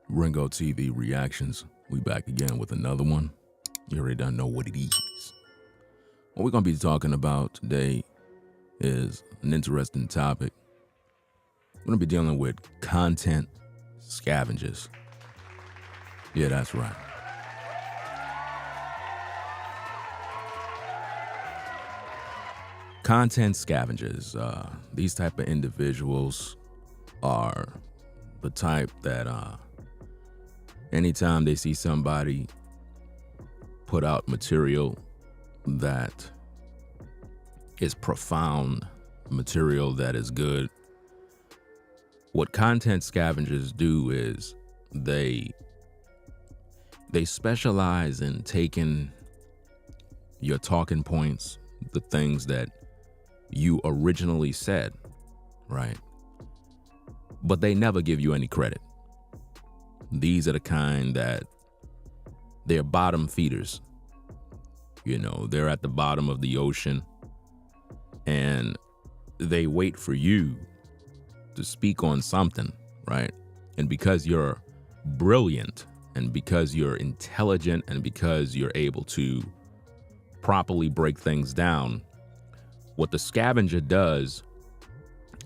Ringo TV Reactions. We back again with another one. You already done know what it is. What we're going to be talking about today is an interesting topic. We're going to be dealing with content scavengers. Yeah, that's right. Content scavengers. These type of individuals are the type that anytime they see somebody put out material that is profound, material that is good, what content scavengers do is they specialize in taking your talking points, the things that you originally said, right? But they never give you any credit. These are the kind that they're bottom feeders. You know, they're at the bottom of the ocean and they wait for you to speak on something, right? And because you're brilliant and because you're intelligent and because you're able to properly break things down, what the scavenger does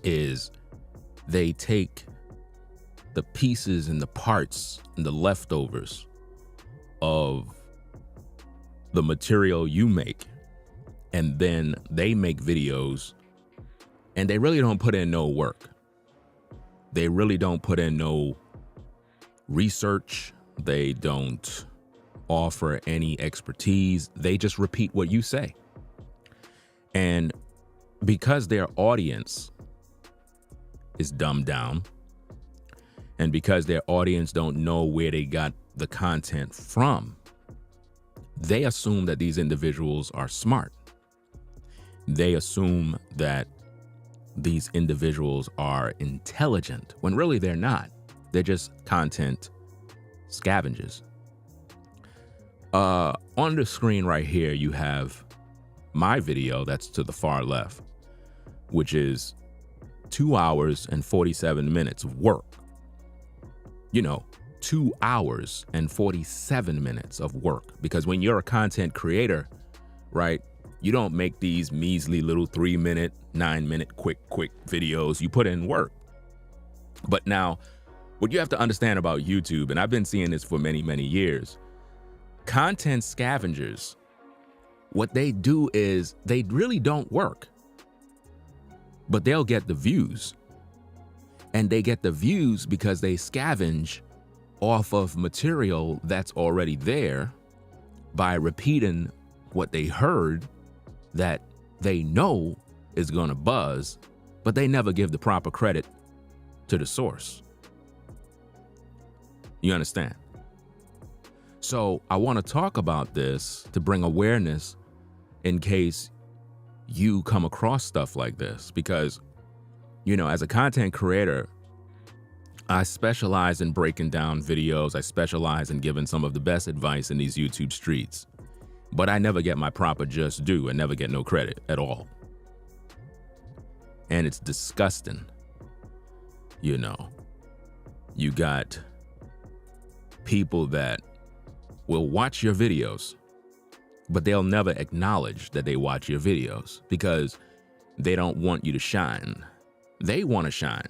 is they take the pieces and the parts and the leftovers of the material you make, and then they make videos and they really don't put in no work. They really don't put in no research. They don't offer any expertise. They just repeat what you say. And because their audience is dumbed down, and because their audience don't know where they got the content from, they assume that these individuals are smart. They assume that these individuals are intelligent, when really they're not. They're just content scavengers. On the screen right here, you have my video that's to the far left, which is 2 hours and 47 minutes of work. You know, 2 hours and 47 minutes of work. Because when you're a content creator, right, you don't make these measly little 3-minute, 9-minute quick videos. You put in work. But now, what you have to understand about YouTube, and I've been seeing this for many, many years, content scavengers, what they do is they really don't work, but they'll get the views. And they get the views because they scavenge off of material that's already there by repeating what they heard that they know is gonna buzz, but they never give the proper credit to the source. You understand? So I want to talk about this to bring awareness in case you come across stuff like this, because, you know, as a content creator, I specialize in breaking down videos. I specialize in giving some of the best advice in these YouTube streets, but I never get my proper just due and never get no credit at all. And it's disgusting. You know, you got people that will watch your videos, but they'll never acknowledge that they watch your videos because they don't want you to shine. They want to shine.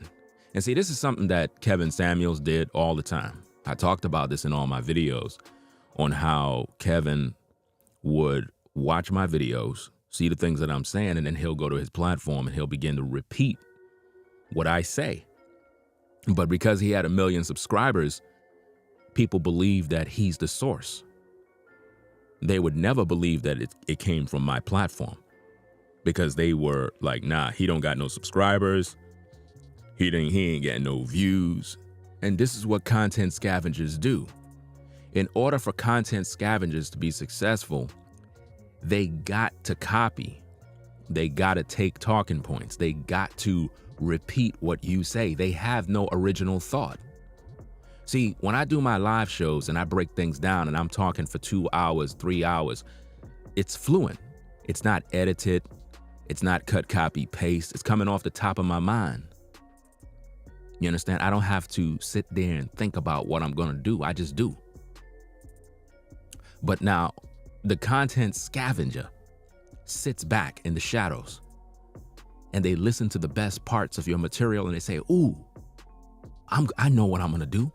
And see, this is something that Kevin Samuels did all the time. I talked about this in all my videos on how Kevin would watch my videos, see the things that I'm saying, and then he'll go to his platform and he'll begin to repeat what I say. But because he had 1 million subscribers, people believe that he's the source. They would never believe that it came from my platform because they were like, nah, he don't got no subscribers. He ain't getting no views. And this is what content scavengers do. In order for content scavengers to be successful, they got to copy. They got to take talking points. They got to repeat what you say. They have no original thought. See, when I do my live shows and I break things down and I'm talking for 2 hours, 3 hours, it's fluent. It's not edited. It's not cut, copy, paste. It's coming off the top of my mind. You understand? I don't have to sit there and think about what I'm going to do. I just do. But now the content scavenger sits back in the shadows and they listen to the best parts of your material and they say, ooh, I know what I'm going to do.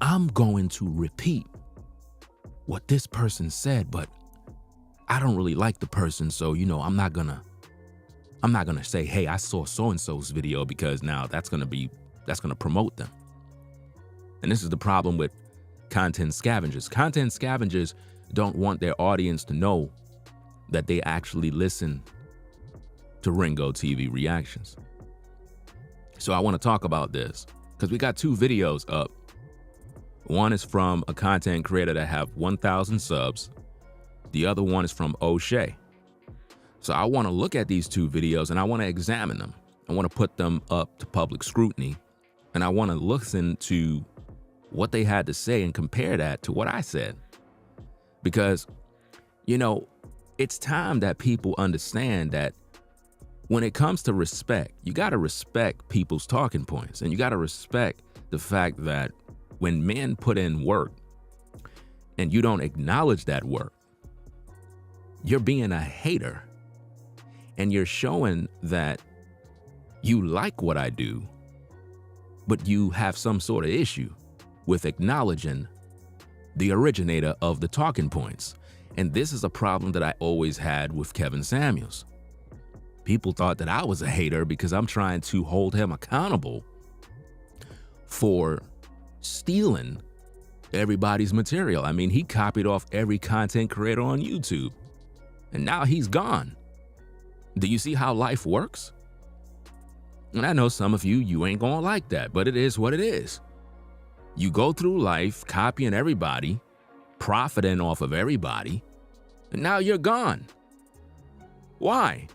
I'm going to repeat what this person said, but I don't really like the person. So, I'm not going to say, hey, I saw so-and-so's video, because now that's going to promote them. And this is the problem with content scavengers. Content scavengers don't want their audience to know that they actually listen to Ringo TV reactions. So I want to talk about this because we got 2 videos up. One is from a content creator that have 1,000 subs. The other one is from O'Shea. So I want to look at these 2 videos and I want to examine them. I want to put them up to public scrutiny, and I want to listen to what they had to say and compare that to what I said. Because, it's time that people understand that when it comes to respect, you got to respect people's talking points, and you got to respect the fact that when men put in work and you don't acknowledge that work, you're being a hater, and you're showing that you like what I do, but you have some sort of issue with acknowledging the originator of the talking points. And this is a problem that I always had with Kevin Samuels. People thought that I was a hater because I'm trying to hold him accountable for stealing everybody's material. I mean, he copied off every content creator on YouTube, and now he's gone. Do you see how life works? And I know some of you ain't gonna like that, but it is what it is. You go through life copying everybody, profiting off of everybody, and now you're gone. Why?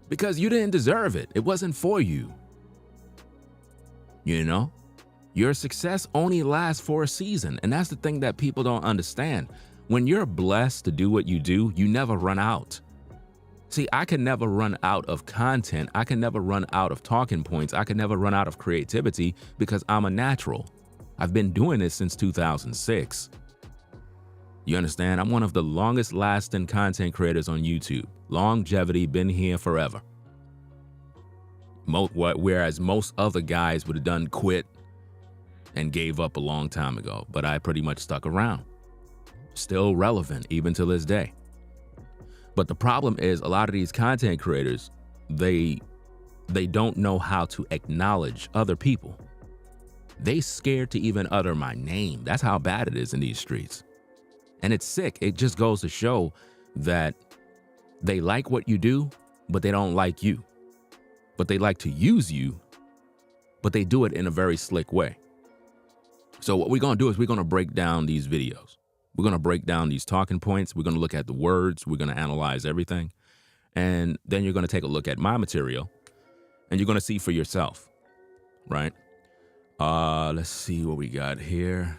Because you didn't deserve it. It wasn't for you. Your success only lasts for a season, and that's the thing that people don't understand. When you're blessed to do what you do, you never run out. See, I can never run out of content. I can never run out of talking points. I can never run out of creativity because I'm a natural. I've been doing this since 2006. You understand? I'm one of the longest lasting content creators on YouTube. Longevity, been here forever. Whereas most other guys would have done quit and gave up a long time ago, but I pretty much stuck around. Still relevant even to this day. But the problem is a lot of these content creators, they don't know how to acknowledge other people. They scared to even utter my name. That's how bad it is in these streets. And it's sick. It just goes to show that they like what you do, but they don't like you. But they like to use you, but they do it in a very slick way. So what we're going to do is we're going to break down these videos. We're going to break down these talking points. We're going to look at the words. We're going to analyze everything. And then you're going to take a look at my material, and you're going to see for yourself, right? Let's see what we got here.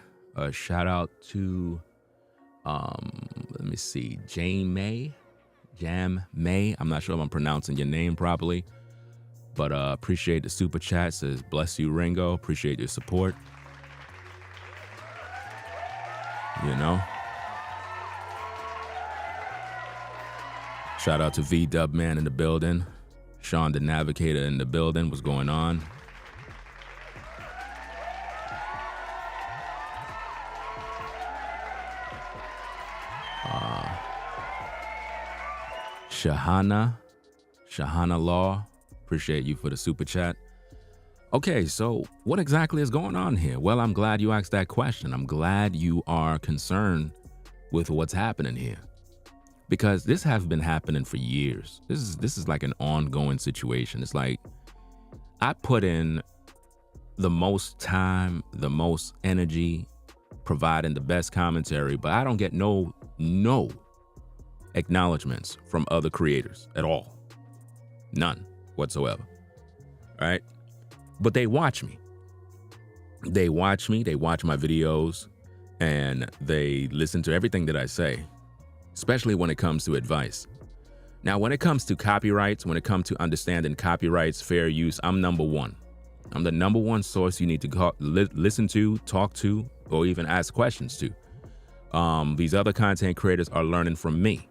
Shout out to, let me see, Jam May. I'm not sure if I'm pronouncing your name properly, but appreciate the super chat. Says, bless you, Ringo. Appreciate your support. Shout out to V-Dub Man in the building. Sean the Navigator in the building. What's going on? Shahana Law, appreciate you for the super chat. Okay, so what exactly is going on here? Well, I'm glad you asked that question. I'm glad you are concerned with what's happening here, because this has been happening for years. This is like an ongoing situation. It's like I put in the most time, the most energy, providing the best commentary, but I don't get no acknowledgments from other creators at all. None whatsoever. All right? But they watch me. They watch my videos, and they listen to everything that I say, especially when it comes to advice. Now, when it comes to copyrights, when it comes to understanding copyrights, fair use, I'm number one. I'm the number one source you need to listen to, talk to, or even ask questions to. These other content creators are learning from me.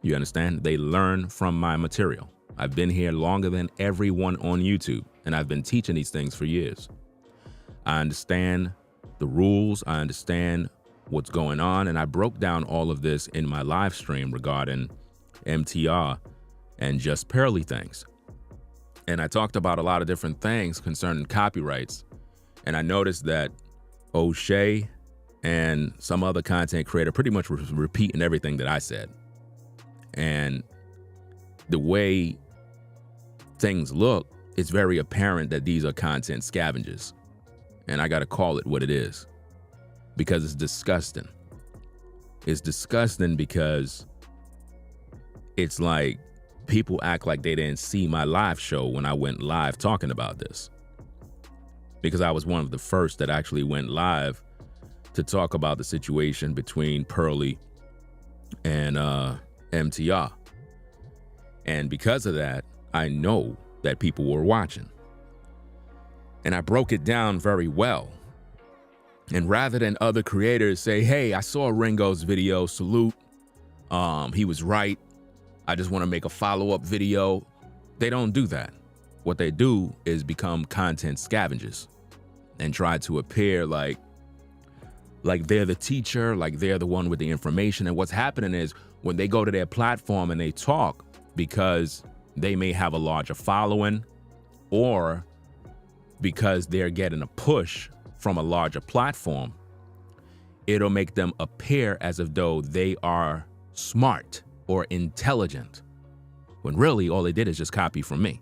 You understand? They learn from my material. I've been here longer than everyone on YouTube, and I've been teaching these things for years. I understand the rules. I understand what's going on, and I broke down all of this in my live stream regarding MTR and just Pearly things. And I talked about a lot of different things concerning copyrights, and I noticed that O'Shea and some other content creator pretty much was repeating everything that I said. And the way things look, it's very apparent that these are content scavengers. And I got to call it what it is, because it's disgusting. It's disgusting because it's like people act like they didn't see my live show when I went live talking about this, because I was one of the first that actually went live to talk about the situation between Pearly and MTR. And because of that, I know that people were watching. And I broke it down very well. And rather than other creators say, hey, I saw Ringo's video, salute, he was right, I just want to make a follow-up video, they don't do that. What they do is become content scavengers and try to appear like they're the teacher, like they're the one with the information. And what's happening is when they go to their platform and they talk, because they may have a larger following, or because they're getting a push from a larger platform, it'll make them appear as if though they are smart or intelligent, when really all they did is just copy from me.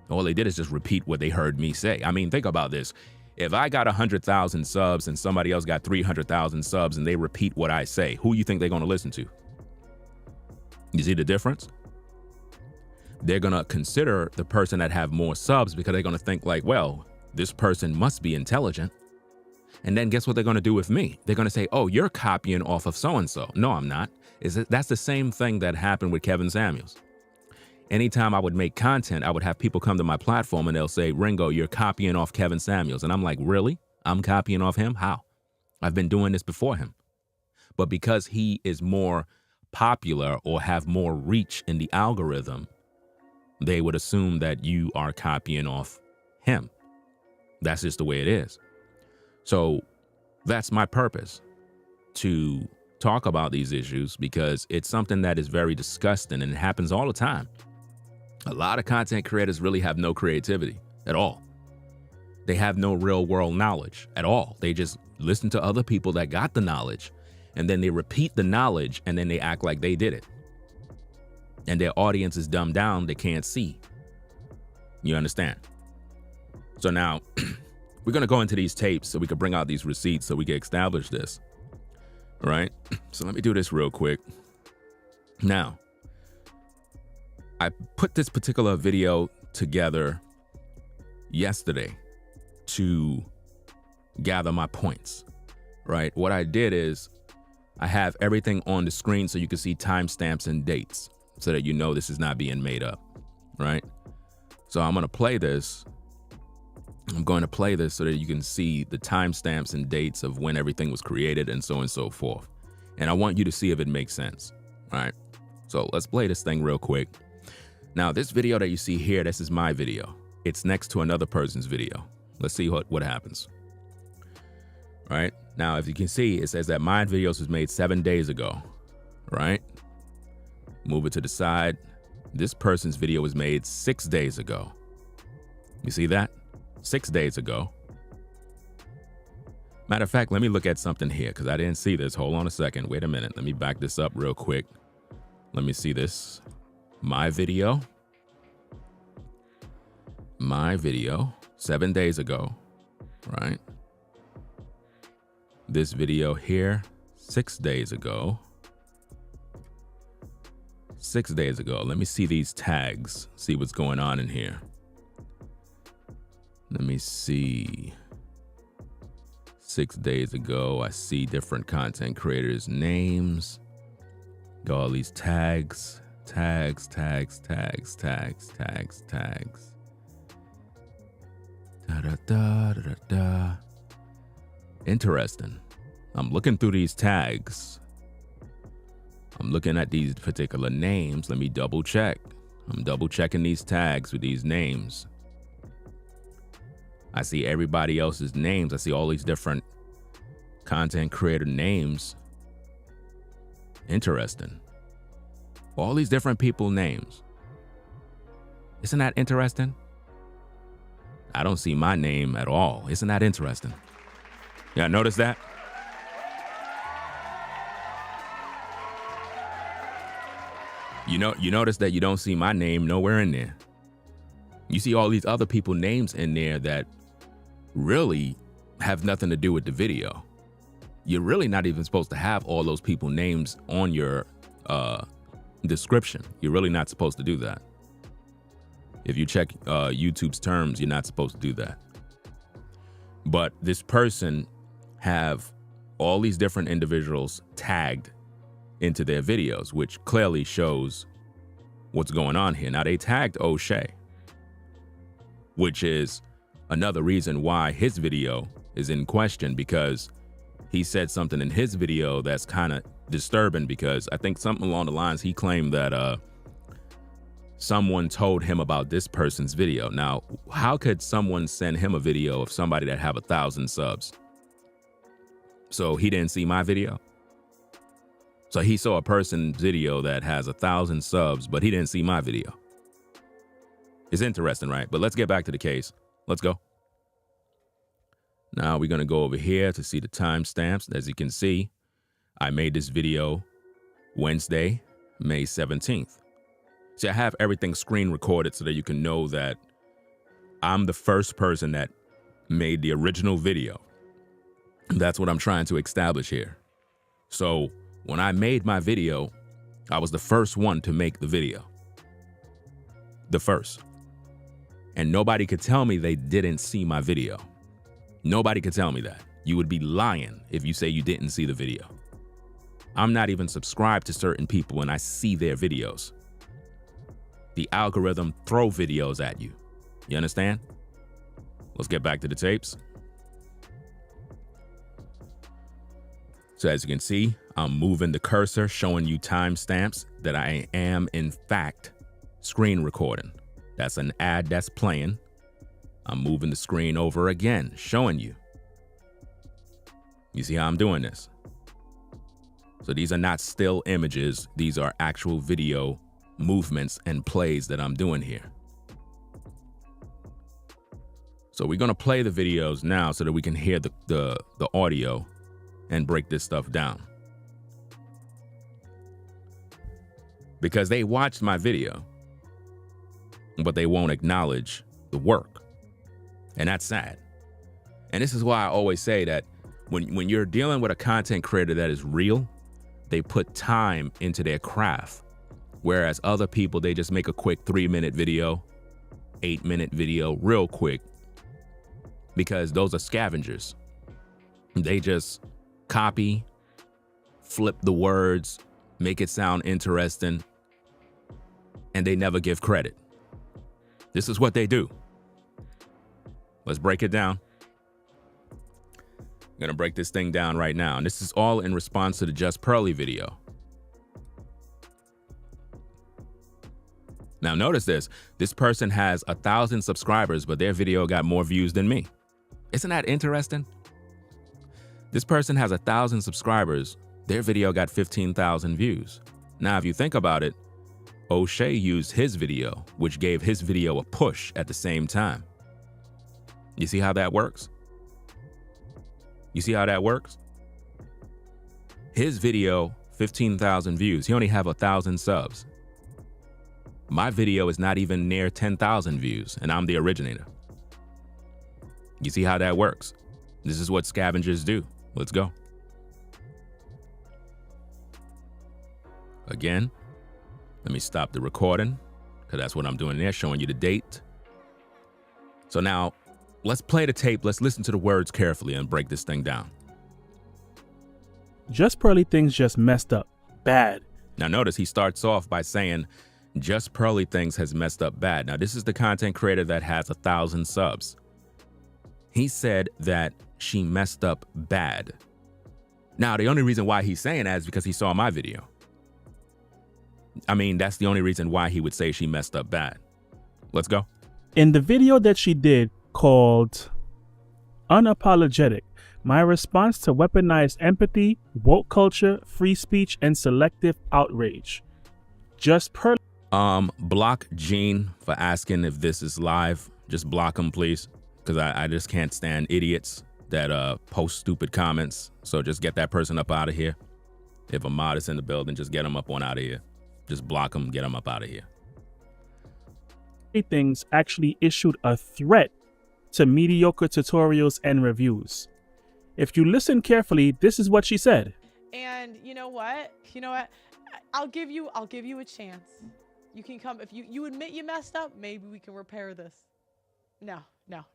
All they did is just repeat what they heard me say. I mean, think about this. If I got 100,000 subs and somebody else got 300,000 subs and they repeat what I say, who you think they're going to listen to? You see the difference? They're going to consider the person that have more subs, because they're going to think like, well, this person must be intelligent. And then guess what they're going to do with me? They're going to say, oh, you're copying off of so-and-so. No, I'm not. That's the same thing that happened with Kevin Samuels. Anytime I would make content, I would have people come to my platform and they'll say, Ringo, you're copying off Kevin Samuels. And I'm like, really? I'm copying off him? How? I've been doing this before him. But because he is more popular or have more reach in the algorithm, they would assume that you are copying off him. That's just the way it is. So that's my purpose, to talk about these issues, because it's something that is very disgusting and it happens all the time. A lot of content creators really have no creativity at all. They have no real world knowledge at all. They just listen to other people that got the knowledge, and then they repeat the knowledge, and then they act like they did it. And their audience is dumbed down. They can't see. You understand? So now we're going to go into these tapes so we can bring out these receipts so we can establish this. All right. So let me do this real quick. Now, I put this particular video together yesterday to gather my points, right? What I did is I have everything on the screen so you can see timestamps and dates so that you know this is not being made up, right? So I'm going to play this. I'm going to play this so that you can see the timestamps and dates of when everything was created and so on and so forth. And I want you to see if it makes sense, all right? So let's play this thing real quick. Now, this video that you see here, this is my video. It's next to another person's video. Let's see what happens. All right. Now, if you can see, it says that my videos was made 7 days ago, right? Move it to the side. This person's video was made 6 days ago. You see that? 6 days ago. Matter of fact, let me look at something here because I didn't see this. Hold on a second. Wait a minute. Let me back this up real quick. Let me see this. My video. My video 7 days ago, right? This video here 6 days ago. 6 days ago. Let me see these tags. See what's going on in here. Let me see. 6 days ago, I see different content creators' names. Got all these tags. Tags. Interesting. I'm looking through these tags. I'm looking at these particular names. Let me double check. I'm double checking these tags with these names. I see everybody else's names. I see all these different content creator names. Interesting. All these different people names. Isn't that interesting? I don't see my name at all. Isn't that interesting? Yeah, notice that? You notice that you don't see my name nowhere in there. You see all these other people names in there that really have nothing to do with the video. You're really not even supposed to have all those people names on your description. You're really not supposed to do that. If you check YouTube's terms, you're not supposed to do that. But this person have all these different individuals tagged into their videos, which clearly shows what's going on here. Now, they tagged O'Shea, which is another reason why his video is in question, because he said something in his video that's kind of disturbing, because I think something along the lines, he claimed that someone told him about this person's video. Now, how could someone send him a video of somebody that have 1,000 subs? So he didn't see my video? So he saw a person's video that has 1,000 subs, but he didn't see my video. It's interesting, right? But let's get back to the case. Let's go. Now we're going to go over here to see the timestamps. As you can see, I made this video Wednesday, May 17th. See, I have everything screen recorded so that you can know that I'm the first person that made the original video. That's what I'm trying to establish here. So when I made my video, I was the first one to make the video. The first. And nobody could tell me they didn't see my video. Nobody could tell me that. You would be lying if you say you didn't see the video. I'm not even subscribed to certain people and I see their videos. The algorithm throw videos at you. You understand? Let's get back to the tapes. So as you can see, I'm moving the cursor, showing you timestamps that I am in fact screen recording. That's an ad that's playing. I'm moving the screen over again, showing you. You see how I'm doing this? So these are not still images. These are actual video movements and plays that I'm doing here. So we're gonna play the videos now so that we can hear the audio and break this stuff down. Because they watched my video, but they won't acknowledge the work. And that's sad. And this is why I always say that when you're dealing with a content creator that is real, they put time into their craft. Whereas other people, they just make a quick 3-minute video, 8-minute video real quick, because those are scavengers. They just copy, flip the words, make it sound interesting, and they never give credit. This is what they do. Let's break it down. I'm gonna break this thing down right now. And this is all in response to the Just Pearly video. Now notice this. This person has 1,000 subscribers, but their video got more views than me. Isn't that interesting? This person has 1,000 subscribers. Their video got 15,000 views. Now, if you think about it, O'Shea used his video, which gave his video a push at the same time. You see how that works? You see how that works? His video, 15,000 views. He only have 1,000 subs. My video is not even near 10,000 views, and I'm the originator. You see how that works? This is what scavengers do. Let's go. Again, let me stop the recording, because that's what I'm doing there, showing you the date. So now, let's play the tape. Let's listen to the words carefully and break this thing down. Just Pearly Things just messed up. Bad. Now notice he starts off by saying, Just Pearly Things has messed up bad. Now this is the content creator that has 1,000 subs. He said that she messed up bad. Now, the only reason why he's saying that is because he saw my video. I mean, that's the only reason why he would say she messed up bad. Let's go. In the video that she did called Unapologetic, my response to weaponized empathy, woke culture, free speech, and selective outrage. Just per block Gene for asking if this is live. Just block him, please, because I just can't stand idiots that post stupid comments. So just get that person up out of here. If a mod is in the building, just get him up on out of here. Just block him, get him up out of here. Things actually issued a threat to mediocre tutorials and reviews. If you listen carefully, this is what she said. And you know what? I'll give you a chance. You can come if you admit you messed up, maybe we can repair this. No, not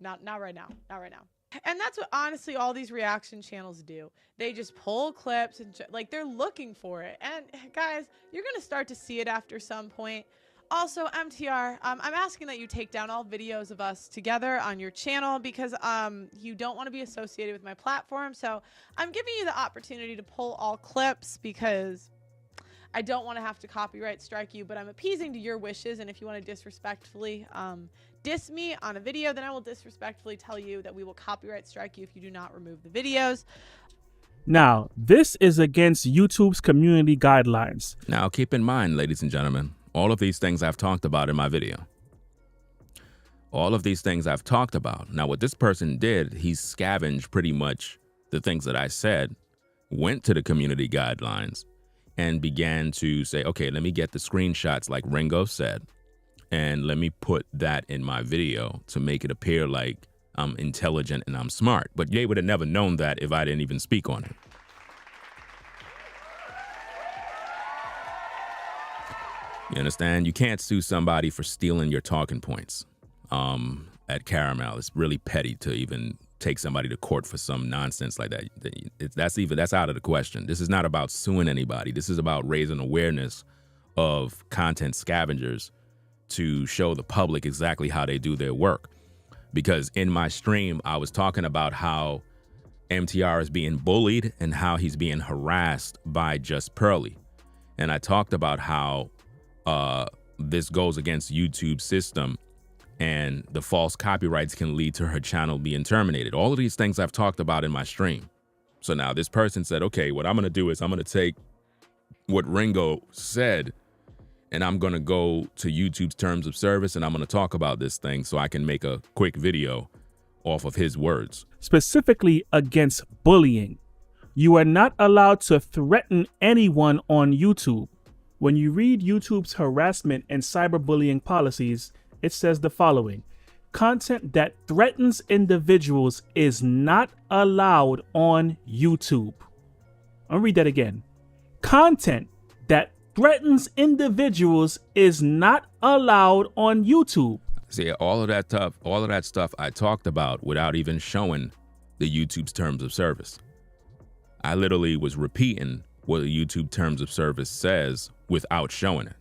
right now. Not right now. And that's what honestly all these reaction channels do. They just pull clips and like they're looking for it. And guys, you're going to start to see it after some point. Also, MTR, I'm asking that you take down all videos of us together on your channel because you don't want to be associated with my platform. So I'm giving you the opportunity to pull all clips because I don't want to have to copyright strike you, but I'm appeasing to your wishes. And if you want to disrespectfully diss me on a video, then I will disrespectfully tell you that we will copyright strike you if you do not remove the videos. Now, this is against YouTube's community guidelines. Now, keep in mind, ladies and gentlemen, all of these things I've talked about in my video. All of these things I've talked about. Now, what this person did, he scavenged pretty much the things that I said, went to the community guidelines, and began to say, okay, let me get the screenshots like Ringo said, and let me put that in my video to make it appear like I'm intelligent and I'm smart. But they would have never known that if I didn't even speak on it. You understand? You can't sue somebody for stealing your talking points. At Caramel, it's really petty to even take somebody to court for some nonsense like that. That's out of the question. This is not about suing anybody. This is about raising awareness of content scavengers to show the public exactly how they do their work. Because in my stream, I was talking about how MTR is being bullied and how he's being harassed by Just Pearly. And I talked about how this goes against YouTube's system and the false copyrights can lead to her channel being terminated. All of these things I've talked about in my stream. So now this person said, okay, what I'm going to do is I'm going to take what Ringo said and I'm going to go to YouTube's terms of service and I'm going to talk about this thing so I can make a quick video off of his words. Specifically against bullying. You are not allowed to threaten anyone on YouTube. When you read YouTube's harassment and cyberbullying policies, it says the following: content that threatens individuals is not allowed on YouTube. I'll read that again. Content that threatens individuals is not allowed on YouTube. See, all of that stuff I talked about without even showing the YouTube's terms of service. I literally was repeating what the YouTube terms of service says without showing it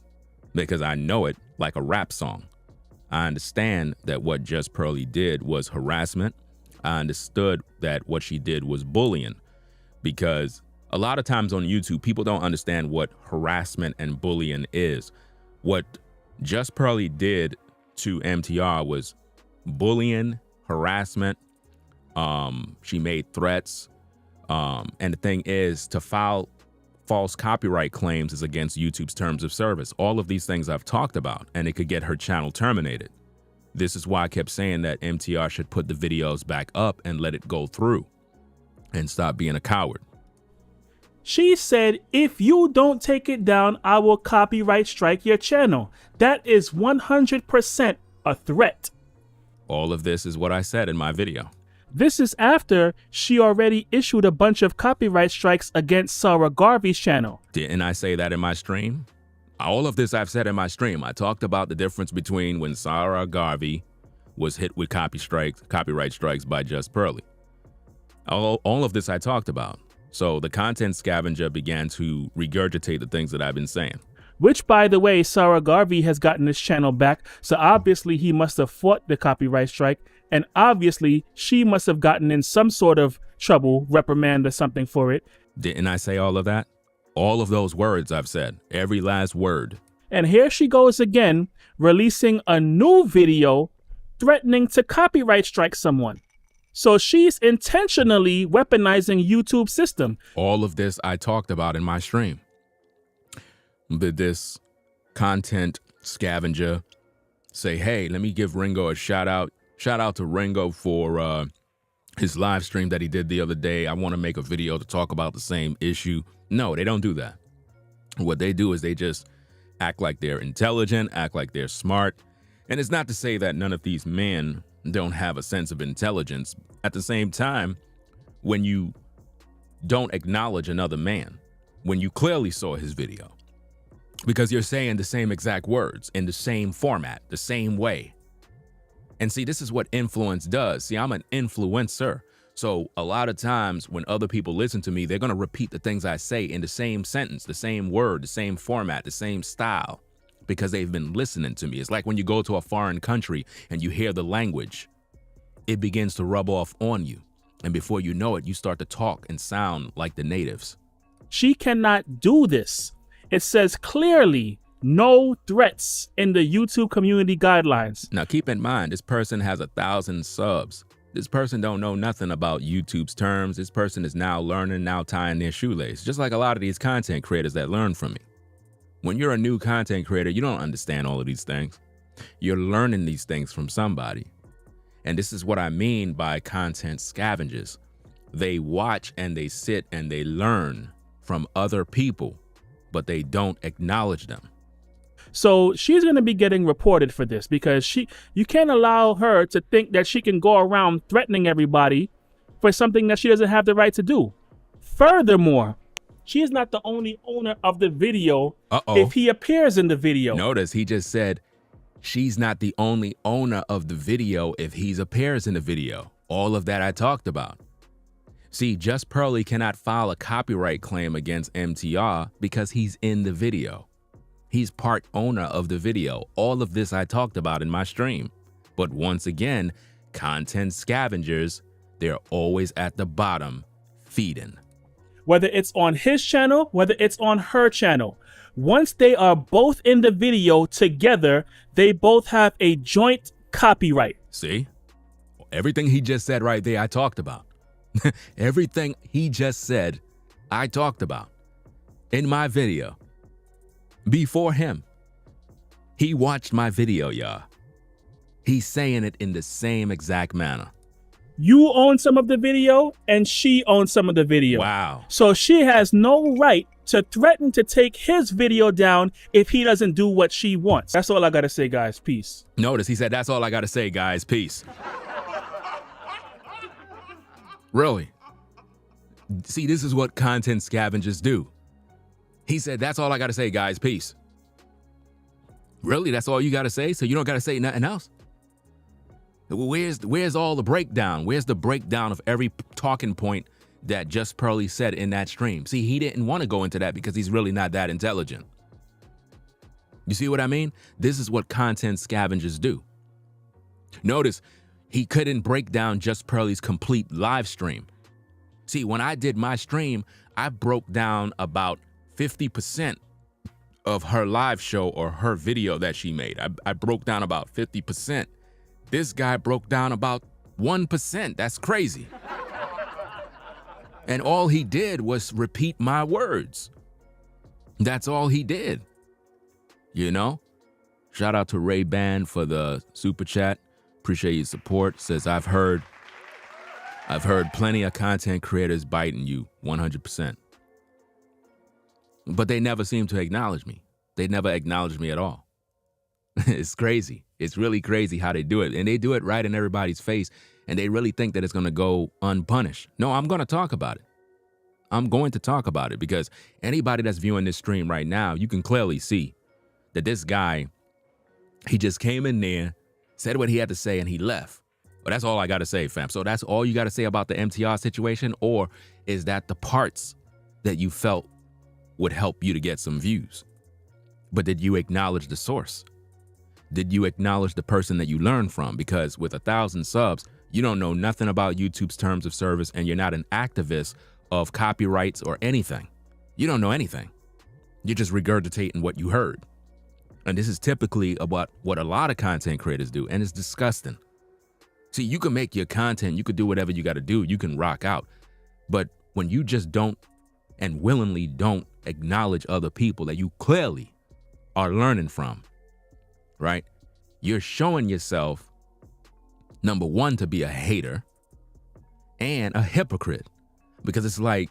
because I know it like a rap song. I understand that what Just Pearly did was harassment. I understood that what she did was bullying because a lot of times on YouTube, people don't understand what harassment and bullying is. What Just Pearly did to MTR was bullying, harassment. She made threats. And the thing is, to file false copyright claims is against YouTube's terms of service. All of these things I've talked about, and it could get her channel terminated. This is why I kept saying that MTR should put the videos back up and let it go through and stop being a coward. She said, if you don't take it down, I will copyright strike your channel. That is 100% a threat. All of this is what I said in my video. This is after she already issued a bunch of copyright strikes against Sarah Garvey's channel. Didn't I say that in my stream? All of this I've said in my stream. I talked about the difference between when Sarah Garvey was hit with copyright strikes by Just Pearly. All of this I talked about. So the content scavenger began to regurgitate the things that I've been saying. Which, by the way, Sarah Garvey has gotten his channel back, so obviously he must have fought the copyright strike And obviously, she must have gotten in some sort of trouble, reprimand or something for it. Didn't I say all of that? All of those words I've said, every last word. And here she goes again, releasing a new video threatening to copyright strike someone. So she's intentionally weaponizing YouTube's system. All of this I talked about in my stream. Did this content scavenger say, hey, let me give Ringo a shout out. Shout out to Ringo for his live stream that he did the other day. I want to make a video to talk about the same issue. No, they don't do that. What they do is they just act like they're intelligent, act like they're smart. And it's not to say that none of these men don't have a sense of intelligence. At the same time, when you don't acknowledge another man, when you clearly saw his video, because you're saying the same exact words in the same format, the same way. And see, this is what influence does. See, I'm an influencer. So a lot of times when other people listen to me, they're going to repeat the things I say in the same sentence, the same word, the same format, the same style, because they've been listening to me. It's like when you go to a foreign country and you hear the language, it begins to rub off on you. And before you know it, you start to talk and sound like the natives. She cannot do this. It says clearly no threats in the YouTube community guidelines. Now, keep in mind, this person has 1,000 subs. This person don't know nothing about YouTube's terms. This person is now learning, now tying their shoelace, just like a lot of these content creators that learn from me. When you're a new content creator, you don't understand all of these things. You're learning these things from somebody. And this is what I mean by content scavengers. They watch and they sit and they learn from other people, but they don't acknowledge them. So she's going to be getting reported for this because you can't allow her to think that she can go around threatening everybody for something that she doesn't have the right to do. Furthermore, she is not the only owner of the video if he appears in the video. Notice he just said she's not the only owner of the video if he appears in the video. All of that I talked about. See, Just Pearly cannot file a copyright claim against MTR because he's in the video. He's part owner of the video. All of this I talked about in my stream. But once again, content scavengers, they're always at the bottom feeding. Whether it's on his channel, whether it's on her channel. Once they are both in the video together, they both have a joint copyright. See? Everything he just said right there, I talked about. Everything he just said, I talked about in my video. Before him, he watched my video, y'all. He's saying it in the same exact manner. You own some of the video and she owns some of the video. Wow. So she has no right to threaten to take his video down if he doesn't do what she wants. That's all I got to say, guys. Peace. Notice he said, that's all I got to say, guys. Peace. Really? See, this is what content scavengers do. He said, that's all I got to say, guys. Peace. Really? That's all you got to say? So you don't got to say nothing else? Where's all the breakdown? Where's the breakdown of every talking point that Just Pearly said in that stream? See, he didn't want to go into that because he's really not that intelligent. You see what I mean? This is what content scavengers do. Notice, he couldn't break down Just Pearly's complete live stream. See, when I did my stream, I broke down about 50% of her live show or her video that she made. I broke down about 50%. This guy broke down about 1%. That's crazy. And all he did was repeat my words. That's all he did. You know? Shout out to Ray Ban for the super chat. Appreciate your support. Says, I've heard plenty of content creators biting you 100%. But they never seem to acknowledge me. They never acknowledge me at all. It's crazy. It's really crazy how they do it. And they do it right in everybody's face. And they really think that it's going to go unpunished. No, I'm going to talk about it. I'm going to talk about it because anybody that's viewing this stream right now, you can clearly see that this guy, he just came in there, said what he had to say, and he left. But that's all I got to say, fam. So that's all you got to say about the MTR situation? Or is that the parts that you felt would help you to get some views? But did you acknowledge the source? did you acknowledge the person that you learned from? Because with 1,000 subs, you don't know nothing about YouTube's terms of service, and you're not an activist of copyrights or anything. You don't know anything. You're just regurgitating what you heard. And this is typically about what a lot of content creators do, and it's disgusting. See, you can make your content, you could do whatever you got to do, you can rock out. But when you just don't and willingly don't acknowledge other people that you clearly are learning from, right? You're showing yourself, number one, to be a hater and a hypocrite, because it's like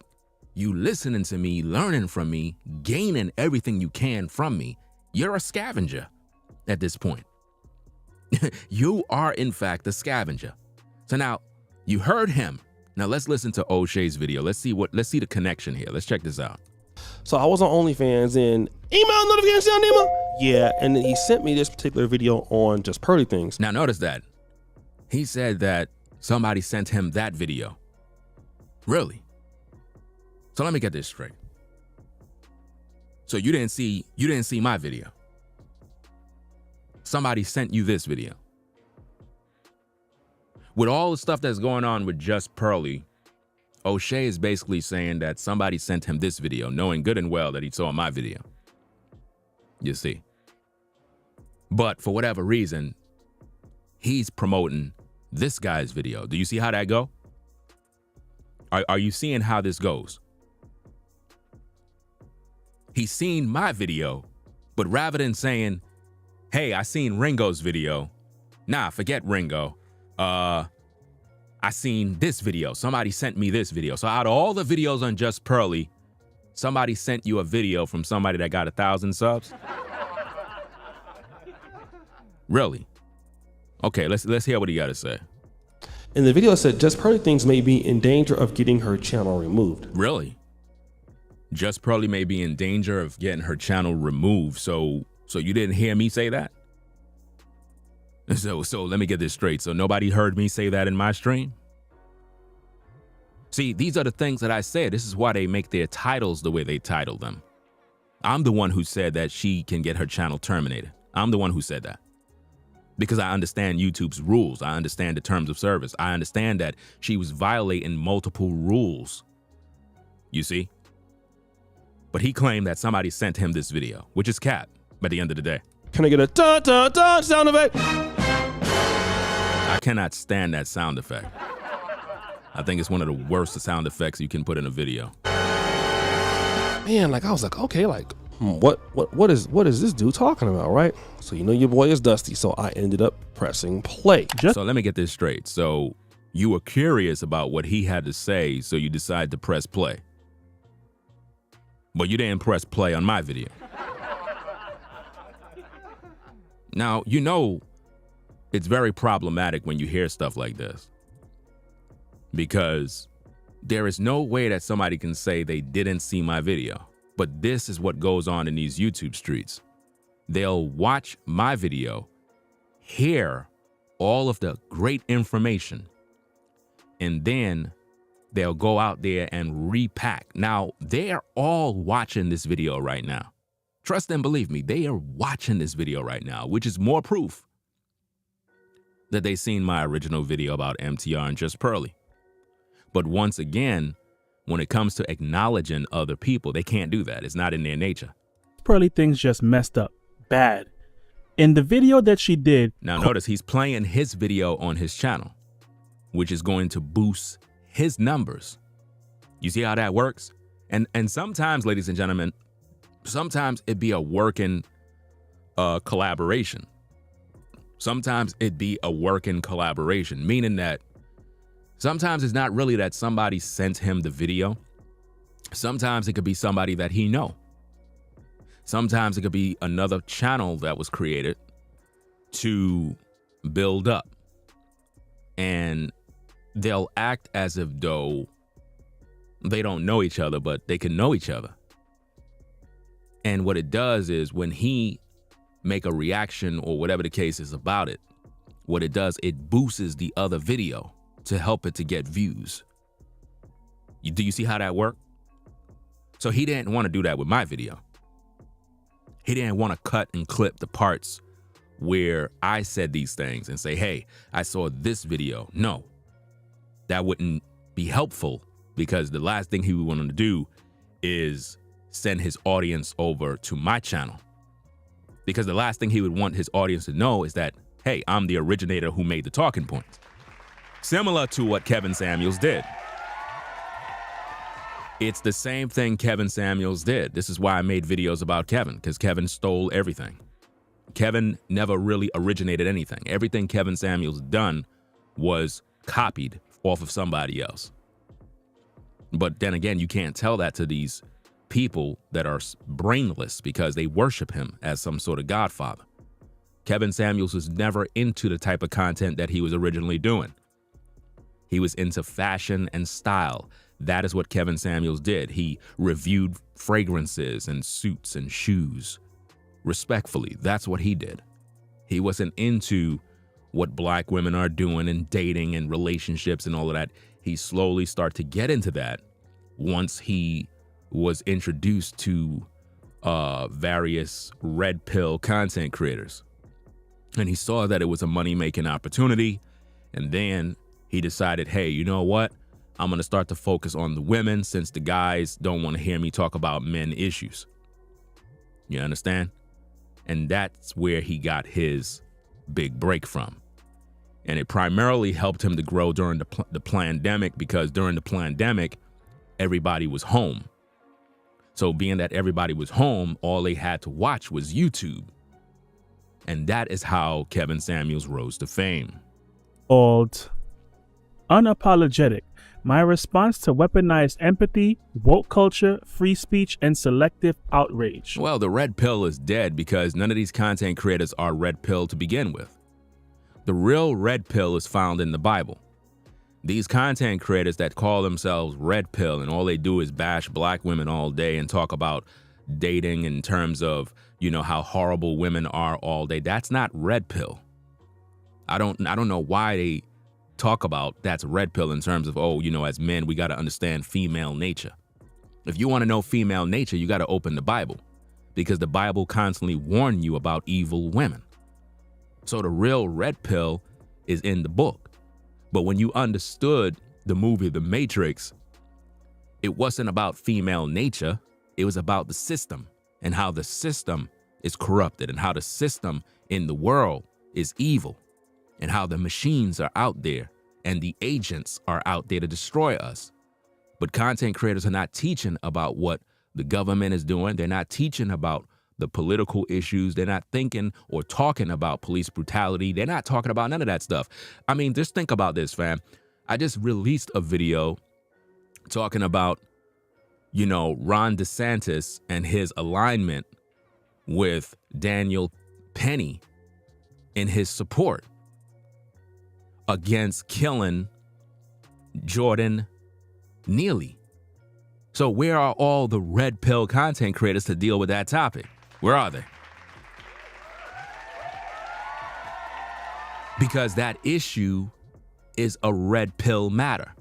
you listening to me, learning from me, gaining everything you can from me. You're a scavenger at this point. You are, in fact, a scavenger. So now you heard him. Now let's listen to O'Shea's video. Let's see the connection here. Let's check this out. So I was on OnlyFans and email notification, yeah, and then he sent me this particular video on just Pearly Things. Now notice that he said that somebody sent him that video. Really? So let me get this straight. So you didn't see my video. Somebody sent you this video. With all the stuff that's going on with Just Pearly, O'Shea is basically saying that somebody sent him this video, knowing good and well that he saw my video. You see. But for whatever reason, he's promoting this guy's video. Do you see how that go? Are you seeing how this goes? He's seen my video, but rather than saying, hey, I seen Ringo's video. Nah, forget Ringo. I seen this video. Somebody sent me this video. So out of all the videos on Just Pearly, somebody sent you a video from somebody that got 1,000 subs? Really? Okay, let's hear what he got to say. In the video, it said Just Pearly Things may be in danger of getting her channel removed. Really? Just Pearly may be in danger of getting her channel removed. So you didn't hear me say that? So let me get this straight. So nobody heard me say that in my stream? See, these are the things that I said. This is why they make their titles the way they title them. I'm the one who said that she can get her channel terminated. I'm the one who said that. Because I understand YouTube's rules. I understand the terms of service. I understand that she was violating multiple rules. You see? But he claimed that somebody sent him this video, which is cap by the end of the day. Can I get a da-da-da sound effect? I cannot stand that sound effect. I think it's one of the worst sound effects you can put in a video. Man, like I was like, okay, like what is this dude talking about, right? So you know your boy is dusty, so I ended up pressing play. So let me get this straight. So you were curious about what he had to say, so you decided to press play. But you didn't press play on my video. Now, you know, it's very problematic when you hear stuff like this, because there is no way that somebody can say they didn't see my video. But this is what goes on in these YouTube streets. They'll watch my video, hear all of the great information, and then they'll go out there and repack. Now, they're all watching this video right now. Trust and believe me, they are watching this video right now, which is more proof that they've seen my original video about MTR and Just Pearly. But once again, when it comes to acknowledging other people, they can't do that. It's not in their nature. Pearly Things just messed up bad. In the video that she did. Now notice he's playing his video on his channel, which is going to boost his numbers. You see how that works? And sometimes, ladies and gentlemen, sometimes it'd be a working collaboration. Sometimes it'd be a working collaboration, meaning that sometimes it's not really that somebody sent him the video. Sometimes it could be somebody that he know. Sometimes it could be another channel that was created to build up. And they'll act as if though they don't know each other, but they can know each other. And what it does is when he make a reaction or whatever the case is about it, what it does, it boosts the other video to help it to get views. Do you see how that worked? So he didn't want to do that with my video. He didn't want to cut and clip the parts where I said these things and say, hey, I saw this video. No, that wouldn't be helpful, because the last thing he would want to do is send his audience over to my channel. Because the last thing he would want his audience to know is that, hey, I'm the originator who made the talking points. Similar to what Kevin Samuels did. It's the same thing Kevin Samuels did. This is why I made videos about Kevin, because Kevin stole everything. Kevin never really originated anything. Everything Kevin Samuels done was copied off of somebody else. But then again, you can't tell that to these people that are brainless, because they worship him as some sort of godfather. Kevin Samuels was never into the type of content that he was originally doing. He was into fashion and style. That is what Kevin Samuels did. He reviewed fragrances and suits and shoes. Respectfully, that's what he did. He wasn't into what black women are doing and dating and relationships and all of that. He slowly started to get into that once he was introduced to various red pill content creators. And he saw that it was a money-making opportunity. And then he decided, hey, you know what? I'm going to start to focus on the women, since the guys don't want to hear me talk about men issues. You understand? And that's where he got his big break from. And it primarily helped him to grow during the pandemic, because during the pandemic, everybody was home. So being that everybody was home, all they had to watch was YouTube. And that is how Kevin Samuels rose to fame. Called Unapologetic: My Response to Weaponized Empathy, Woke Culture, Free Speech, and Selective Outrage. Well, the red pill is dead, because none of these content creators are red pill to begin with. The real red pill is found in the Bible. These content creators that call themselves red pill and all they do is bash black women all day and talk about dating in terms of, you know, how horrible women are all day. That's not red pill. I don't know why they talk about that's red pill in terms of, oh, you know, as men, we got to understand female nature. If you want to know female nature, you got to open the Bible, because the Bible constantly warns you about evil women. So the real red pill is in the book. But when you understood the movie The Matrix, it wasn't about female nature. It was about the system and how the system is corrupted and how the system in the world is evil and how the machines are out there and the agents are out there to destroy us. But content creators are not teaching about what the government is doing. They're not teaching about the political issues. They're not thinking or talking about police brutality. They're not talking about none of that stuff. I mean, just think about this, fam. I just released a video talking about, you know, Ron DeSantis and his alignment with Daniel Penny in his support against killing Jordan Neely. So where are all the red pill content creators to deal with that topic? Where are they? Because that issue is a red pill matter.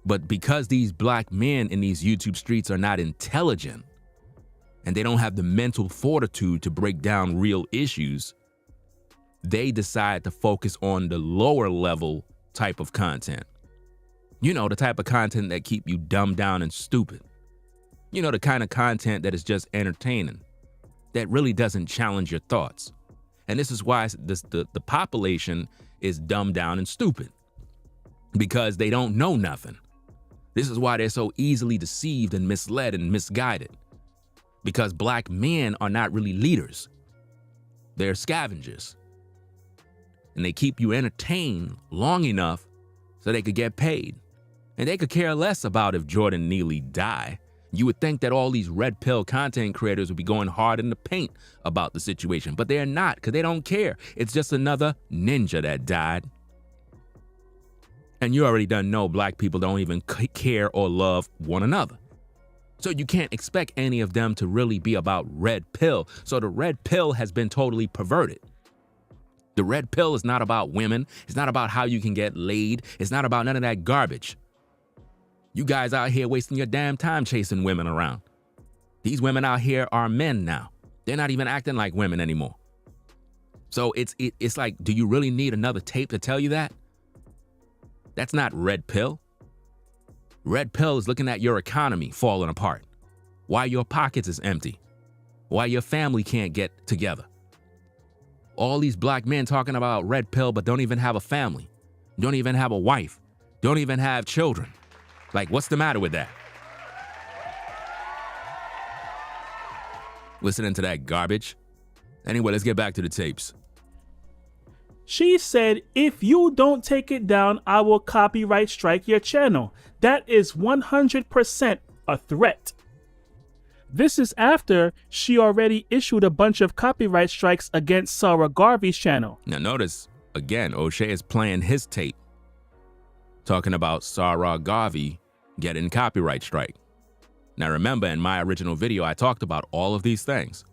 But because these black men in these YouTube streets are not intelligent and they don't have the mental fortitude to break down real issues, they decide to focus on the lower level type of content. You know, the type of content that keep you dumbed down and stupid. You know, the kind of content that is just entertaining, that really doesn't challenge your thoughts. And this is why the population is dumbed down and stupid, because they don't know nothing. This is why they're so easily deceived and misled and misguided, because black men are not really leaders. They're scavengers. And they keep you entertained long enough so they could get paid. And they could care less about if Jordan Neely die. You would think that all these red pill content creators would be going hard in the paint about the situation, but they're not, because they don't care. It's just another ninja that died. And you already done know black people don't even care or love one another. So you can't expect any of them to really be about red pill. So the red pill has been totally perverted. The red pill is not about women. It's not about how you can get laid. It's not about none of that garbage. You guys out here wasting your damn time chasing women around. These women out here are men now. They're not even acting like women anymore. So it's like, do you really need another tape to tell you that? That's not red pill. Red pill is looking at your economy falling apart, why your pockets is empty, why your family can't get together. All these black men talking about red pill, but don't even have a family, don't even have a wife, don't even have children. Like, what's the matter with that? Listening to that garbage. Anyway, let's get back to the tapes. She said, if you don't take it down, I will copyright strike your channel. That is 100% a threat. This is after she already issued a bunch of copyright strikes against Sarah Garvey's channel. Now notice, again, O'Shea is playing his tape, talking about Sarah Garvey getting copyright strike. Now remember, in my original video, I talked about all of these things.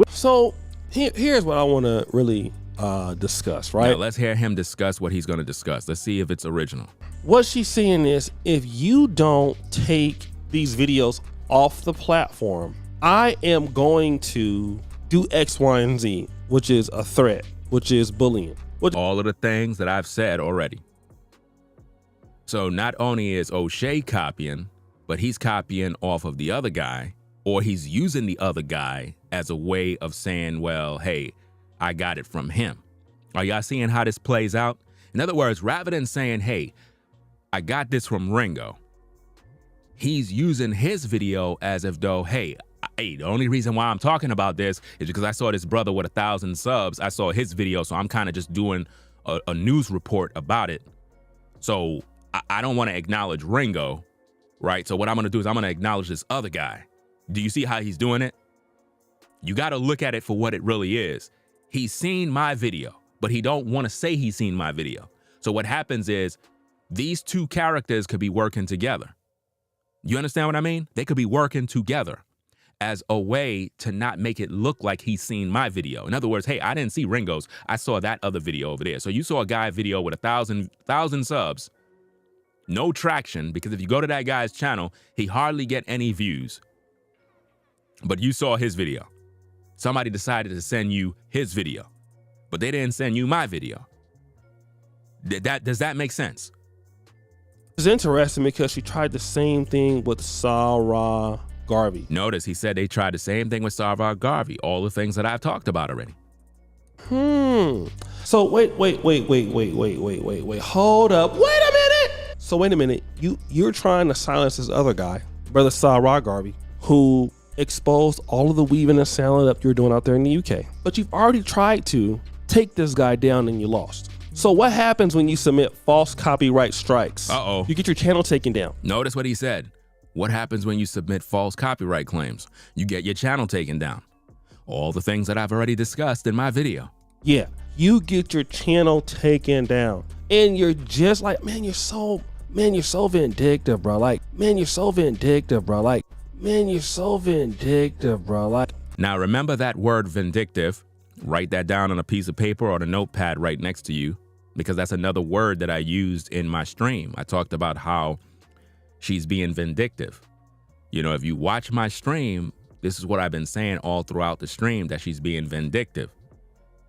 So here's what I want to really discuss, right? Now let's hear him discuss what he's going to discuss. Let's see if it's original. What she's saying is, if you don't take these videos off the platform, I am going to do X, Y, and Z, which is a threat, which is bullying. All of the things that I've said already. So not only is O'Shea copying, but he's copying off of the other guy, or he's using the other guy as a way of saying, well, hey, I got it from him. Are y'all seeing how this plays out? In other words, rather than saying, hey, I got this from Ringo, he's using his video as if though, hey, the only reason why I'm talking about this is because I saw this brother with 1,000 subs. I saw his video, so I'm kind of just doing a news report about it. So I don't want to acknowledge Ringo, right? So what I'm going to do is I'm going to acknowledge this other guy. Do you see how he's doing it? You got to look at it for what it really is. He's seen my video, but he don't want to say he's seen my video. So what happens is these two characters could be working together. You understand what I mean? They could be working together as a way to not make it look like he's seen my video. In other words, hey, I didn't see Ringo's. I saw that other video over there. So you saw a guy video with 1,000 subs, no traction, because if you go to that guy's channel, he hardly get any views. But you saw his video. Somebody decided to send you his video, but they didn't send you my video. Does that make sense? It's interesting because she tried the same thing with Sarah Garvey. Notice he said they tried the same thing with Sarah Garvey, all the things that I've talked about already. So wait. Hold up. Wait a minute. So wait a minute. You're trying to silence this other guy, brother Sarah Garvey, who exposed all of the weaving and selling up you're doing out there in the UK. But you've already tried to take this guy down and you lost. So what happens when you submit false copyright strikes? Uh-oh. You get your channel taken down. Notice what he said. What happens when you submit false copyright claims? You get your channel taken down. All the things that I've already discussed in my video. Yeah, you get your channel taken down. And you're just like, man, you're so vindictive, bro. Like, man, you're so vindictive, bro. Like, man, you're so vindictive, bro. Like, now remember that word vindictive. Write that down on a piece of paper or a notepad right next to you, because that's another word that I used in my stream. I talked about how she's being vindictive. You know, if you watch my stream, this is what I've been saying all throughout the stream, that she's being vindictive,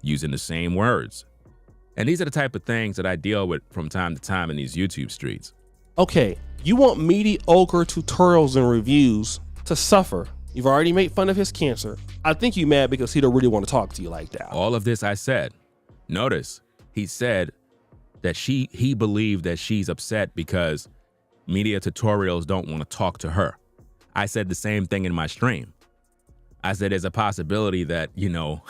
using the same words. And these are the type of things that I deal with from time to time in these YouTube streets. okay, you want mediocre tutorials and reviews to suffer. You've already made fun of his cancer. I think you mad because he don't really want to talk to you like that. All of this I said. Notice he said that he believed that she's upset because media tutorials don't want to talk to her. I said the same thing in my stream. I said there's a possibility that, you know,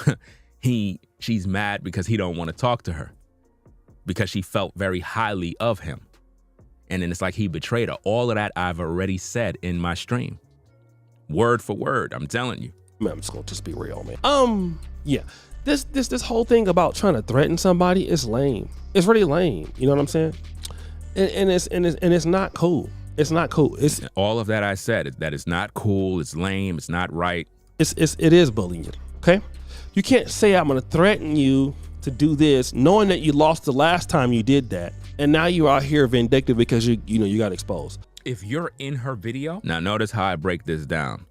she's mad because he don't want to talk to her because she felt very highly of him. And then it's like he betrayed her. All of that I've already said in my stream. Word for word, I'm telling you. Man, I'm just gonna be real, man. Yeah. This whole thing about trying to threaten somebody is lame. It's really lame. You know what I'm saying? And it's not cool. It's not cool. It's all of that I said, that it's not cool, it's lame, it's not right. It is bullying. Okay? You can't say I'm gonna threaten you to do this, knowing that you lost the last time you did that, and now you're out here vindictive because you got exposed. If you're in her video, now notice how I break this down.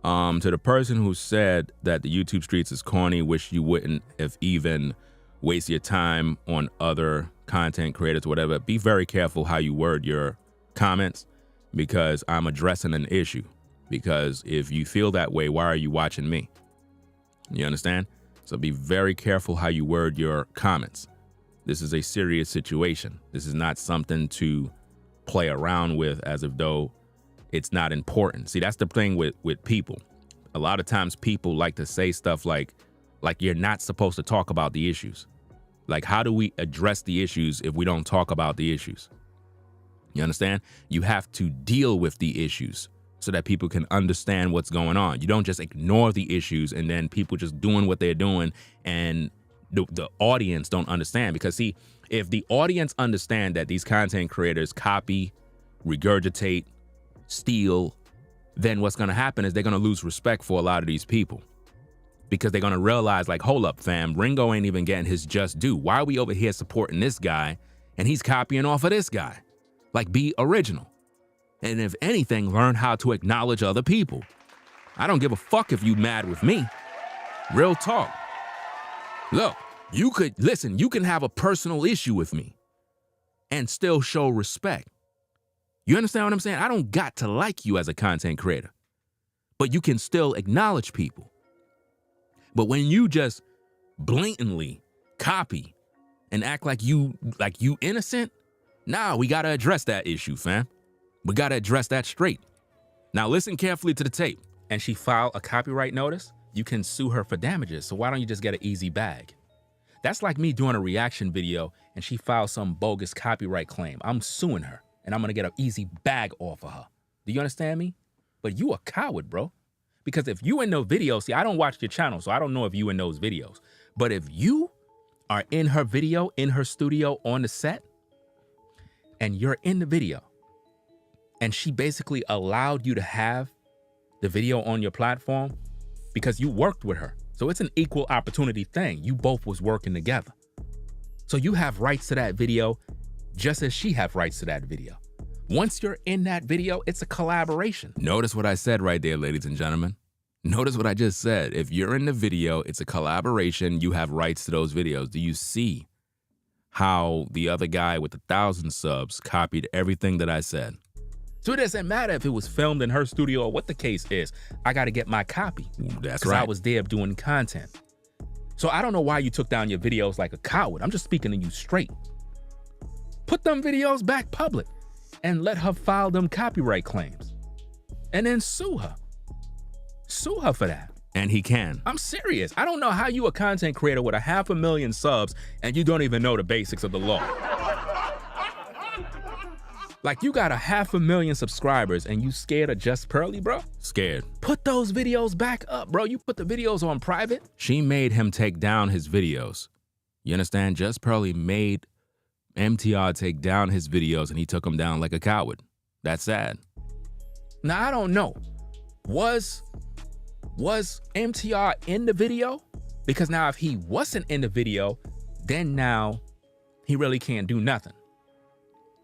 To the person who said that the YouTube streets is corny, wish you wouldn't have even waste your time on other content creators or whatever. Be very careful how you word your comments, because I'm addressing an issue. Because if you feel that way, why are you watching me? You understand? So be very careful how you word your comments. This is a serious situation. This is not something to play around with as if though it's not important. See, that's the thing with people. A lot of times people like to say stuff like you're not supposed to talk about the issues. Like, how do we address the issues if we don't talk about the issues? You understand? You have to deal with the issues so that people can understand what's going on. You don't just ignore the issues and then people just doing what they're doing and the audience don't understand. Because see, if the audience understand that these content creators copy, regurgitate, steal, then what's going to happen is they're going to lose respect for a lot of these people, because they're going to realize, like, hold up, fam, Ringo ain't even getting his just due. Why are we over here supporting this guy and he's copying off of this guy? Like, be original. And if anything, learn how to acknowledge other people. I don't give a fuck if you mad with me. Real talk. Look, you can have a personal issue with me and still show respect. You understand what I'm saying? I don't got to like you as a content creator, but you can still acknowledge people. But when you just blatantly copy and act like you innocent, nah, we gotta address that issue, fam. We gotta address that straight. Now listen carefully to the tape. And she filed a copyright notice, you can sue her for damages. So why don't you just get an easy bag? That's like me doing a reaction video and she filed some bogus copyright claim. I'm suing her and I'm gonna get an easy bag off of her. Do you understand me? But you a coward, bro. Because if you in those videos, see, I don't watch your channel, so I don't know if you in those videos. But if you are in her video, in her studio, on the set, and you're in the video, and she basically allowed you to have the video on your platform because you worked with her. So it's an equal opportunity thing. You both was working together. So you have rights to that video just as she have rights to that video. Once you're in that video, it's a collaboration. Notice what I said right there, ladies and gentlemen. Notice what I just said. If you're in the video, it's a collaboration. You have rights to those videos. Do you see how the other guy with 1,000 subs copied everything that I said? So it doesn't matter if it was filmed in her studio or what the case is. I got to get my copy. That's right. I was there doing content. So I don't know why you took down your videos like a coward. I'm just speaking to you straight. Put them videos back public and let her file them copyright claims. And then sue her. Sue her for that. And he can. I'm serious. I don't know how you a content creator with 500,000 subs and you don't even know the basics of the law. Like, you got 500,000 subscribers and you scared of Just Pearly, bro? Scared. Put those videos back up, bro. You put the videos on private. She made him take down his videos. You understand? Just Pearly made MTR take down his videos and he took them down like a coward. That's sad. Now, I don't know. Was MTR in the video? Because now if he wasn't in the video, then now he really can't do nothing.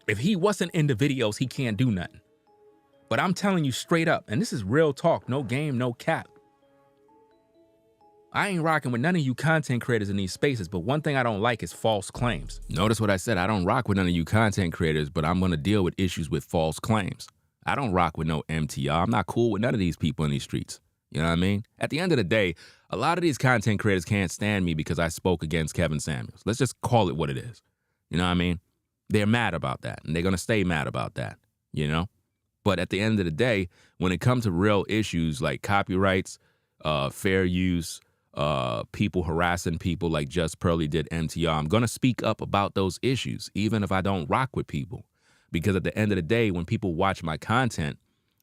If he wasn't in the videos, he can't do nothing. But I'm telling you straight up, and this is real talk, no game, no cap. I ain't rocking with none of you content creators in these spaces, but one thing I don't like is false claims. Notice what I said, I don't rock with none of you content creators, but I'm gonna deal with issues with false claims. I don't rock with no MTR. I'm not cool with none of these people in these streets. You know what I mean? At the end of the day, a lot of these content creators can't stand me because I spoke against Kevin Samuels. Let's just call it what it is. You know what I mean? They're mad about that, and they're gonna stay mad about that, you know? But at the end of the day, when it comes to real issues like copyrights, fair use, people harassing people like Just Pearly did MTR, I'm gonna speak up about those issues, even if I don't rock with people. Because at the end of the day, when people watch my content,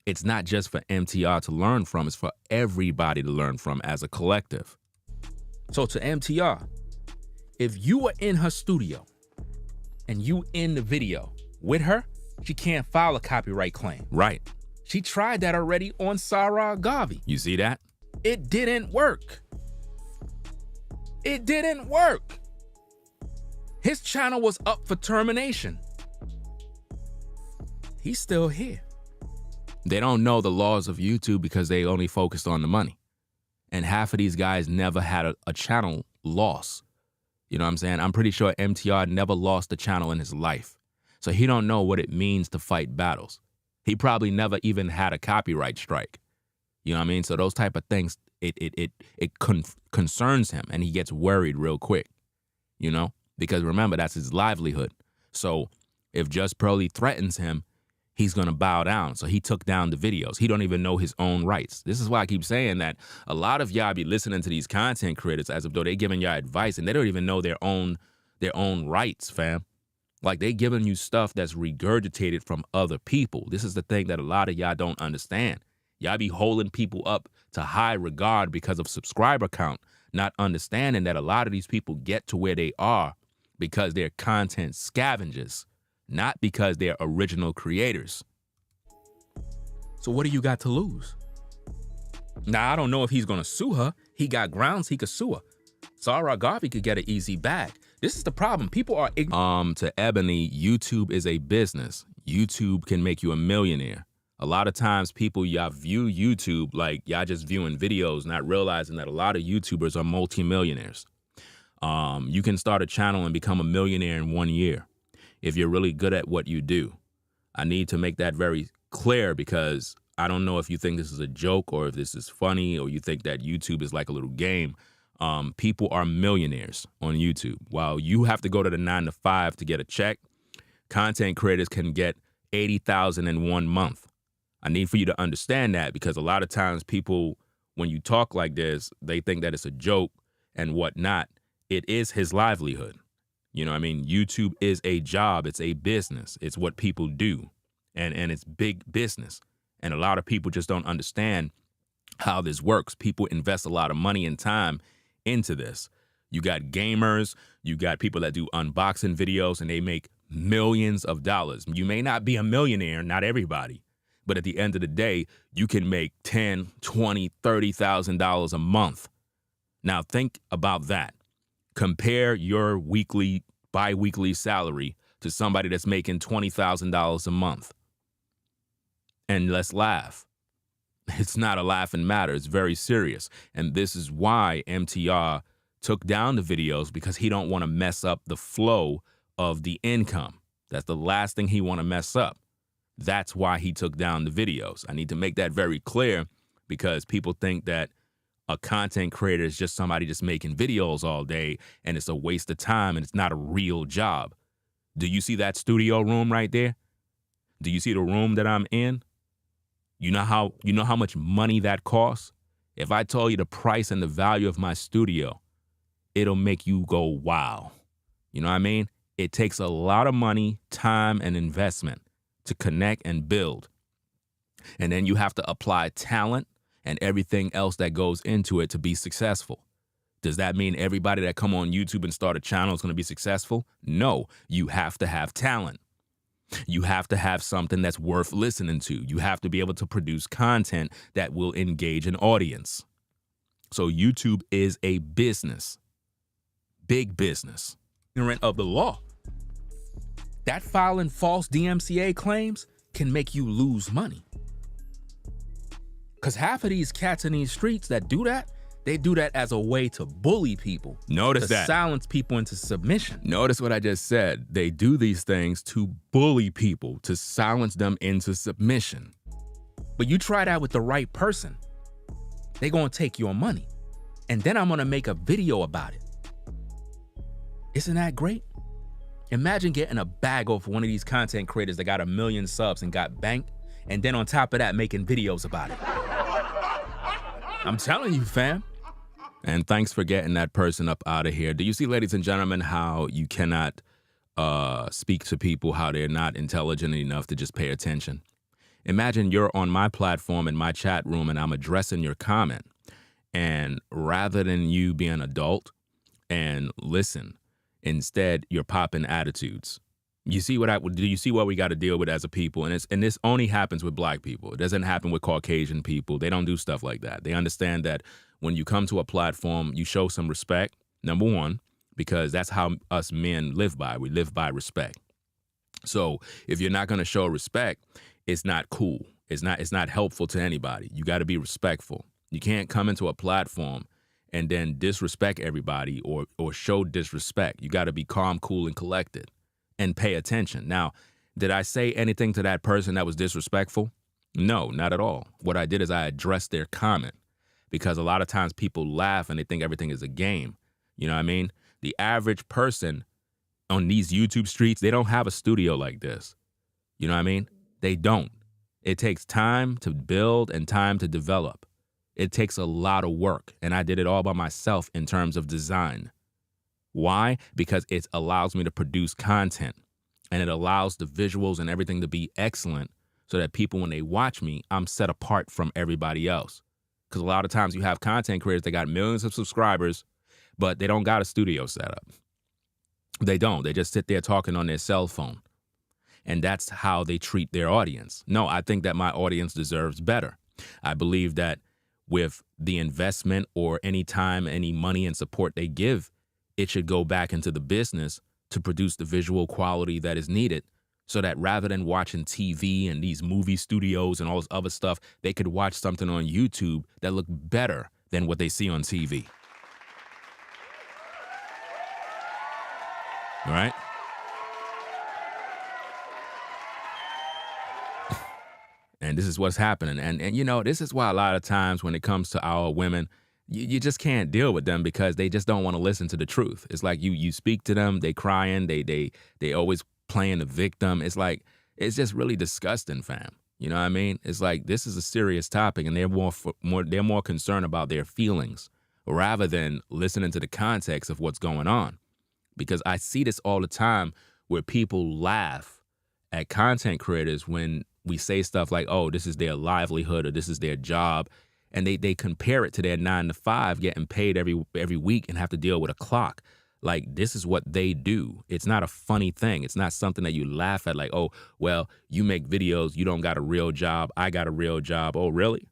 it's not just for MTR to learn from, it's for everybody to learn from as a collective. So to MTR, if you were in her studio and you in the video with her, she can't file a copyright claim. Right. She tried that already on Sarah Garvey. You see that? It didn't work. It didn't work. His channel was up for termination. He's still here. They don't know the laws of YouTube because they only focused on the money. And half of these guys never had a channel loss. You know what I'm saying? I'm pretty sure MTR never lost a channel in his life. So he don't know what it means to fight battles. He probably never even had a copyright strike. You know what I mean? So those type of things, it concerns him, and he gets worried real quick, you know? Because remember, that's his livelihood. So if Just Pearly threatens him, he's going to bow down. So he took down the videos. He don't even know his own rights. This is why I keep saying that a lot of y'all be listening to these content creators as if though they giving y'all advice, and they don't even know their own rights, fam. Like, they giving you stuff that's regurgitated from other people. This is the thing that a lot of y'all don't understand. Y'all be holding people up to high regard because of subscriber count, not understanding that a lot of these people get to where they are because they're content scavengers, not because they're original creators. So what do you got to lose? Now, I don't know if he's going to sue her. He got grounds he could sue her. Sarah Garvey could get an easy bag. This is the problem. People are ignorant. To Ebony, YouTube is a business. YouTube can make you a millionaire. A lot of times people, y'all view YouTube like y'all just viewing videos, not realizing that a lot of YouTubers are multimillionaires. You can start a channel and become a millionaire in 1 year if you're really good at what you do. I need to make that very clear, because I don't know if you think this is a joke or if this is funny, or you think that YouTube is like a little game. People are millionaires on YouTube. While you have to go to the 9 to 5 to get a check, content creators can get $80,000 in 1 month. I need for you to understand that, because a lot of times people, when you talk like this, they think that it's a joke and whatnot. It is his livelihood. You know what I mean? YouTube is a job. It's a business. It's what people do. And it's big business. And a lot of people just don't understand how this works. People invest a lot of money and time into this. You got gamers, you got people that do unboxing videos, and they make millions of dollars. You may not be a millionaire, not everybody, but at the end of the day, you can make $10,000, $20,000, $30,000 a month. Now think about that. Compare your weekly, bi-weekly salary to somebody that's making $20,000 a month. And let's laugh. It's not a laughing matter. It's very serious. And this is why MTR took down the videos, because he don't want to mess up the flow of the income. That's the last thing he want to mess up. That's why he took down the videos. I need to make that very clear, because people think that a content creator is just somebody just making videos all day and it's a waste of time and it's not a real job. Do you see that studio room right there? Do you see the room that I'm in? You know how much money that costs? If I told you the price and the value of my studio, it'll make you go, wow. You know what I mean? It takes a lot of money, time, and investment to connect and build. And then you have to apply talent and everything else that goes into it to be successful. Does that mean everybody that come on YouTube and start a channel is going to be successful? No, you have to have talent. You have to have something that's worth listening to. You have to be able to produce content that will engage an audience. So YouTube is a business, big business. Ignorant of the law. That filing false DMCA claims can make you lose money. Because half of these cats in these streets that do that, they do that as a way to bully people. Notice that. To silence people into submission. Notice what I just said. They do these things to bully people, to silence them into submission. But you try that with the right person, they gonna take your money. And then I'm gonna make a video about it. Isn't that great? Imagine getting a bag off one of these content creators that got 1 million subs and got banked, and then on top of that, making videos about it. I'm telling you, fam. And thanks for getting that person up out of here. Do you see, ladies and gentlemen, how you cannot speak to people how they're not intelligent enough to just pay attention? Imagine you're on my platform in my chat room and I'm addressing your comment. And rather than you be an adult and listen, instead you're popping attitudes. You see do you see what we got to deal with as a people? And this only happens with black people. It doesn't happen with Caucasian people. They don't do stuff like that. They understand that when you come to a platform, you show some respect, number one, because that's how us men live by. We live by respect. So if you're not going to show respect, it's not cool. It's not helpful to anybody. You got to be respectful. You can't come into a platform and then disrespect everybody or show disrespect. You got to be calm, cool, and collected and pay attention. Now, did I say anything to that person that was disrespectful? No, not at all. What I did is I addressed their comment, because a lot of times people laugh and they think everything is a game. You know what I mean? The average person on these YouTube streets, they don't have a studio like this. You know what I mean? They don't. It takes time to build and time to develop. It takes a lot of work, and I did it all by myself in terms of design. Why? Because it allows me to produce content, and it allows the visuals and everything to be excellent so that people, when they watch me, I'm set apart from everybody else. Because a lot of times you have content creators that got millions of subscribers, but they don't got a studio set up. They don't. They just sit there talking on their cell phone. And that's how they treat their audience. No, I think that my audience deserves better. I believe that with the investment or any time, any money and support they give, it should go back into the business to produce the visual quality that is needed, so that rather than watching TV and these movie studios and all this other stuff, they could watch something on YouTube that looked better than what they see on TV. All right? And this is what's happening. And you know, this is why a lot of times when it comes to our women, you just can't deal with them, because they just don't want to listen to the truth. It's like you speak to them, they crying, they always playing the victim. It's like, it's just really disgusting, fam. You know what I mean? It's like, this is a serious topic, and they're more concerned about their feelings rather than listening to the context of what's going on. Because I see this all the time where people laugh at content creators when we say stuff like, oh, this is their livelihood or this is their job. And they compare it to their 9-to-5 getting paid every week and have to deal with a clock. Like, this is what they do. It's not a funny thing. It's not something that you laugh at like, oh, well, you make videos. You don't got a real job. I got a real job. Oh, really?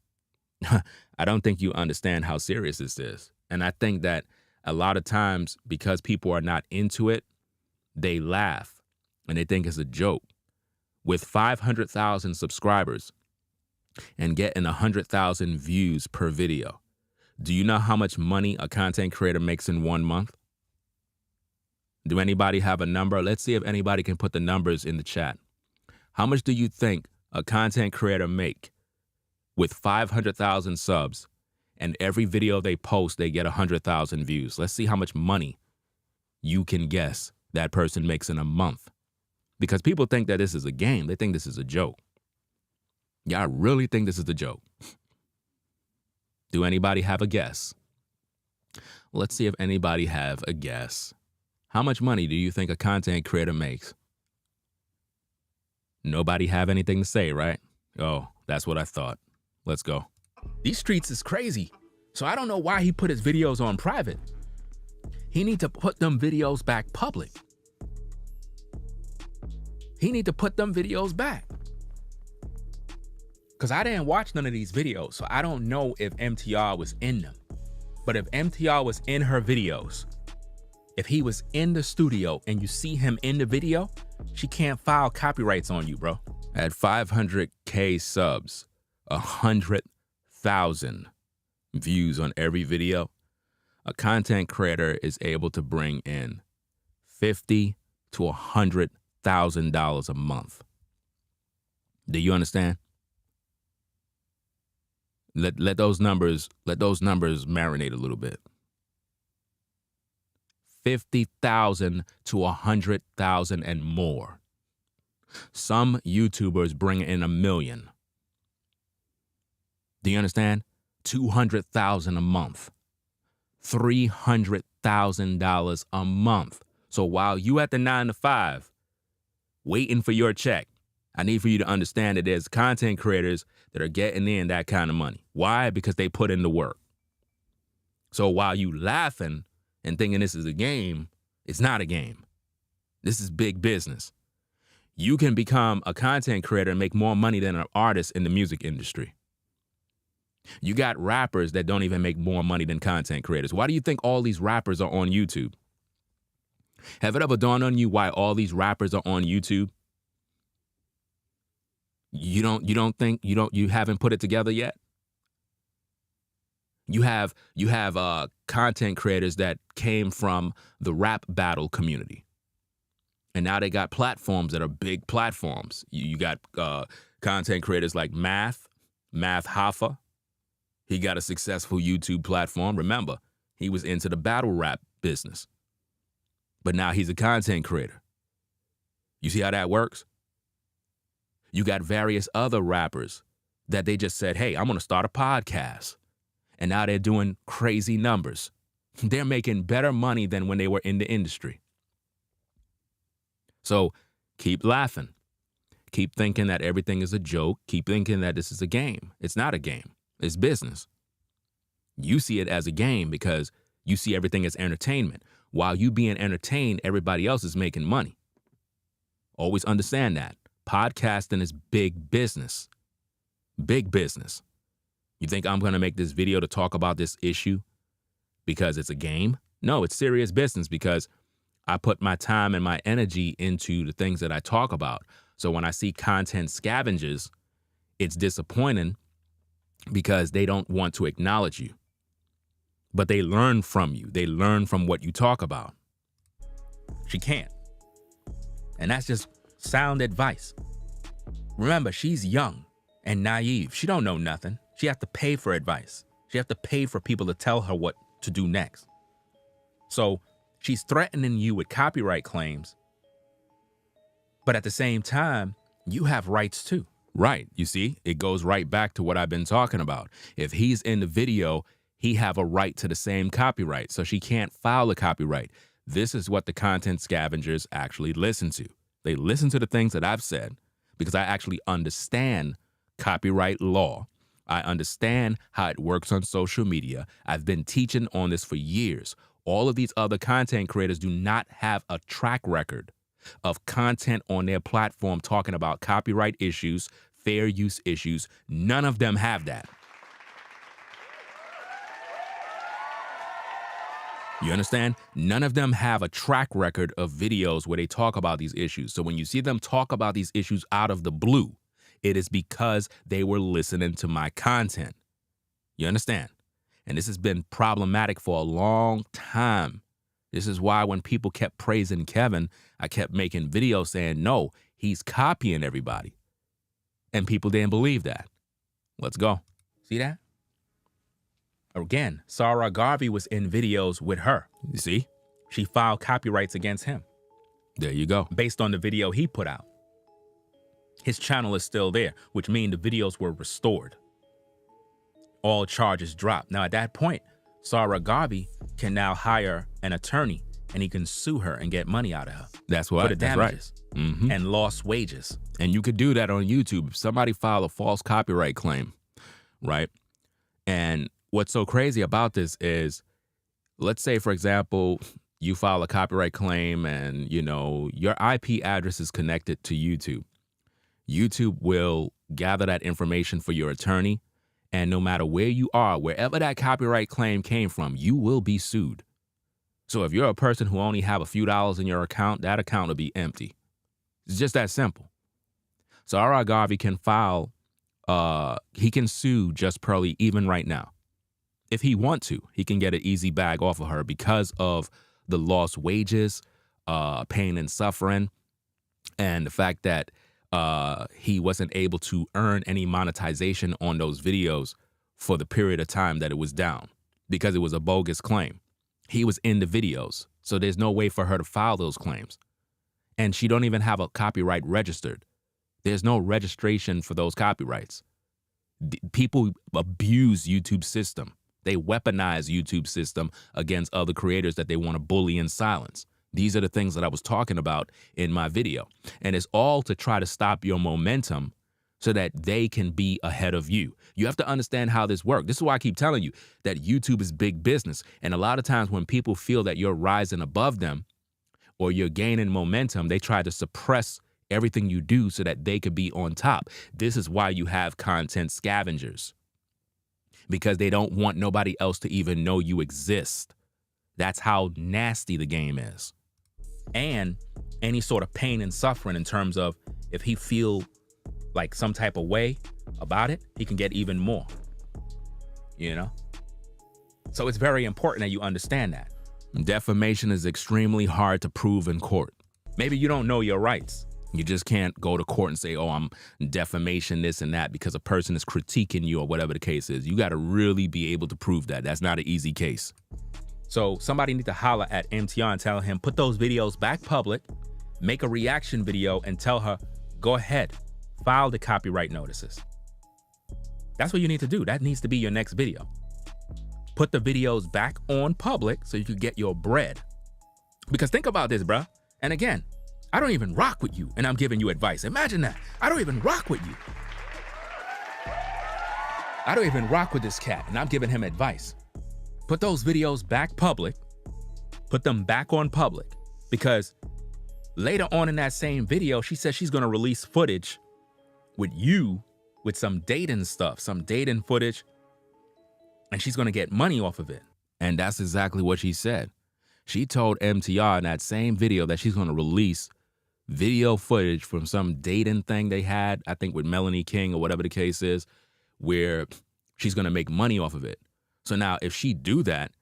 I don't think you understand how serious this is. And I think that a lot of times, because people are not into it, they laugh and they think it's a joke. With 500,000 subscribers and getting 100,000 views per video, do you know how much money a content creator makes in 1 month? Do anybody have a number? Let's see if anybody can put the numbers in the chat. How much do you think a content creator make with 500,000 subs, and every video they post, they get 100,000 views? Let's see how much money you can guess that person makes in a month. Because people think that this is a game. They think this is a joke. Y'all really think this is a joke? Do anybody have a guess? Let's see if anybody have a guess. How much money do you think a content creator makes? Nobody have anything to say, right? Oh, that's what I thought. Let's go. These streets is crazy. So I don't know why he put his videos on private. He need to put them videos back public. He need to put them videos back. Because I didn't watch none of these videos, so I don't know if MTR was in them. But if MTR was in her videos, if he was in the studio and you see him in the video, she can't file copyrights on you, bro. At 500K subs, 100,000 views on every video, a content creator is able to bring in $50,000 to $100,000 a month. Do you understand? Let those numbers marinate a little bit. 50,000 to 100,000 and more. Some YouTubers bring in $1 million. Do you understand? 200,000 a month. $300,000 a month. So while you at the 9-to-5 waiting for your check, I need for you to understand that there's content creators that are getting in that kind of money. Why? Because they put in the work. So while you laughing and thinking this is a game, it's not a game. This is big business. You can become a content creator and make more money than an artist in the music industry. You got rappers that don't even make more money than content creators. Why do you think all these rappers are on YouTube? Have it ever dawned on you why all these rappers are on YouTube? You haven't put it together yet? You have content creators that came from the rap battle community. And now they got platforms that are big platforms. You got content creators like Math Hoffa. He got a successful YouTube platform. Remember, he was into the battle rap business. But now he's a content creator. You see how that works? You got various other rappers that they just said, hey, I'm going to start a podcast. And now they're doing crazy numbers. They're making better money than when they were in the industry. So keep laughing. Keep thinking that everything is a joke. Keep thinking that this is a game. It's not a game. It's business. You see it as a game because you see everything as entertainment. While you being entertained, everybody else is making money. Always understand that. Podcasting is big business. Big business. You think I'm going to make this video to talk about this issue because it's a game? No, it's serious business because I put my time and my energy into the things that I talk about. So when I see content scavengers, it's disappointing because they don't want to acknowledge you. But they learn from you. They learn from what you talk about. She can't. And that's just sound advice. Remember, she's young and naive. She don't know nothing. She has to pay for advice. She has to pay for people to tell her what to do next. So she's threatening you with copyright claims. But at the same time, you have rights too. Right. You see, it goes right back to what I've been talking about. If he's in the video, he have a right to the same copyright. So she can't file a copyright. This is what the content scavengers actually listen to. They listen to the things that I've said because I actually understand copyright law. I understand how it works on social media. I've been teaching on this for years. All of these other content creators do not have a track record of content on their platform talking about copyright issues, fair use issues. None of them have that. You understand? None of them have a track record of videos where they talk about these issues. So when you see them talk about these issues out of the blue, it is because they were listening to my content. You understand? And this has been problematic for a long time. This is why when people kept praising Kevin, I kept making videos saying, no, he's copying everybody. And people didn't believe that. Let's go. See that? Again, Sarah Garvey was in videos with her. You see? She filed copyrights against him. There you go. Based on the video he put out. His channel is still there, which means the videos were restored. All charges dropped. Now, at that point, Sarah Garvey can now hire an attorney and he can sue her and get money out of her. That's what. For the damages and lost wages. And you could do that on YouTube. If somebody filed a false copyright claim, right? And what's so crazy about this is, let's say, for example, you file a copyright claim and, you know, your IP address is connected to YouTube. YouTube will gather that information for your attorney. And no matter where you are, wherever that copyright claim came from, you will be sued. So if you're a person who only have a few dollars in your account, that account will be empty. It's just that simple. So R.R. Garvey can file, he can sue Just Pearly even right now. If he want to, he can get an easy bag off of her because of the lost wages, pain and suffering, and the fact that he wasn't able to earn any monetization on those videos for the period of time that it was down because it was a bogus claim. He was in the videos, so there's no way for her to file those claims. And she don't even have a copyright registered. There's no registration for those copyrights. People abuse YouTube's system. They weaponize YouTube's system against other creators that they want to bully and silence. These are the things that I was talking about in my video. And it's all to try to stop your momentum so that they can be ahead of you. You have to understand how this works. This is why I keep telling you that YouTube is big business. And a lot of times when people feel that you're rising above them or you're gaining momentum, they try to suppress everything you do so that they could be on top. This is why you have content scavengers, because they don't want nobody else to even know you exist. That's how nasty the game is. And any sort of pain and suffering in terms of if he feel like some type of way about it, he can get even more, you know? So it's very important that you understand that. Defamation is extremely hard to prove in court. Maybe you don't know your rights. You just can't go to court and say, oh, I'm defamation, this and that, because a person is critiquing you or whatever the case is. You got to really be able to prove that. That's not an easy case. So somebody need to holler at MTR and tell him, put those videos back public, make a reaction video and tell her, go ahead, file the copyright notices. That's what you need to do. That needs to be your next video. Put the videos back on public so you can get your bread. Because think about this, bruh. And again, I don't even rock with you and I'm giving you advice. Imagine that. I don't even rock with you. I don't even rock with this cat and I'm giving him advice. Put those videos back public. Put them back on public. Because later on in that same video, she says she's going to release footage with you with some dating stuff, some dating footage, and she's going to get money off of it. And that's exactly what she said. She told MTR in that same video that she's going to release video footage from some dating thing they had, I think with Melanie King or whatever the case is, where she's going to make money off of it. So now if she do that,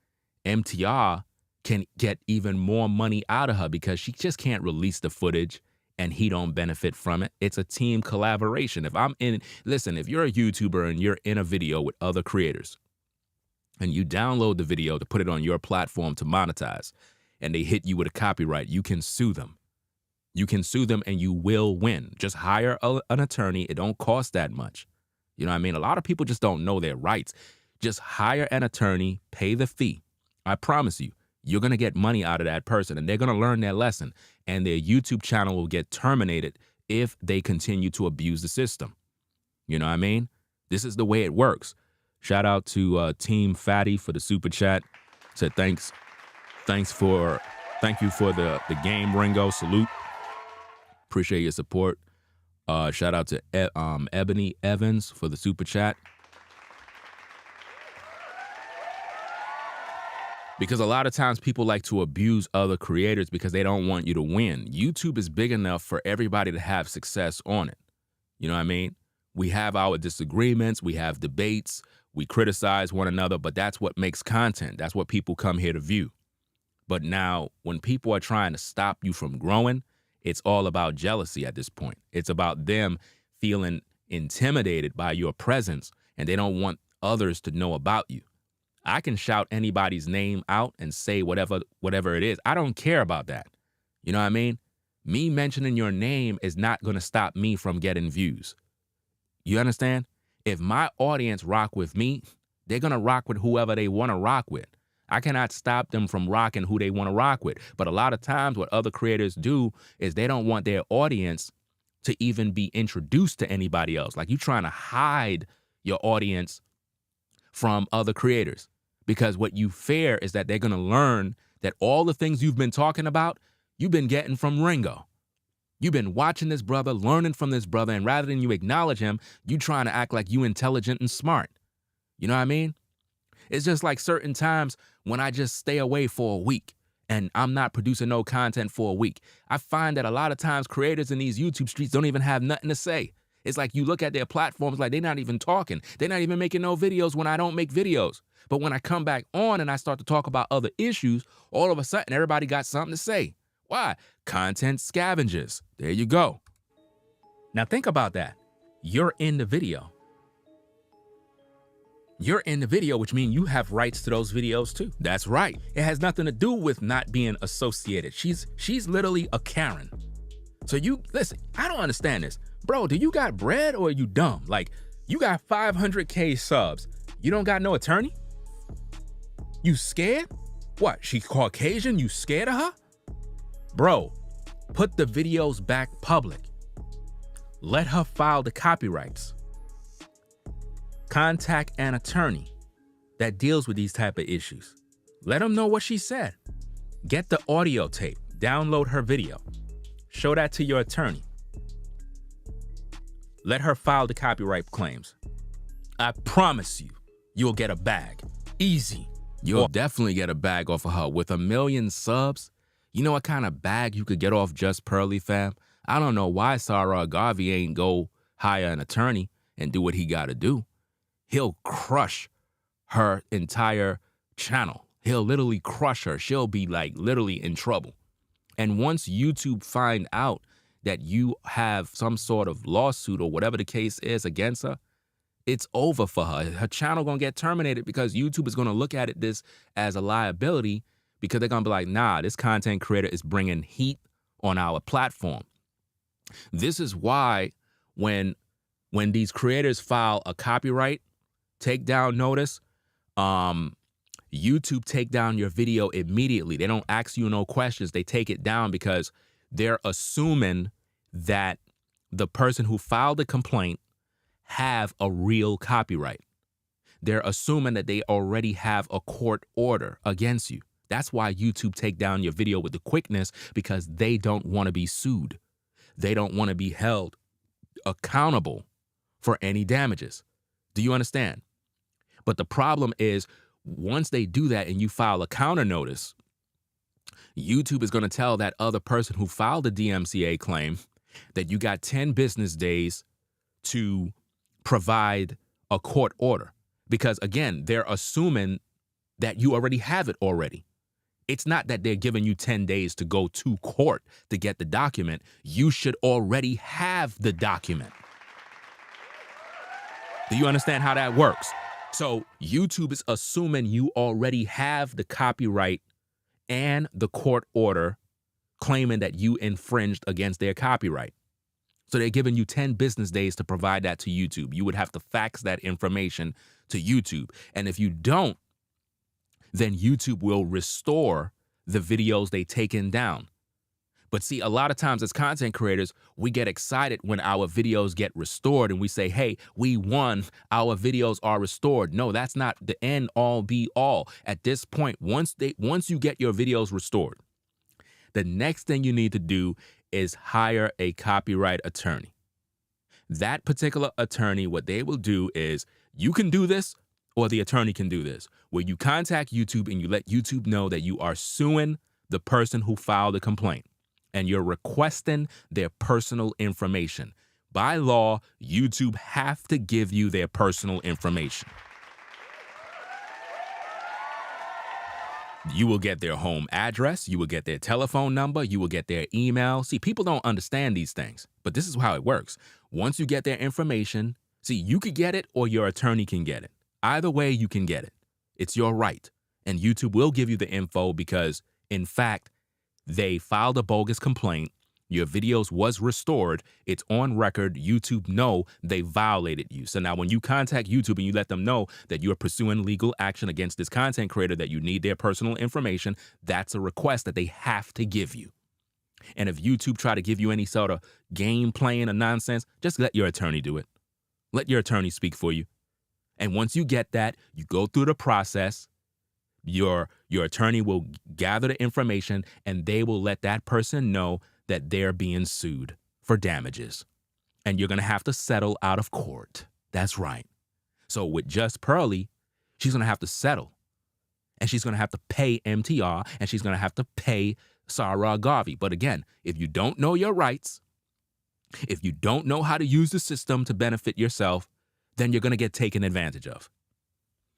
MTR can get even more money out of her because she just can't release the footage and he don't benefit from it. It's a team collaboration. If you're a YouTuber and you're in a video with other creators and you download the video to put it on your platform to monetize and they hit you with a copyright, you can sue them. You can sue them and you will win. Just hire an attorney. It don't cost that much. You know what I mean? A lot of people just don't know their rights. Just hire an attorney, pay the fee. I promise you, you're going to get money out of that person and they're going to learn their lesson and their YouTube channel will get terminated if they continue to abuse the system. You know what I mean? This is the way it works. Shout out to Team Fatty for the super chat. Said thank you for the game, Ringo. Salute. Appreciate your support. Shout out to Ebony Evans for the super chat. Because a lot of times people like to abuse other creators because they don't want you to win. YouTube is big enough for everybody to have success on it. You know what I mean? We have our disagreements, we have debates, we criticize one another, but that's what makes content. That's what people come here to view. But now when people are trying to stop you from growing, it's all about jealousy at this point. It's about them feeling intimidated by your presence and they don't want others to know about you. I can shout anybody's name out and say whatever it is. I don't care about that. You know what I mean? Me mentioning your name is not going to stop me from getting views. You understand? If my audience rock with me, they're going to rock with whoever they want to rock with. I cannot stop them from rocking who they want to rock with. But a lot of times what other creators do is they don't want their audience to even be introduced to anybody else. Like you trying to hide your audience from other creators. Because what you fear is that they're going to learn that all the things you've been talking about, you've been getting from Ringo. You've been watching this brother, learning from this brother, and rather than you acknowledge him, you trying to act like you intelligent and smart. You know what I mean? It's just like certain times when I just stay away for a week and I'm not producing no content for a week. I find that a lot of times creators in these YouTube streets don't even have nothing to say. It's like you look at their platforms like they're not even talking. They're not even making no videos when I don't make videos. But when I come back on and I start to talk about other issues, all of a sudden everybody got something to say. Why? Content scavengers. There you go. Now think about that. You're in the video. You're in the video, which means you have rights to those videos too. That's right. It has nothing to do with not being associated. She's literally a Karen. So you, listen, I don't understand this. Bro, do you got bread or are you dumb? Like, you got 500K subs. You don't got no attorney? You scared? What, she Caucasian? You scared of her? Bro, put the videos back public. Let her file the copyrights. Contact an attorney that deals with these type of issues. Let them know what she said. Get the audio tape. Download her video. Show that to your attorney. Let her file the copyright claims. I promise you, you'll get a bag. Easy. You'll definitely get a bag off of her. With 1 million subs, you know what kind of bag you could get off Just Pearly, fam? I don't know why Sarah Garvey ain't go hire an attorney and do what he got to do, he'll crush her entire channel. He'll literally crush her. She'll be like literally in trouble. And once YouTube find out that you have some sort of lawsuit or whatever the case is against her, it's over for her. Her channel gonna get terminated because YouTube is gonna look at this as a liability, because they're gonna be like, nah, this content creator is bringing heat on our platform. This is why when these creators file a copyright takedown notice, YouTube take down your video immediately. They don't ask you no questions. They take it down because they're assuming that the person who filed the complaint have a real copyright. They're assuming that they already have a court order against you. That's why YouTube take down your video with the quickness, because they don't want to be sued. They don't want to be held accountable for any damages. Do you understand? But the problem is, once they do that and you file a counter notice, YouTube is going to tell that other person who filed the DMCA claim that you got 10 business days to provide a court order. Because again, they're assuming that you already have it already. It's not that they're giving you 10 days to go to court to get the document. You should already have the document. Do you understand how that works? So YouTube is assuming you already have the copyright and the court order claiming that you infringed against their copyright. So they're giving you 10 business days to provide that to YouTube. You would have to fax that information to YouTube. And if you don't, then YouTube will restore the videos they taken down. But see, a lot of times as content creators, we get excited when our videos get restored and we say, hey, we won, our videos are restored. No, that's not the end all be all. At this point, once you get your videos restored, the next thing you need to do is hire a copyright attorney. That particular attorney, what they will do is, you can do this or the attorney can do this, where you contact YouTube and you let YouTube know that you are suing the person who filed the complaint and you're requesting their personal information. By law, YouTube have to give you their personal information. You will get their home address, you will get their telephone number, you will get their email. See, people don't understand these things, but this is how it works. Once you get their information, see, you could get it or your attorney can get it. Either way, you can get it. It's your right. And YouTube will give you the info because, in fact, they filed a bogus complaint. Your videos was restored. It's on record. YouTube know they violated you. So now when you contact YouTube and you let them know that you're pursuing legal action against this content creator, that you need their personal information, that's a request that they have to give you. And if YouTube try to give you any sort of game playing or nonsense, just let your attorney do it. Let your attorney speak for you. And once you get that, you go through the process. Your attorney will gather the information and they will let that person know that they're being sued for damages. And you're going to have to settle out of court. That's right. So with Just Pearly, she's going to have to settle. And she's going to have to pay MTR and she's going to have to pay Sarah Garvey. But again, if you don't know your rights, if you don't know how to use the system to benefit yourself, then you're going to get taken advantage of.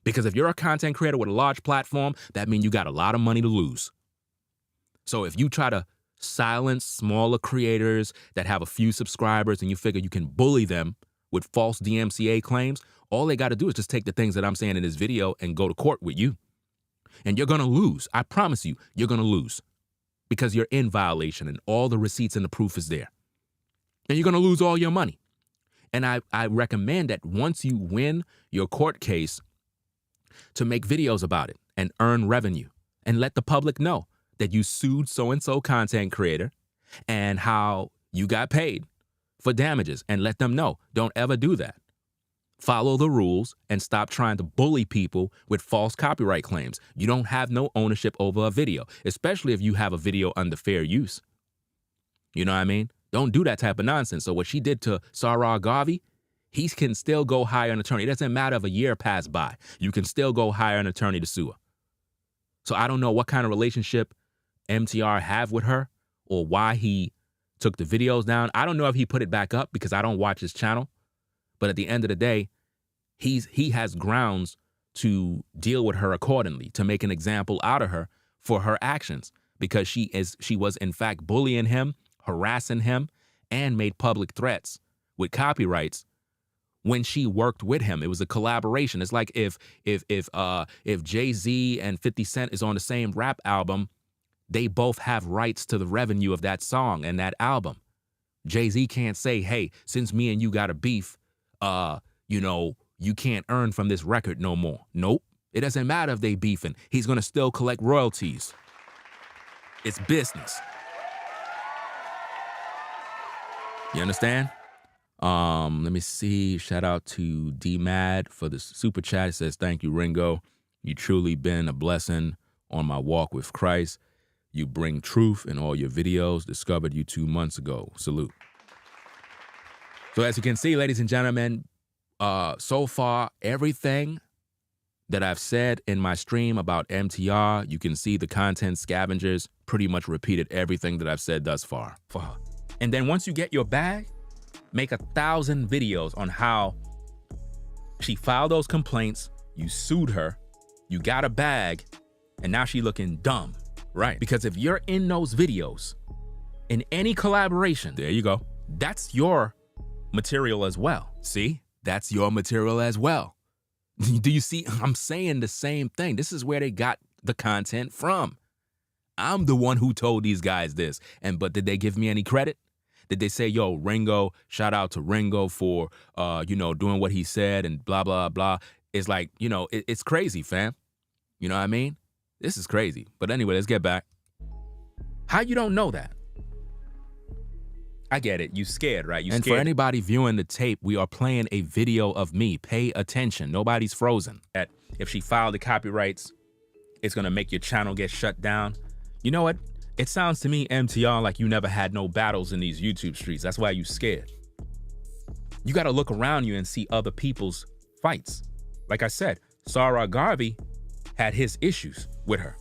Because if you're a content creator with a large platform, that means you got a lot of money to lose. So if you try to silence smaller creators that have a few subscribers and you figure you can bully them with false DMCA claims, all they got to do is just take the things that I'm saying in this video and go to court with you. And you're going to lose. I promise you, you're going to lose because you're in violation and all the receipts and the proof is there. And you're going to lose all your money. And I recommend that once you win your court case, to make videos about it and earn revenue and let the public know that you sued so-and-so content creator and how you got paid for damages, and let them know. Don't ever do that. Follow the rules and stop trying to bully people with false copyright claims. You don't have no ownership over a video, especially if you have a video under fair use. You know what I mean? Don't do that type of nonsense. So what she did to Sarah Garvey, he can still go hire an attorney. It doesn't matter if a year passed by. You can still go hire an attorney to sue her. So I don't know what kind of relationship MTR have with her or why he took the videos down. I don't know if he put it back up because I don't watch his channel. But at the end of the day, he has grounds to deal with her accordingly, to make an example out of her for her actions, because she was in fact bullying him, harassing him, and made public threats with copyrights when she worked with him. It was a collaboration. It's like if Jay-Z and 50 Cent is on the same rap album, they both have rights to the revenue of that song and that album. Jay-Z can't say, hey, since me and you got a beef, you can't earn from this record no more. Nope. It doesn't matter if they beefing. He's going to still collect royalties. It's business. You understand? Let me see. Shout out to D-Mad for the super chat. It says, thank you, Ringo. You truly been a blessing on my walk with Christ. You bring truth in all your videos. Discovered you 2 months ago. Salute. So as you can see, ladies and gentlemen, so far, everything that I've said in my stream about MTR, you can see the content scavengers pretty much repeated everything that I've said thus far for her. And then once you get your bag, make 1,000 videos on how she filed those complaints, you sued her, you got a bag, and now she looking dumb, right? Because if you're in those videos, in any collaboration, there you go, that's your material as well. See? That's your material as well. Do you see? I'm saying the same thing. This is where they got the content from. I'm the one who told these guys this. But did they give me any credit? Did they say, yo, Ringo, shout out to Ringo for, doing what he said and blah, blah, blah. It's like, it's crazy, fam. You know what I mean? This is crazy. But anyway, let's get back. How you don't know that? I get it. You scared, right? You scared. And for anybody viewing the tape, we are playing a video of me. Pay attention. Nobody's frozen. If she filed the copyrights, it's going to make your channel get shut down. You know what? It sounds to me, MTR, like you never had no battles in these YouTube streets. That's why you scared. You got to look around you and see other people's fights. Like I said, Sarah Garvey had his issues with her.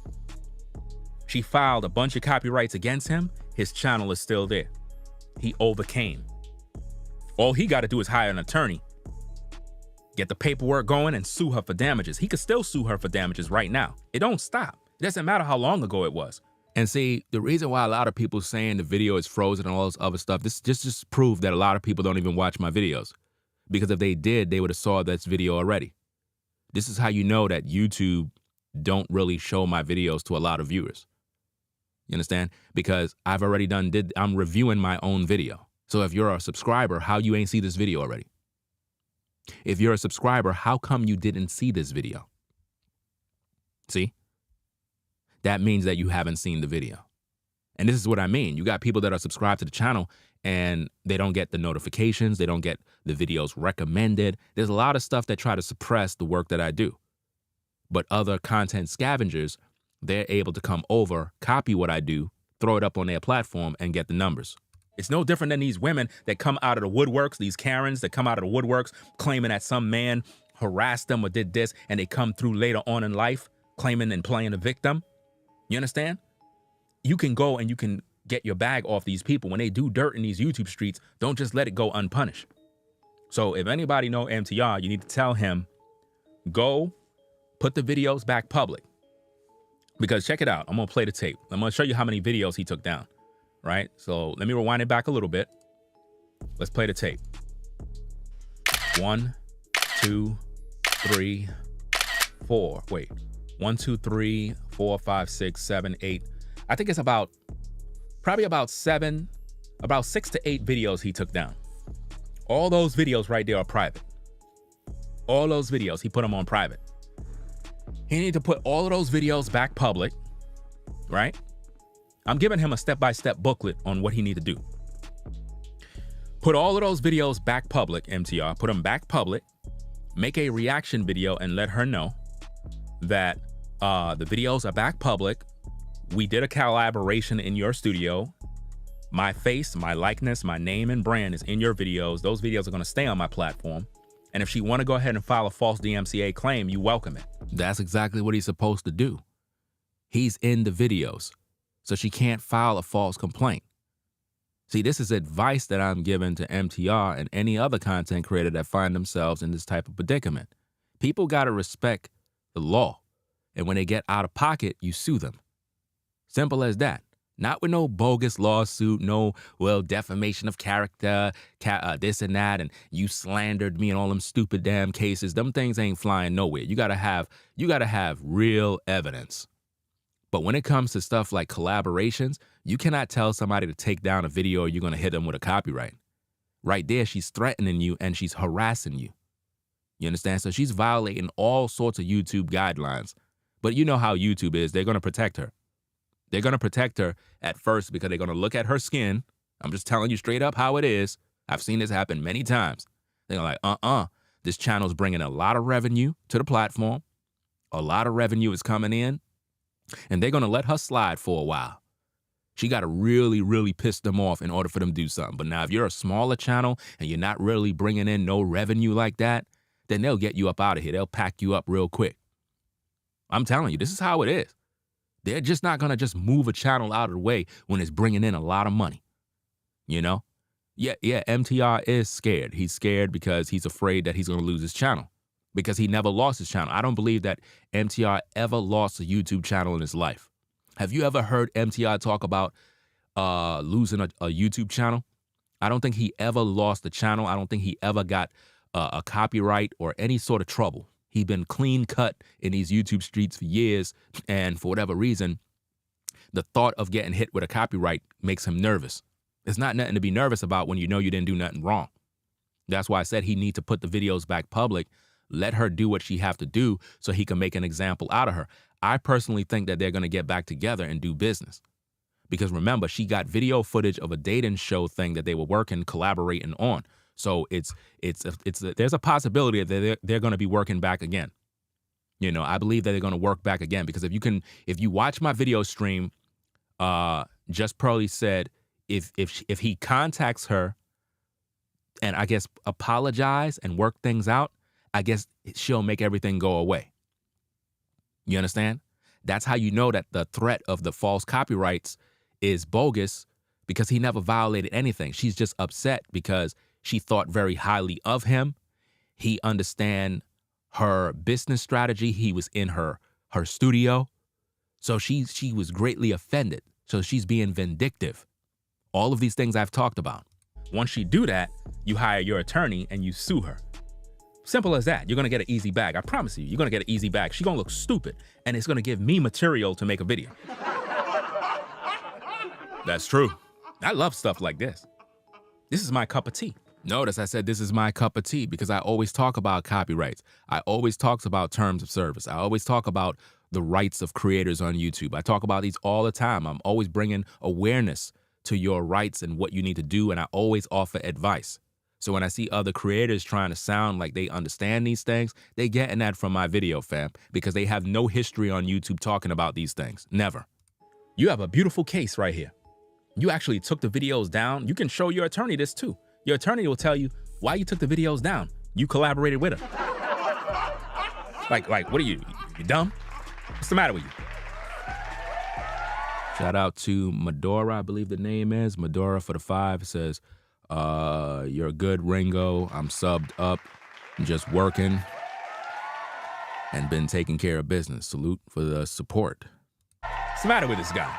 She filed a bunch of copyrights against him. His channel is still there. He overcame. All he got to do is hire an attorney, get the paperwork going, and sue her for damages. He could still sue her for damages right now. It don't stop. It doesn't matter how long ago it was. And see, the reason why a lot of people saying the video is frozen and all this other stuff, this just proved that a lot of people don't even watch my videos. Because if they did, they would have saw this video already. This is how you know that YouTube don't really show my videos to a lot of viewers. You understand? Because I've already I'm reviewing my own video. So if you're a subscriber, how you ain't see this video already? If you're a subscriber, how come you didn't see this video? See? That means that you haven't seen the video. And this is what I mean. You got people that are subscribed to the channel and they don't get the notifications. They don't get the videos recommended. There's a lot of stuff that try to suppress the work that I do. But other content scavengers, they're able to come over, copy what I do, throw it up on their platform, and get the numbers. It's no different than these women that come out of the woodworks, these Karens that come out of the woodworks, claiming that some man harassed them or did this, and they come through later on in life, claiming and playing a victim. You understand? You can go and you can get your bag off these people. When they do dirt in these YouTube streets, don't just let it go unpunished. So if anybody know MTR, you need to tell him, go put the videos back public. Because check it out, I'm gonna play the tape. I'm gonna show you how many videos he took down, right? So let me rewind it back a little bit. Let's play the tape. 1, 2, 3, 4. Wait, 1, 2, 3, 4, 5, 6, 7, 8. I think it's probably about 6 to 8 videos he took down. All those videos right there are private. All those videos, he put them on private. He needs to put all of those videos back public, right? I'm giving him a step-by-step booklet on what he needs to do. Put all of those videos back public, MTR. Put them back public. Make a reaction video and let her know that the videos are back public. We did a collaboration in your studio. My face, my likeness, my name and brand is in your videos. Those videos are going to stay on my platform. And if she want to go ahead and file a false DMCA claim, you welcome it. That's exactly what he's supposed to do. He's in the videos, so she can't file a false complaint. See, this is advice that I'm giving to MTR and any other content creator that find themselves in this type of predicament. People got to respect the law. And when they get out of pocket, you sue them. Simple as that. Not with no bogus lawsuit, no, well, defamation of character, this and that, and you slandered me and all them stupid damn cases. Them things ain't flying nowhere. You gotta have real evidence. But when it comes to stuff like collaborations, you cannot tell somebody to take down a video or you're gonna hit them with a copyright. Right there, she's threatening you and she's harassing you. You understand? So she's violating all sorts of YouTube guidelines. But you know how YouTube is. They're gonna protect her. They're going to protect her at first because they're going to look at her skin. I'm just telling you straight up how it is. I've seen this happen many times. They're like, this channel's bringing a lot of revenue to the platform. A lot of revenue is coming in. And they're going to let her slide for a while. She got to really, really piss them off in order for them to do something. But now if you're a smaller channel and you're not really bringing in no revenue like that, then they'll get you up out of here. They'll pack you up real quick. I'm telling you, this is how it is. They're just not going to just move a channel out of the way when it's bringing in a lot of money. You know? Yeah, MTR is scared. He's scared because he's afraid that he's going to lose his channel because he never lost his channel. I don't believe that MTR ever lost a YouTube channel in his life. Have you ever heard MTR talk about losing a YouTube channel? I don't think he ever lost a channel. I don't think he ever got a copyright or any sort of trouble. He's been clean cut in these YouTube streets for years, and for whatever reason, the thought of getting hit with a copyright makes him nervous. It's not nothing to be nervous about when you know you didn't do nothing wrong. That's why I said he need to put the videos back public, let her do what she have to do so he can make an example out of her. I personally think that they're going to get back together and do business. Because remember, she got video footage of a dating show thing that they were collaborating on. So there's a possibility that they're going to be working back again. You know, I believe that they're going to work back again because if you watch my video stream, Just Pearly said if he contacts her and I guess apologize and work things out, I guess she'll make everything go away. You understand? That's how you know that the threat of the false copyrights is bogus because he never violated anything. She's just upset because she thought very highly of him. He understand her business strategy. He was in her studio. So she was greatly offended. So she's being vindictive. All of these things I've talked about. Once you do that, you hire your attorney and you sue her. Simple as that. You're going to get an easy bag. I promise you, you're going to get an easy bag. She's going to look stupid and it's going to give me material to make a video. That's true. I love stuff like this. This is my cup of tea. Notice I said this is my cup of tea because I always talk about copyrights. I always talk about terms of service. I always talk about the rights of creators on YouTube. I talk about these all the time. I'm always bringing awareness to your rights and what you need to do, and I always offer advice. So when I see other creators trying to sound like they understand these things, they getting that from my video, fam, because they have no history on YouTube talking about these things. Never. You have a beautiful case right here. You actually took the videos down. You can show your attorney this too. Your attorney will tell you why you took the videos down. You collaborated with her. Like, what are you dumb? What's the matter with you? Shout out to Medora, I believe the name is. Medora for the 5. It says, you're good, Ringo. I'm subbed up, just working and been taking care of business. Salute for the support. What's the matter with this guy?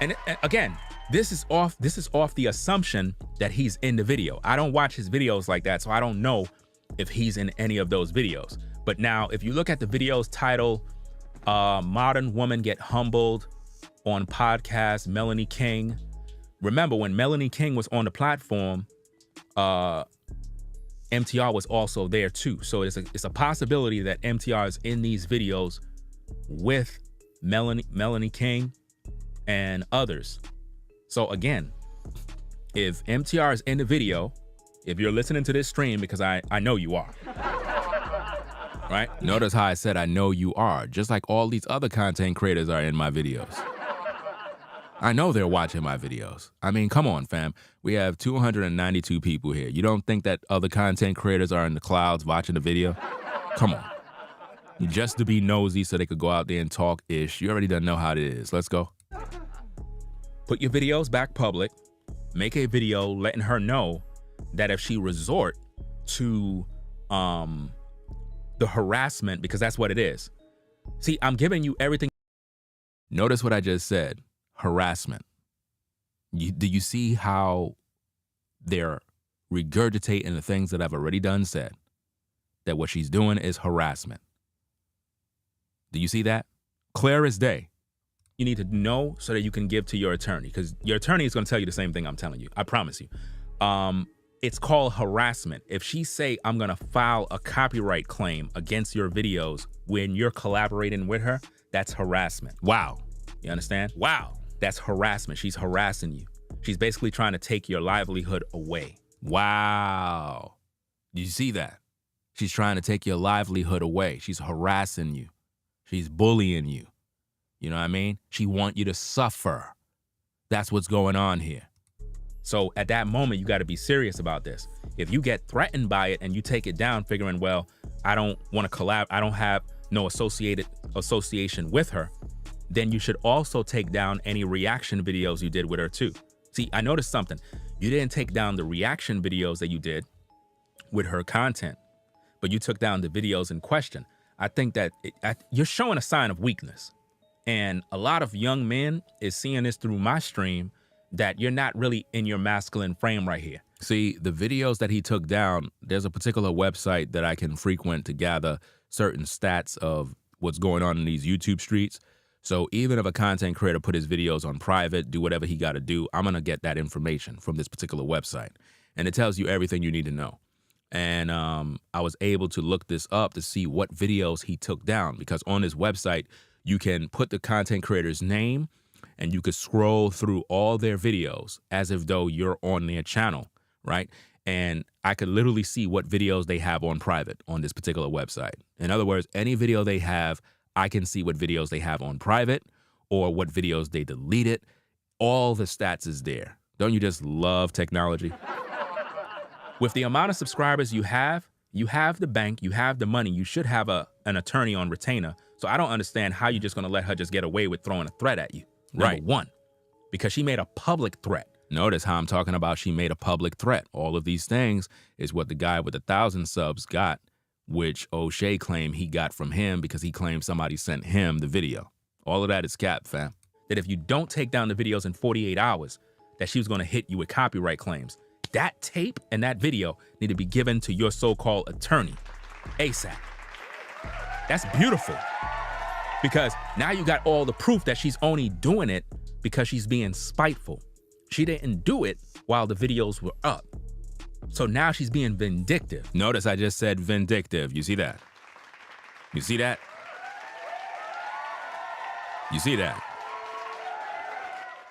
And again, this is off the assumption that he's in the video. I don't watch his videos like that, so I don't know if he's in any of those videos. But now, if you look at the video's title, Modern Woman Get Humbled on podcast, Melanie King. Remember, when Melanie King was on the platform, MTR was also there too. So it's a possibility that MTR is in these videos with Melanie King and others. So again, if MTR is in the video, if you're listening to this stream, because I know you are, right? Notice how I said I know you are, just like all these other content creators are in my videos. I know they're watching my videos. I mean, come on, fam. We have 292 people here. You don't think that other content creators are in the clouds watching the video? Come on. Just to be nosy so they could go out there and talk ish. You already done know how it is. Let's go. Put your videos back public. Make a video letting her know that if she resort to the harassment, because that's what it is. See, I'm giving you everything. Notice what I just said, harassment. Do you see how they're regurgitating the things that I've already done said? That what she's doing is harassment. Do you see that? Clear as day. You need to know so that you can give to your attorney, because your attorney is going to tell you the same thing I'm telling you. I promise you. It's called harassment. If she say, I'm going to file a copyright claim against your videos when you're collaborating with her, that's harassment. Wow. You understand? Wow. That's harassment. She's harassing you. She's basically trying to take your livelihood away. Wow. Do you see that? She's trying to take your livelihood away. She's harassing you. She's bullying you. You know what I mean? She wants you to suffer. That's what's going on here. So at that moment, you got to be serious about this. If you get threatened by it and you take it down figuring, well, I don't want to collab, I don't have no association with her, then you should also take down any reaction videos you did with her too. See, I noticed something. You didn't take down the reaction videos that you did with her content, but you took down the videos in question. I think that you're showing a sign of weakness. And a lot of young men is seeing this through my stream, that you're not really in your masculine frame right here. See, the videos that he took down, there's a particular website that I can frequent to gather certain stats of what's going on in these YouTube streets. So even if a content creator put his videos on private, do whatever he got to do, I'm going to get that information from this particular website. And it tells you everything you need to know. And I was able to look this up to see what videos he took down, because on this website, you can put the content creator's name and you could scroll through all their videos as if though you're on their channel, right? And I could literally see what videos they have on private on this particular website. In other words, any video they have, I can see what videos they have on private or what videos they deleted. All the stats is there. Don't you just love technology? With the amount of subscribers you have the bank, you have the money, you should have an attorney on retainer. So I don't understand how you're just going to let her just get away with throwing a threat at you. Number one, because she made a public threat. Notice how I'm talking about she made a public threat. All of these things is what the guy with 1,000 subs got, which O'Shea claimed he got from him because he claimed somebody sent him the video. All of that is cap, fam. That if you don't take down the videos in 48 hours, that she was going to hit you with copyright claims. That tape and that video need to be given to your so-called attorney ASAP. That's beautiful. Because now you got all the proof that she's only doing it because she's being spiteful. She didn't do it while the videos were up. So now she's being vindictive. Notice I just said vindictive. You see that? You see that? You see that?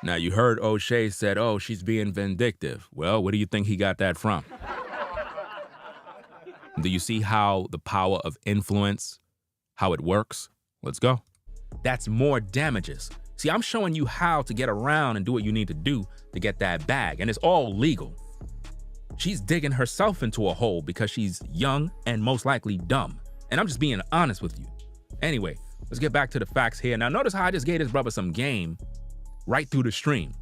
Now you heard O'Shea said, oh, she's being vindictive. Well, where do you think he got that from? Do you see how the power of influence, how it works? Let's go. That's more damages. See, I'm showing you how to get around and do what you need to do to get that bag, and it's all legal. She's digging herself into a hole because she's young and most likely dumb. And I'm just being honest with you. Anyway, let's get back to the facts here. Now, notice how I just gave this brother some game right through the stream.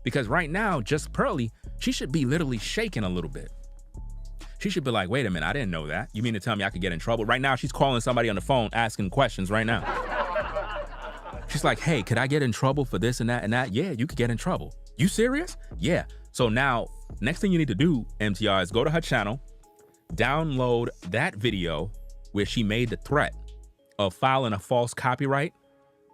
Because right now, Just Pearly, she should be literally shaking a little bit. She should be like, wait a minute, I didn't know that. You mean to tell me I could get in trouble? Right now, she's calling somebody on the phone, asking questions right now. She's like, hey, could I get in trouble for this and that and that? Yeah, you could get in trouble. You serious? Yeah. So now, next thing you need to do, MTR, is go to her channel, download that video where she made the threat of filing a false copyright,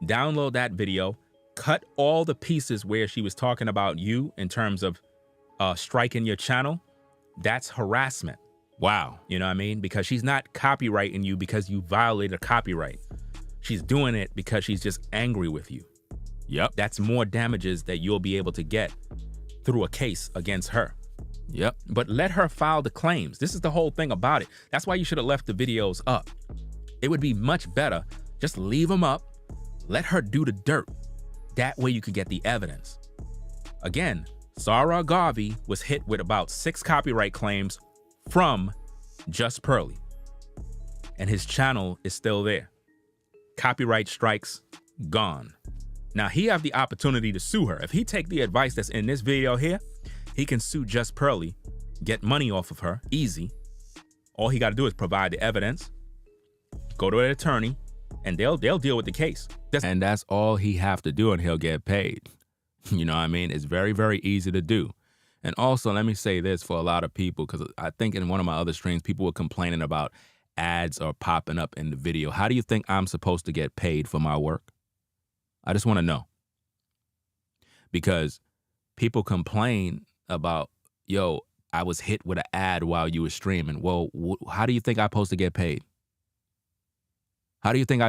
download that video, cut all the pieces where she was talking about you in terms of striking your channel. That's harassment. Wow. You know what I mean? Because she's not copyrighting you because you violated a copyright. She's doing it because she's just angry with you. Yep. That's more damages that you'll be able to get through a case against her. Yep. But let her file the claims. This is the whole thing about it. That's why you should have left the videos up. It would be much better. Just leave them up. Let her do the dirt. That way you could get the evidence. Again, Sarah Garvey was hit with about 6 copyright claims from Just Pearly. And his channel is still there. Copyright strikes gone. Now, he have the opportunity to sue her. If he take the advice that's in this video here, he can sue Just Pearly, get money off of her, easy. All he got to do is provide the evidence, go to an attorney, and they'll deal with the case. And that's all he have to do, and he'll get paid. You know what I mean? It's very, very easy to do. And also, let me say this for a lot of people, because I think in one of my other streams, people were complaining about ads are popping up in the video. How do you think I'm supposed to get paid for my work? I just want to know. Because people complain about, yo, I was hit with an ad while you were streaming. Well, how do you think I'm supposed to get paid? How do you think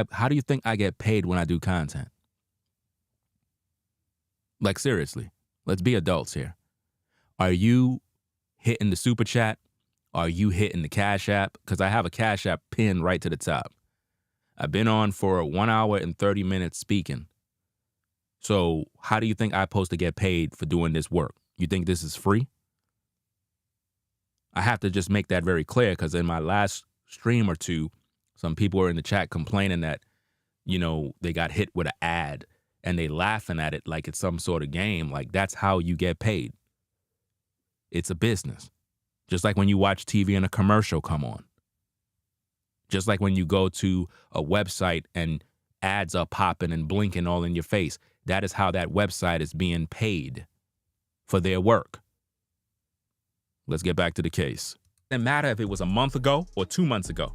I get paid when I do content? Like, seriously, let's be adults here. Are you hitting the super chat? Are you hitting the Cash App? Because I have a Cash App pinned right to the top. I've been on for 1 hour and 30 minutes speaking. So how do you think I'm supposed to get paid for doing this work? You think this is free? I have to just make that very clear, because in my last stream or two, some people were in the chat complaining that, you know, they got hit with an ad and they laughing at it like it's some sort of game. Like, that's how you get paid. It's a business. Just like when you watch TV and a commercial come on. Just like when you go to a website and ads are popping and blinking all in your face. That is how that website is being paid for their work. Let's get back to the case. It doesn't matter if it was a month ago or 2 months ago.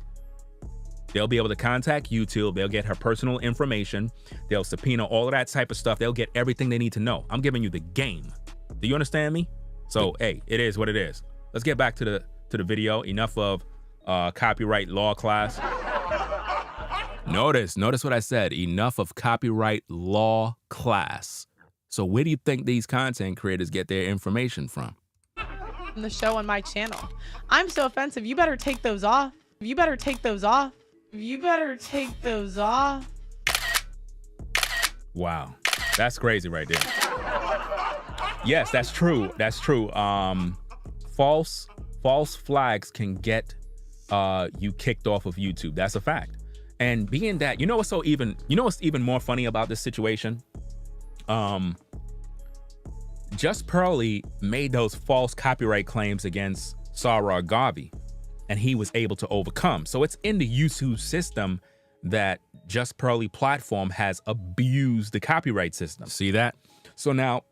They'll be able to contact YouTube. They'll get her personal information. They'll subpoena all of that type of stuff. They'll get everything they need to know. I'm giving you the game. Do you understand me? So, hey, it is what it is. Let's get back to the video. Enough of copyright law class. Notice what I said. Enough of copyright law class. So where do you think these content creators get their information from? The show on my channel. I'm so offensive. You better take those off. You better take those off. You better take those off. Wow, that's crazy right there. Yes, that's true. That's true. False flags can get you kicked off of YouTube. That's a fact. And being that, you know what's even more funny about this situation? Just Pearly made those false copyright claims against Sarah Garvey, and he was able to overcome. So it's in the YouTube system that Just Pearly platform has abused the copyright system. See that? So now,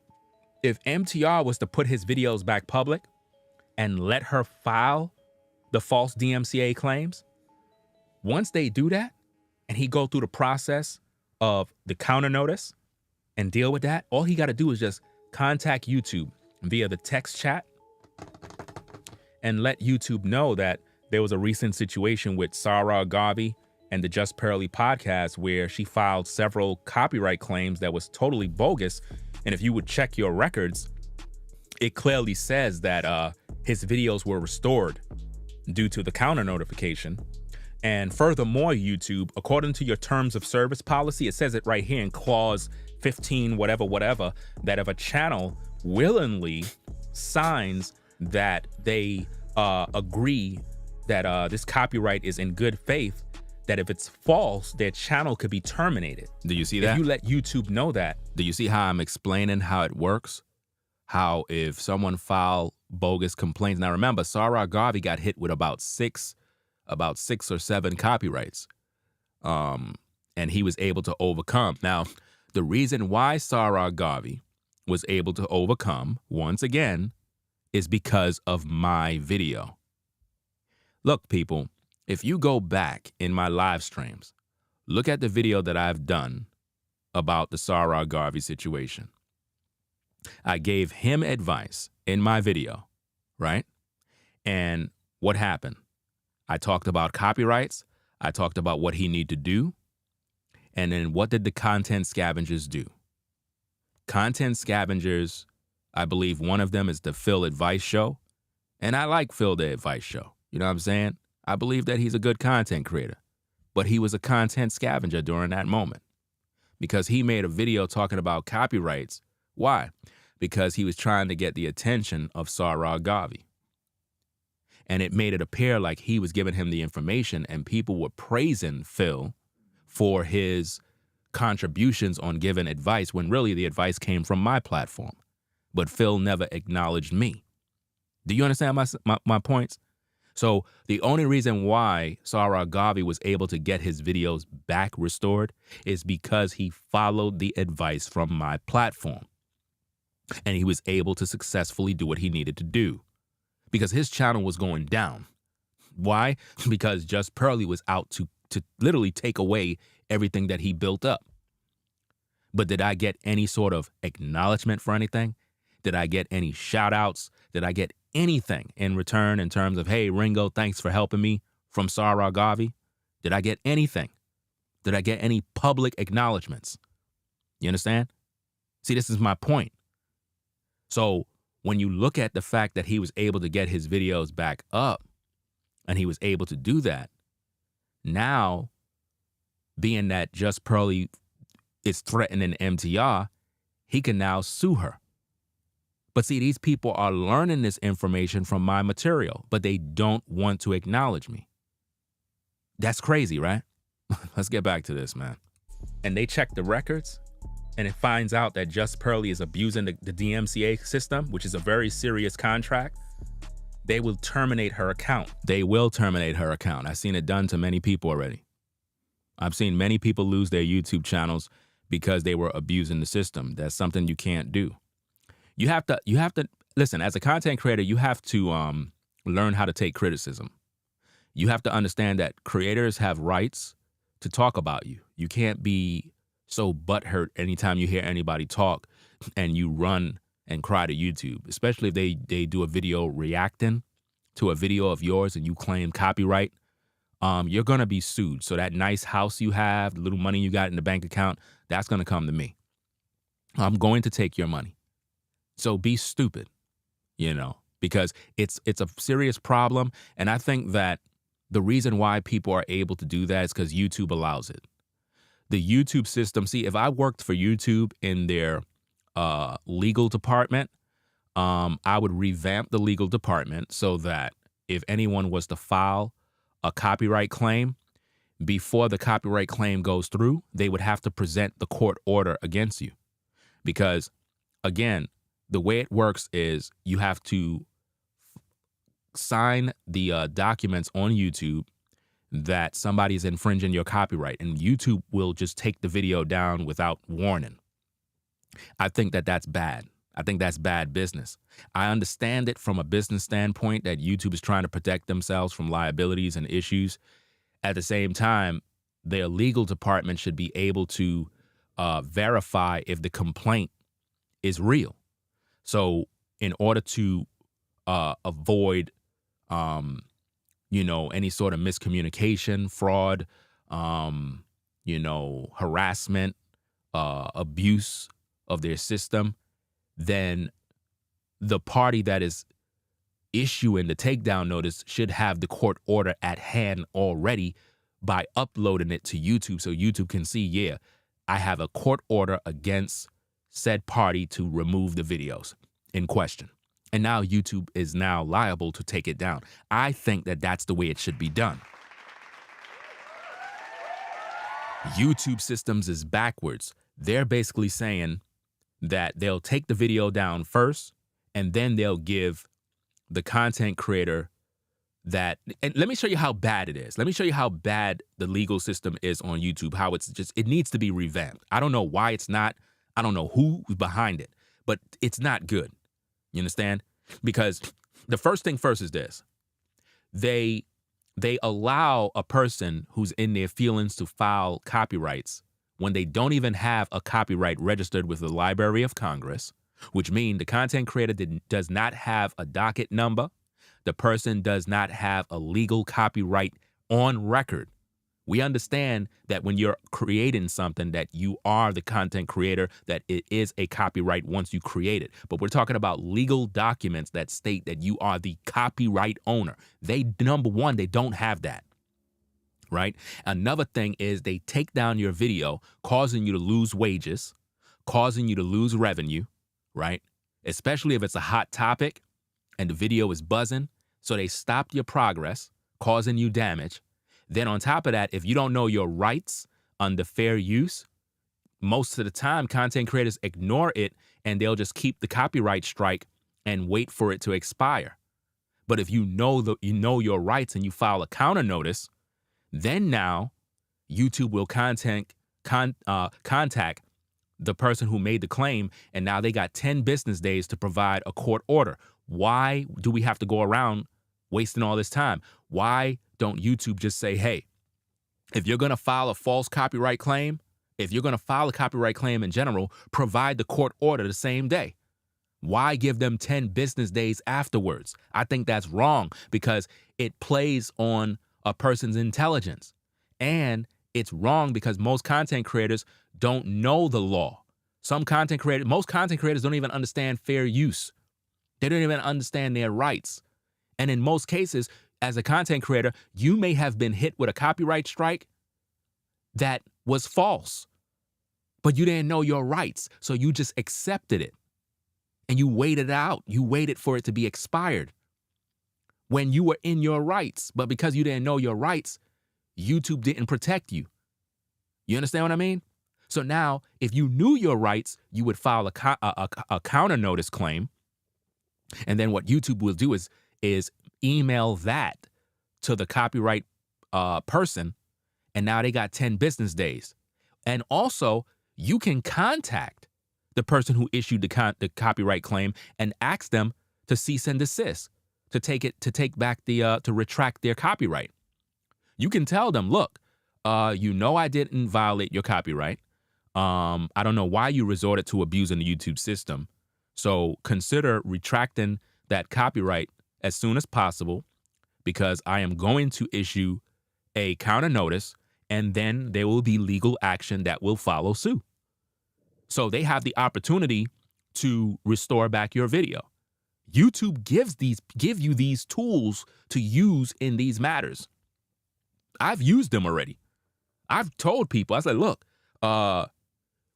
if MTR was to put his videos back public and let her file the false DMCA claims, once they do that, and he go through the process of the counter notice and deal with that, all he got to do is just contact YouTube via the text chat and let YouTube know that there was a recent situation with Sarah Garvey and the Just Pearly podcast where she filed several copyright claims that was totally bogus. And if you would check your records, it clearly says that his videos were restored due to the counter notification. And furthermore, YouTube, according to your terms of service policy, it says it right here in clause 15, whatever, that if a channel willingly signs that they agree that this copyright is in good faith, that if it's false, their channel could be terminated. Do you see that? If you let YouTube know that. Do you see how I'm explaining how it works? How if someone filed bogus complaints. Now remember, Sarah Garvey got hit with about six or seven copyrights. And he was able to overcome. Now, the reason why Sarah Garvey was able to overcome, once again, is because of my video. Look, people, if you go back in my live streams, look at the video that I've done about the Sarah Garvey situation. I gave him advice in my video, right? And what happened? I talked about copyrights. I talked about what he needed to do. And then what did the content scavengers do? Content scavengers, I believe one of them is the Phil Advice Show. And I like Phil the Advice Show. You know what I'm saying? I believe that he's a good content creator. But he was a content scavenger during that moment. Because he made a video talking about copyrights. Why? Because he was trying to get the attention of Sarah Garvey. And it made it appear like he was giving him the information, and people were praising Phil for his contributions on giving advice when really the advice came from my platform. But Phil never acknowledged me. Do you understand my points? So the only reason why Sarah Garvey was able to get his videos back restored is because he followed the advice from my platform. And he was able to successfully do what he needed to do. Because his channel was going down. Why? Because Just Pearly was out to literally take away everything that he built up. But did I get any sort of acknowledgement for anything? Did I get any shout outs? Did I get anything in return in terms of, hey, Ringo, thanks for helping me from Sarah Garvey? Did I get anything? Did I get any public acknowledgements? You understand? See, this is my point. So when you look at the fact that he was able to get his videos back up and he was able to do that, now being that Just Pearly is threatening MTR, he can now sue her. But see, these people are learning this information from my material, but they don't want to acknowledge me. That's crazy, right? Let's get back to this, man. And they check the records, and it finds out that Just Pearly is abusing the DMCA system, which is a very serious contract. They will terminate her account. They will terminate her account. I've seen it done to many people already. I've seen many people lose their YouTube channels because they were abusing the system. That's something you can't do. You have to listen, as a content creator, you have to learn how to take criticism. You have to understand that creators have rights to talk about you. You can't be so butthurt anytime you hear anybody talk and you run and cry to YouTube, especially if they do a video reacting to a video of yours and you claim copyright. You're going to be sued. So that nice house you have, the little money you got in the bank account, that's going to come to me. I'm going to take your money. So be stupid, because it's a serious problem. And I think that the reason why people are able to do that is because YouTube allows it. The YouTube system, see, if I worked for YouTube in their legal department, I would revamp the legal department so that if anyone was to file a copyright claim, before the copyright claim goes through, they would have to present the court order against you. Because, again, the way it works is you have to sign the documents on YouTube that somebody is infringing your copyright, and YouTube will just take the video down without warning. I think that that's bad. I think that's bad business. I understand it from a business standpoint that YouTube is trying to protect themselves from liabilities and issues. At the same time, their legal department should be able to verify if the complaint is real. So in order to avoid, any sort of miscommunication, fraud, harassment, abuse of their system, then the party that is issuing the takedown notice should have the court order at hand already by uploading it to YouTube so YouTube can see, yeah, I have a court order against said party to remove the videos in question. And now YouTube is now liable to take it down. I think that that's the way it should be done. YouTube systems is backwards. They're basically saying that they'll take the video down first, and then they'll give the content creator that, and let me show you how bad it is. Let me show you how bad the legal system is on YouTube, how it needs to be revamped. I don't know why it's not. I don't know who's behind it, but it's not good. You understand? Because the first thing first is this. They allow a person who's in their feelings to file copyrights when they don't even have a copyright registered with the Library of Congress, which means the content creator does not have a docket number. The person does not have a legal copyright on record. We understand that when you're creating something that you are the content creator, that it is a copyright once you create it. But we're talking about legal documents that state that you are the copyright owner. Number one, they don't have that. Right? Another thing is they take down your video, causing you to lose wages, causing you to lose revenue, right? Especially if it's a hot topic and the video is buzzing. So they stop your progress, causing you damage. Then on top of that, if you don't know your rights under fair use, most of the time, content creators ignore it and they'll just keep the copyright strike and wait for it to expire. But if you know your rights and you file a counter notice, then now YouTube will contact the person who made the claim, and now they got 10 business days to provide a court order. Why do we have to go around wasting all this time? Why don't YouTube just say, hey, if you're going to file a false copyright claim, if you're going to file a copyright claim in general, provide the court order the same day? Why give them 10 business days afterwards? I think that's wrong because it plays on a person's intelligence. And it's wrong because most content creators don't know the law. Most content creators don't even understand fair use. They don't even understand their rights. And in most cases, as a content creator, you may have been hit with a copyright strike that was false, but you didn't know your rights. So you just accepted it and you waited out. You waited for it to be expired when you were in your rights. But because you didn't know your rights, YouTube didn't protect you. You understand what I mean? So now, if you knew your rights, you would file a counter notice claim. And then what YouTube will do is email that to the copyright person. And now they got 10 business days. And also, you can contact the person who issued the copyright claim and ask them to cease and desist, to retract their copyright. You can tell them, look, I didn't violate your copyright. I don't know why you resorted to abusing the YouTube system. So consider retracting that copyright as soon as possible, because I am going to issue a counter notice, and then there will be legal action that will follow suit. So they have the opportunity to restore back your video. YouTube give you these tools to use in these matters. I've used them already. I've told people, I said, look,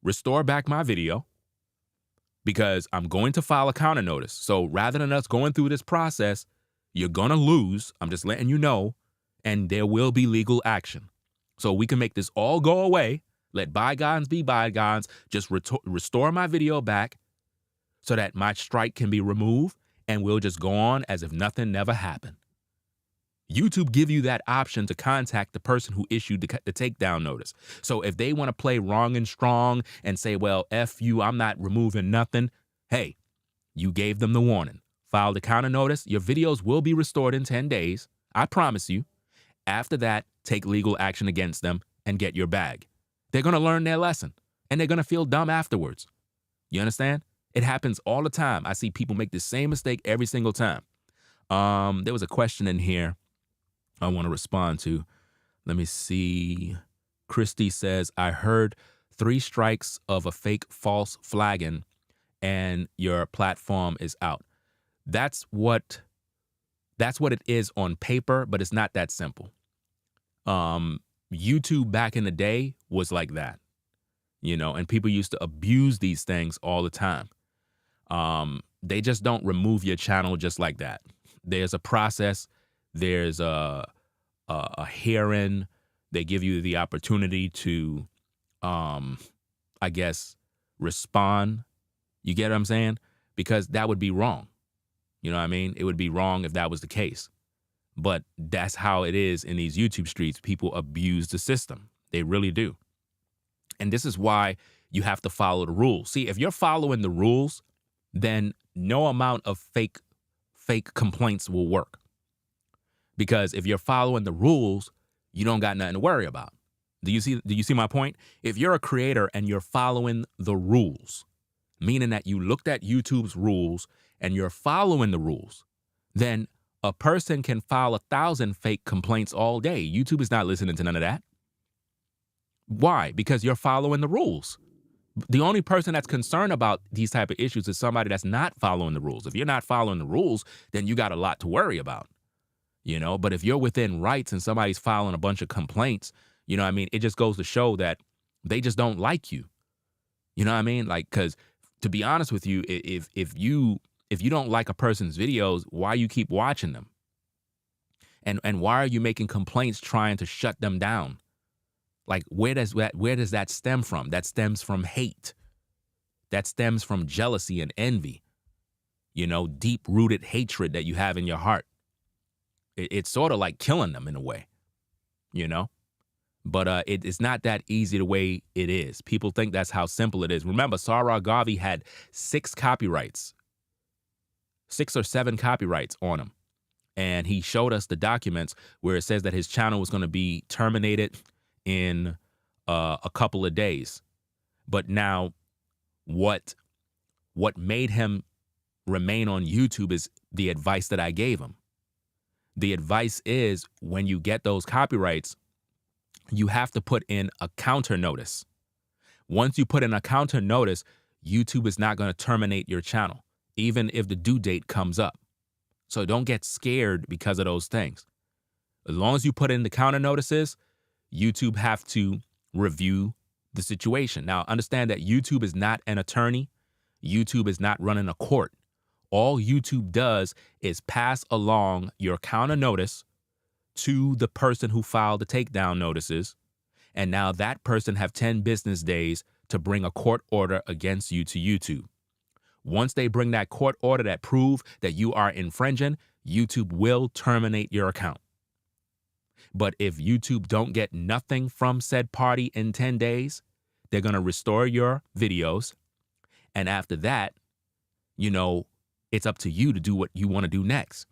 restore back my video because I'm going to file a counter notice. So rather than us going through this process, you're going to lose. I'm just letting you know, and there will be legal action. So we can make this all go away. Let bygones be bygones. Just restore my video back so that my strike can be removed, and we'll just go on as if nothing never happened. YouTube give you that option to contact the person who issued the takedown notice. So if they want to play wrong and strong and say, well, F you, I'm not removing nothing. Hey, you gave them the warning. File the counter notice. Your videos will be restored in 10 days. I promise you. After that, take legal action against them and get your bag. They're going to learn their lesson, and they're going to feel dumb afterwards. You understand? It happens all the time. I see people make the same mistake every single time. There was a question in here I want to respond to. Let me see. Christy says, I heard 3 strikes of a fake false flagging and your platform is out. That's what it is on paper, but it's not that simple. YouTube back in the day was like that, and people used to abuse these things all the time. They just don't remove your channel just like that. There's a process. There's a hearing. They give you the opportunity to, respond. You get what I'm saying? Because that would be wrong. You know what I mean? It would be wrong if that was the case. But that's how it is in these YouTube streets. People abuse the system. They really do. And this is why you have to follow the rules. See, if you're following the rules, then no amount of fake complaints will work. Because if you're following the rules, you don't got nothing to worry about. Do you see my point? If you're a creator and you're following the rules, meaning that you looked at YouTube's rules and you're following the rules, then a person can file 1,000 fake complaints all day. YouTube is not listening to none of that. Why? Because you're following the rules. The only person that's concerned about these type of issues is somebody that's not following the rules. If you're not following the rules, then you got a lot to worry about. But if you're within rights and somebody's filing a bunch of complaints, it just goes to show that they just don't like you. You know what I mean? Like, because to be honest with you, if you don't like a person's videos, why you keep watching them? And why are you making complaints trying to shut them down? Like, where does that stem from? That stems from hate. That stems from jealousy and envy. You know, deep-rooted hatred that you have in your heart. It's sort of like killing them in a way, you know? But it's not that easy the way it is. People think that's how simple it is. Remember, Sarah Garvey had 6 or 7 copyrights on him. And he showed us the documents where it says that his channel was going to be terminated in a couple of days. But now what made him remain on YouTube is the advice that I gave him. The advice is, when you get those copyrights, you have to put in a counter notice. Once you put in a counter notice, YouTube is not going to terminate your channel, even if the due date comes up. So don't get scared because of those things. As long as you put in the counter notices, YouTube have to review the situation. Now, understand that YouTube is not an attorney. YouTube is not running a court. All YouTube does is pass along your counter notice to the person who filed the takedown notices, and now that person have 10 business days to bring a court order against you to YouTube. Once they bring that court order that prove that you are infringing, YouTube will terminate your account. But if YouTube don't get nothing from said party in 10 days, they're going to restore your videos. And after that, you know, it's up to you to do what you want to do next.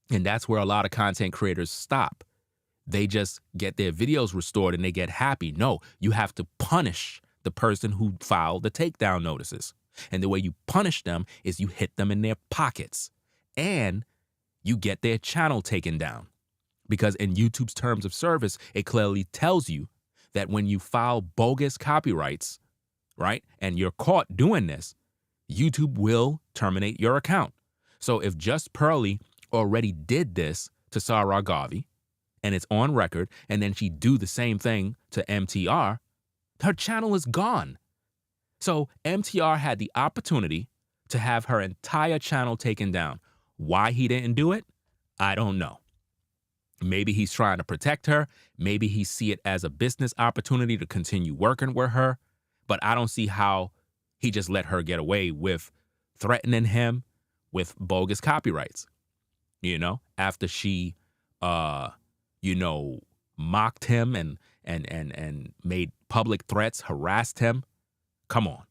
And that's where a lot of content creators stop. They just get their videos restored and they get happy. No, you have to punish the person who filed the takedown notices. And the way you punish them is you hit them in their pockets and you get their channel taken down. Because in YouTube's terms of service, it clearly tells you that when you file bogus copyrights, right, and you're caught doing this, YouTube will terminate your account. So if Just Pearly already did this to Sarah Garvey, and it's on record, and then she do the same thing to MTR, her channel is gone. So MTR had the opportunity to have her entire channel taken down. Why he didn't do it, I don't know. Maybe he's trying to protect her. Maybe he see it as a business opportunity to continue working with her. But I don't see how he just let her get away with threatening him with bogus copyrights, you know, after she, you know, mocked him and made public threats, harassed him. Come on.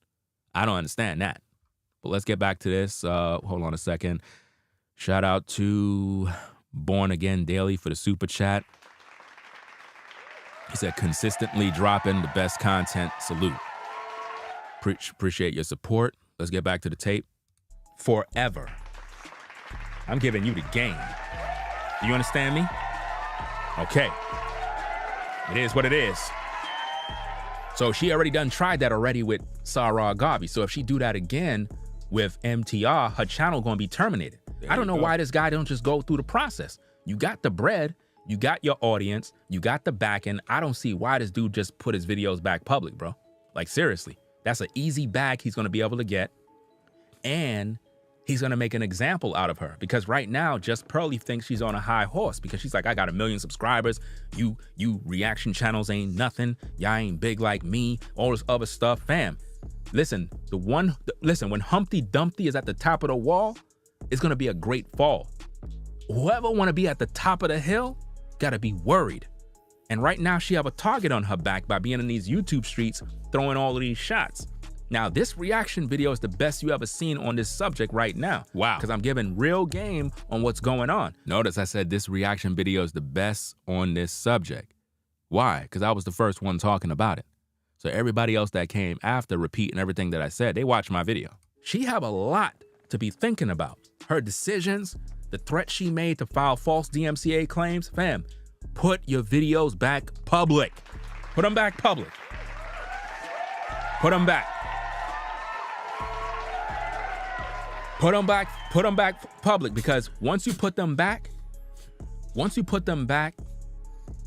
I don't understand that. But let's get back to this. Hold on a second. Shout out to Born Again Daily for the super chat. He said, consistently dropping the best content. Salute. Appreciate your support. Let's get back to the tape. Forever. I'm giving you the game. Do you understand me? Okay. It is what it is. So she already done tried that already with Sarah Garvey. So if she do that again with MTR, her channel gonna be terminated. I don't know why this guy don't just go through the process. You got the bread, you got your audience, you got the backing. I don't see why this dude just put his videos back public, bro. Like, seriously. That's an easy bag he's going to be able to get. And he's going to make an example out of her. Because right now, Just Pearly thinks she's on a high horse. Because she's like, I got 1 million subscribers. You reaction channels ain't nothing. Y'all ain't big like me. All this other stuff. Fam, listen, when Humpty Dumpty is at the top of the wall, it's going to be a great fall. Whoever want to be at the top of the hill, got to be worried. And right now, she have a target on her back by being in these YouTube streets, throwing all of these shots. Now, this reaction video is the best you ever seen on this subject right now. Wow. Because I'm giving real game on what's going on. Notice I said this reaction video is the best on this subject. Why? Because I was the first one talking about it. So everybody else that came after repeating everything that I said, they watched my video. She have a lot to be thinking about. Her decisions, the threat she made to file false DMCA claims. Fam, put your videos back public. Put them back public. Put them back. Put them back public, because once you put them back,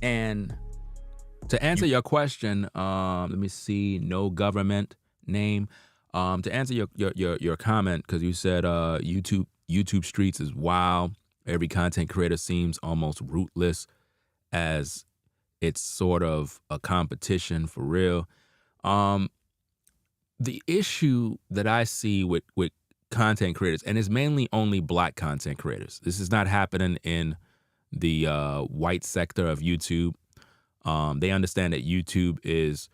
and to answer your question, let me see, no government name. To answer your comment, because you said YouTube streets is wild. Every content creator seems almost rootless as It's sort of a competition for real. The issue that I see with content creators, and it's mainly only Black content creators. This is not happening in the white sector of YouTube. They understand that YouTube is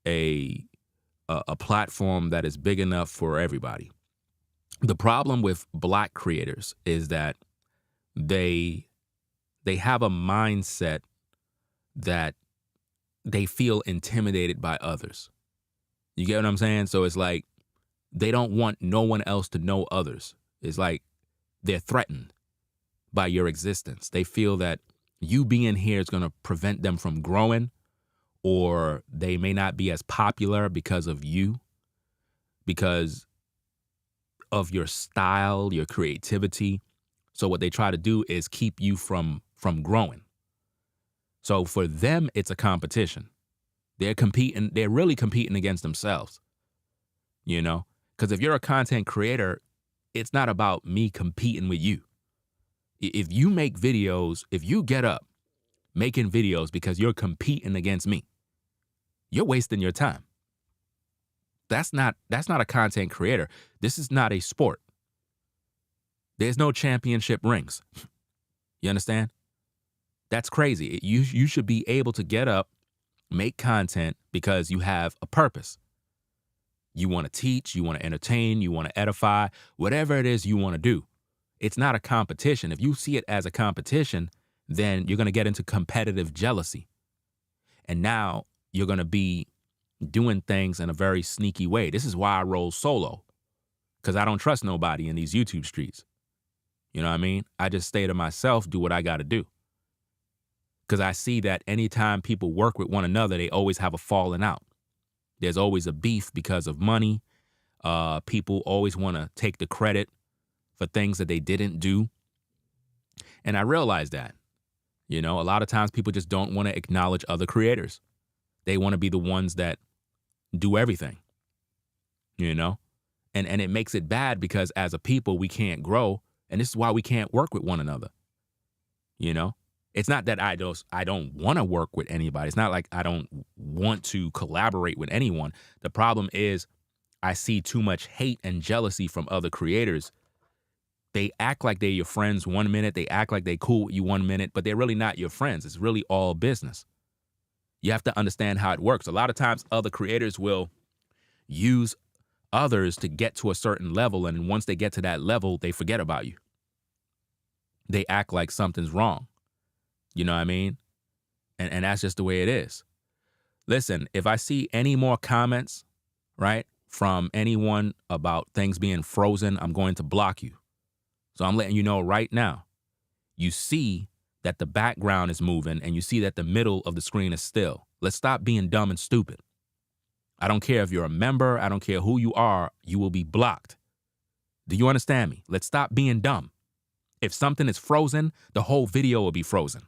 a platform that is big enough for everybody. The problem with Black creators is that they have a mindset that they feel intimidated by others. You get what I'm saying? So it's like they don't want no one else to know others. It's like they're threatened by your existence. They feel that you being here is going to prevent them from growing, or they may not be as popular because of you, because of your style, your creativity. So what they try to do is keep you from growing. So for them, it's a competition. They're really competing against themselves, you know? Because if you're a content creator, it's not about me competing with you. If you make videos, if you get up making videos because you're competing against me, you're wasting your time. That's not a content creator. This is not a sport. There's no championship rings. You understand? That's crazy. You should be able to get up, make content because you have a purpose. You want to teach, you want to entertain, you want to edify, whatever it is you want to do. It's not a competition. If you see it as a competition, then you're going to get into competitive jealousy. And now you're going to be doing things in a very sneaky way. This is why I roll solo, because I don't trust nobody in these YouTube streets. You know what I mean? I just stay to myself, do what I got to do. Because I see that anytime people work with one another, they always have a falling out. There's always a beef because of money. People always want to take the credit for things that they didn't do. And I realize that, you know, a lot of times people just don't want to acknowledge other creators. They want to be the ones that do everything, you know, and it makes it bad because as a people, we can't grow. And this is why we can't work with one another. You know, it's not that I don't want to work with anybody. It's not like I don't want to collaborate with anyone. The problem is I see too much hate and jealousy from other creators. They act like they're your friends 1 minute. They act like they cool with you 1 minute, but they're really not your friends. It's really all business. You have to understand how it works. A lot of times other creators will use others to get to a certain level, and once they get to that level, they forget about you. They act like something's wrong. You know what I mean? And that's just the way it is. Listen, if I see any more comments, right, from anyone about things being frozen, I'm going to block you. So I'm letting you know right now. You see that the background is moving and you see that the middle of the screen is still. Let's stop being dumb and stupid. I don't care if you're a member. I don't care who you are. You will be blocked. Do you understand me? Let's stop being dumb. If something is frozen, the whole video will be frozen.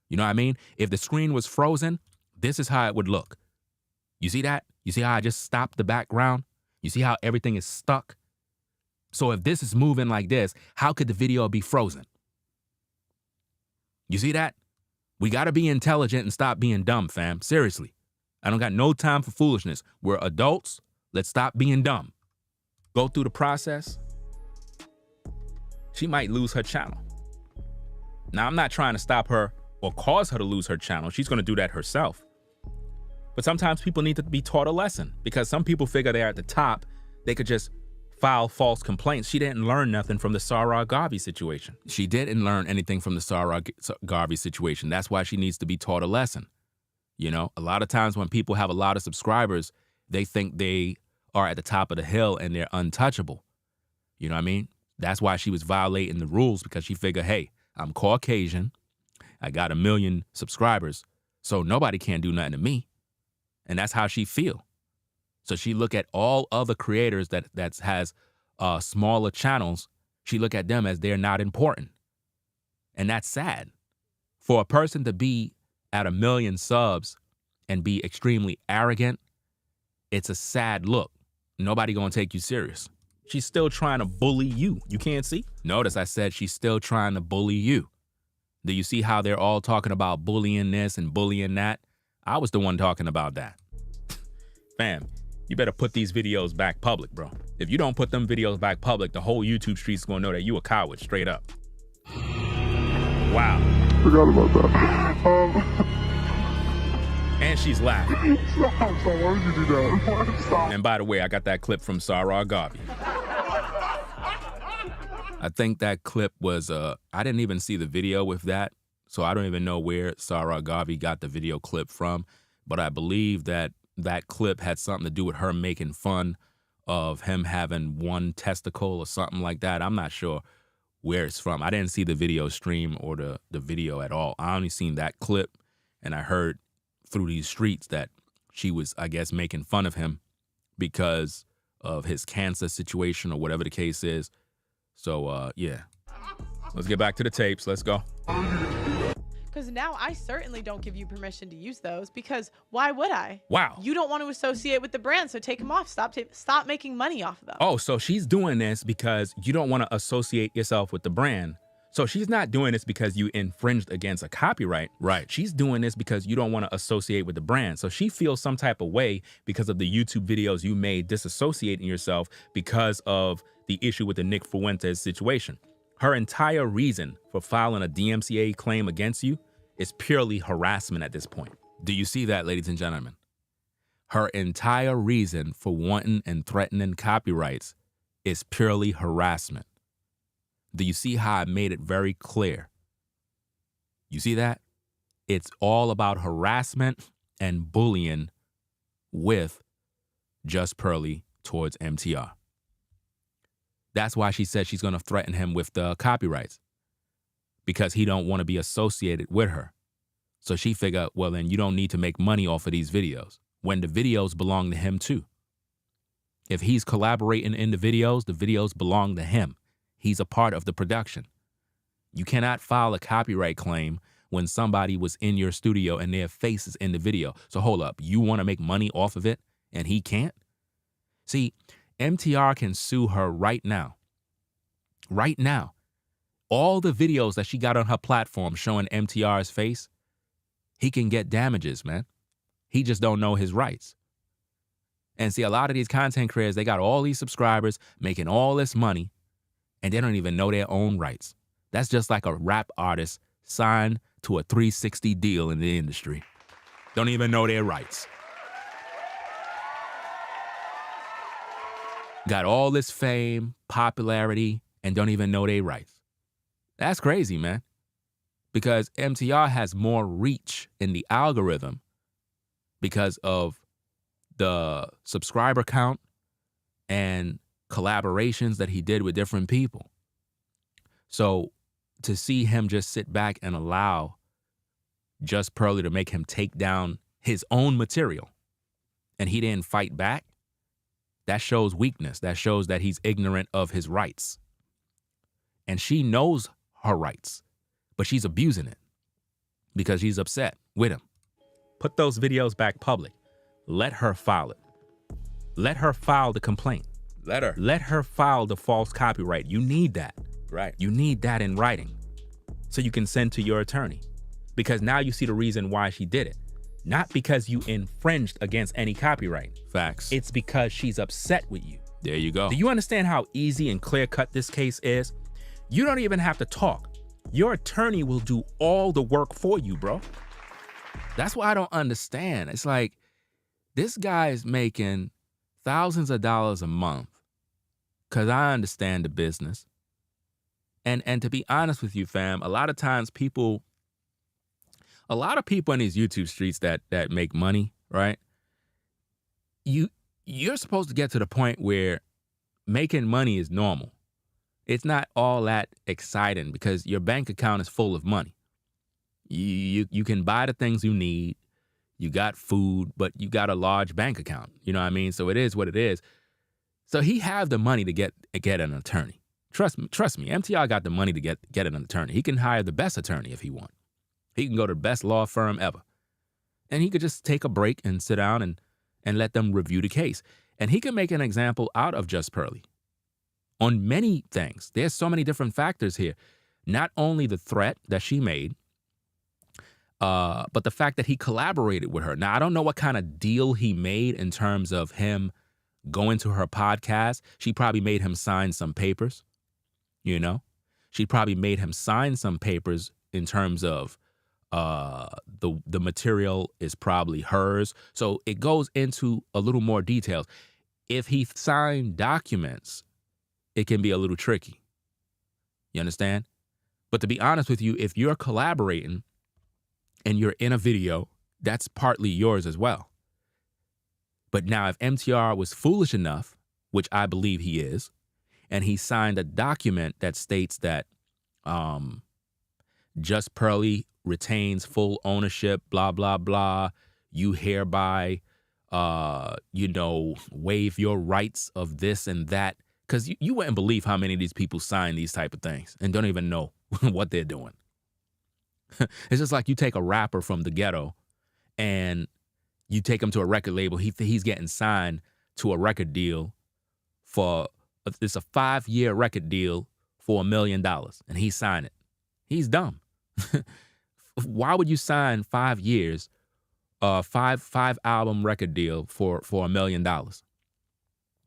You know what I mean? If the screen was frozen, this is how it would look. You see that? You see how I just stopped the background? You see how everything is stuck? So if this is moving like this, how could the video be frozen? You see that? We got to be intelligent and stop being dumb, fam. Seriously. I don't got no time for foolishness. We're adults. Let's stop being dumb. Go through the process. She might lose her channel. Now, I'm not trying to stop her or cause her to lose her channel. She's going to do that herself. But sometimes people need to be taught a lesson because some people figure they're at the top. They could just file false complaints. She didn't learn nothing from the Sarah Garvey situation. She didn't learn anything from the Sarah Garvey situation. That's why she needs to be taught a lesson. You know, a lot of times when people have a lot of subscribers, they think they are at the top of the hill and they're untouchable. You know what I mean? That's why she was violating the rules, because she figured, hey, I'm Caucasian. I got 1 million subscribers, so nobody can do nothing to me. And that's how she feel. So she look at all other creators that has smaller channels. She look at them as they're not important. And that's sad. For a person to be at 1 million subs and be extremely arrogant, it's a sad look. Nobody gonna take you serious. She's still trying to bully you. You can't see? Notice I said she's still trying to bully you. Do you see how they're all talking about bullying this and bullying that? I was the one talking about that. Fam, you better put these videos back public, bro. If you don't put them videos back public, the whole YouTube street's gonna know that you a coward, straight up. Wow. Forgot about that. And she's laughing. Stop, why would you do that? Stop. And by the way, I got that clip from Sarah Garvey. I think that clip was, I didn't even see the video with that, so I don't even know where Sarah Garvey got the video clip from, but I believe that that clip had something to do with her making fun of him having one testicle or something like that. I'm not sure where it's from. I didn't see the video stream or the video at all. I only seen that clip, and I heard through these streets that she was, I guess, making fun of him because of his cancer situation or whatever the case is. So, yeah. Let's get back to the tapes. Let's go. Because now I certainly don't give you permission to use those, because why would I? Wow. You don't want to associate with the brand, so take them off. Stop making money off of them. Oh, so she's doing this because you don't want to associate yourself with the brand. So she's not doing this because you infringed against a copyright. Right. She's doing this because you don't want to associate with the brand. So she feels some type of way because of the YouTube videos you made disassociating yourself because of the issue with the Nick Fuentes situation. Her entire reason for filing a DMCA claim against you is purely harassment at this point. Do you see that, ladies and gentlemen? Her entire reason for wanting and threatening copyrights is purely harassment. Do you see how I made it very clear? You see that? It's all about harassment and bullying with Just Pearly towards MTR. That's why she said she's going to threaten him with the copyrights, because he don't want to be associated with her. So she figured, well, then you don't need to make money off of these videos when the videos belong to him too. If he's collaborating in the videos belong to him. He's a part of the production. You cannot file a copyright claim when somebody was in your studio and their face is in the video. So hold up, you want to make money off of it and he can't? See, MTR can sue her right now. Right now. All the videos that she got on her platform showing MTR's face, he can get damages, man. He just don't know his rights. And see, a lot of these content creators, they got all these subscribers making all this money, and they don't even know their own rights. That's just like a rap artist signed to a 360 deal in the industry. Don't even know their rights. Got all this fame, popularity, and don't even know their rights. That's crazy, man. Because MTR has more reach in the algorithm because of the subscriber count and collaborations that he did with different people. So to see him just sit back and allow Just Pearly to make him take down his own material and he didn't fight back, that shows weakness. That shows that he's ignorant of his rights. And she knows her rights, but she's abusing it because she's upset with him. Put those videos back public. Let her file it. Let her file the complaint. Let her file the false copyright. You need that. Right. You need that in writing so you can send to your attorney, because now you see the reason why she did it. Not because you infringed against any copyright. Facts. It's because she's upset with you. There you go. Do you understand how easy and clear-cut this case is? You don't even have to talk. Your attorney will do all the work for you, bro. That's what I don't understand. It's like, this guy is making thousands of dollars a month, because I understand the business. And to be honest with you, fam, a lot of people in these YouTube streets that make money, right? You're supposed to get to the point where making money is normal. It's not all that exciting because your bank account is full of money. You can buy the things you need. You got food, but you got a large bank account. You know what I mean? So it is what it is. So he have the money to get an attorney. Trust me, MTR got the money to get an attorney. He can hire the best attorney if he wants. He can go to the best law firm ever. And he could just take a break and sit down and let them review the case. And he can make an example out of Just Pearly on many things. There's so many different factors here. Not only the threat that she made, but the fact that he collaborated with her. Now, I don't know what kind of deal he made in terms of him going to her podcast. She probably made him sign some papers, you know? She probably made him sign some papers in terms of the material is probably hers. So it goes into a little more details. If he signed documents, it can be a little tricky. You understand? But to be honest with you, if you're collaborating and you're in a video, that's partly yours as well. But now if MTR was foolish enough, which I believe he is, and he signed a document that states that Just Pearly retains full ownership, blah, blah, blah, you hereby, waive your rights of this and that. Because you wouldn't believe how many of these people sign these type of things and don't even know what they're doing. It's just like you take a rapper from the ghetto and you take him to a record label. He's getting signed to a record deal it's a 5-year record deal for $1 million, and he signed it. He's dumb. Why would you sign 5 years, five album record deal for $1 million?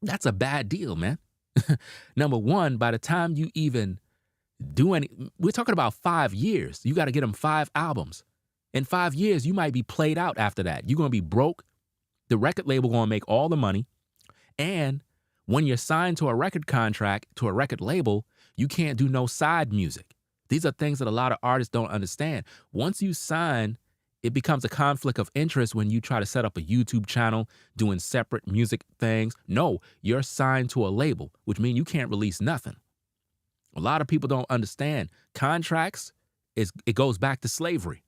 That's a bad deal, man. Number one, by the time you even do we're talking about 5 years. You got to get them 5 albums. In 5 years, you might be played out after that. You're going to be broke. The record label going to make all the money. And when you're signed to a record contract, to a record label, you can't do no side music. These are things that a lot of artists don't understand. Once you sign, it becomes a conflict of interest when you try to set up a YouTube channel doing separate music things. No, you're signed to a label, which means you can't release nothing. A lot of people don't understand. Contracts, it goes back to slavery.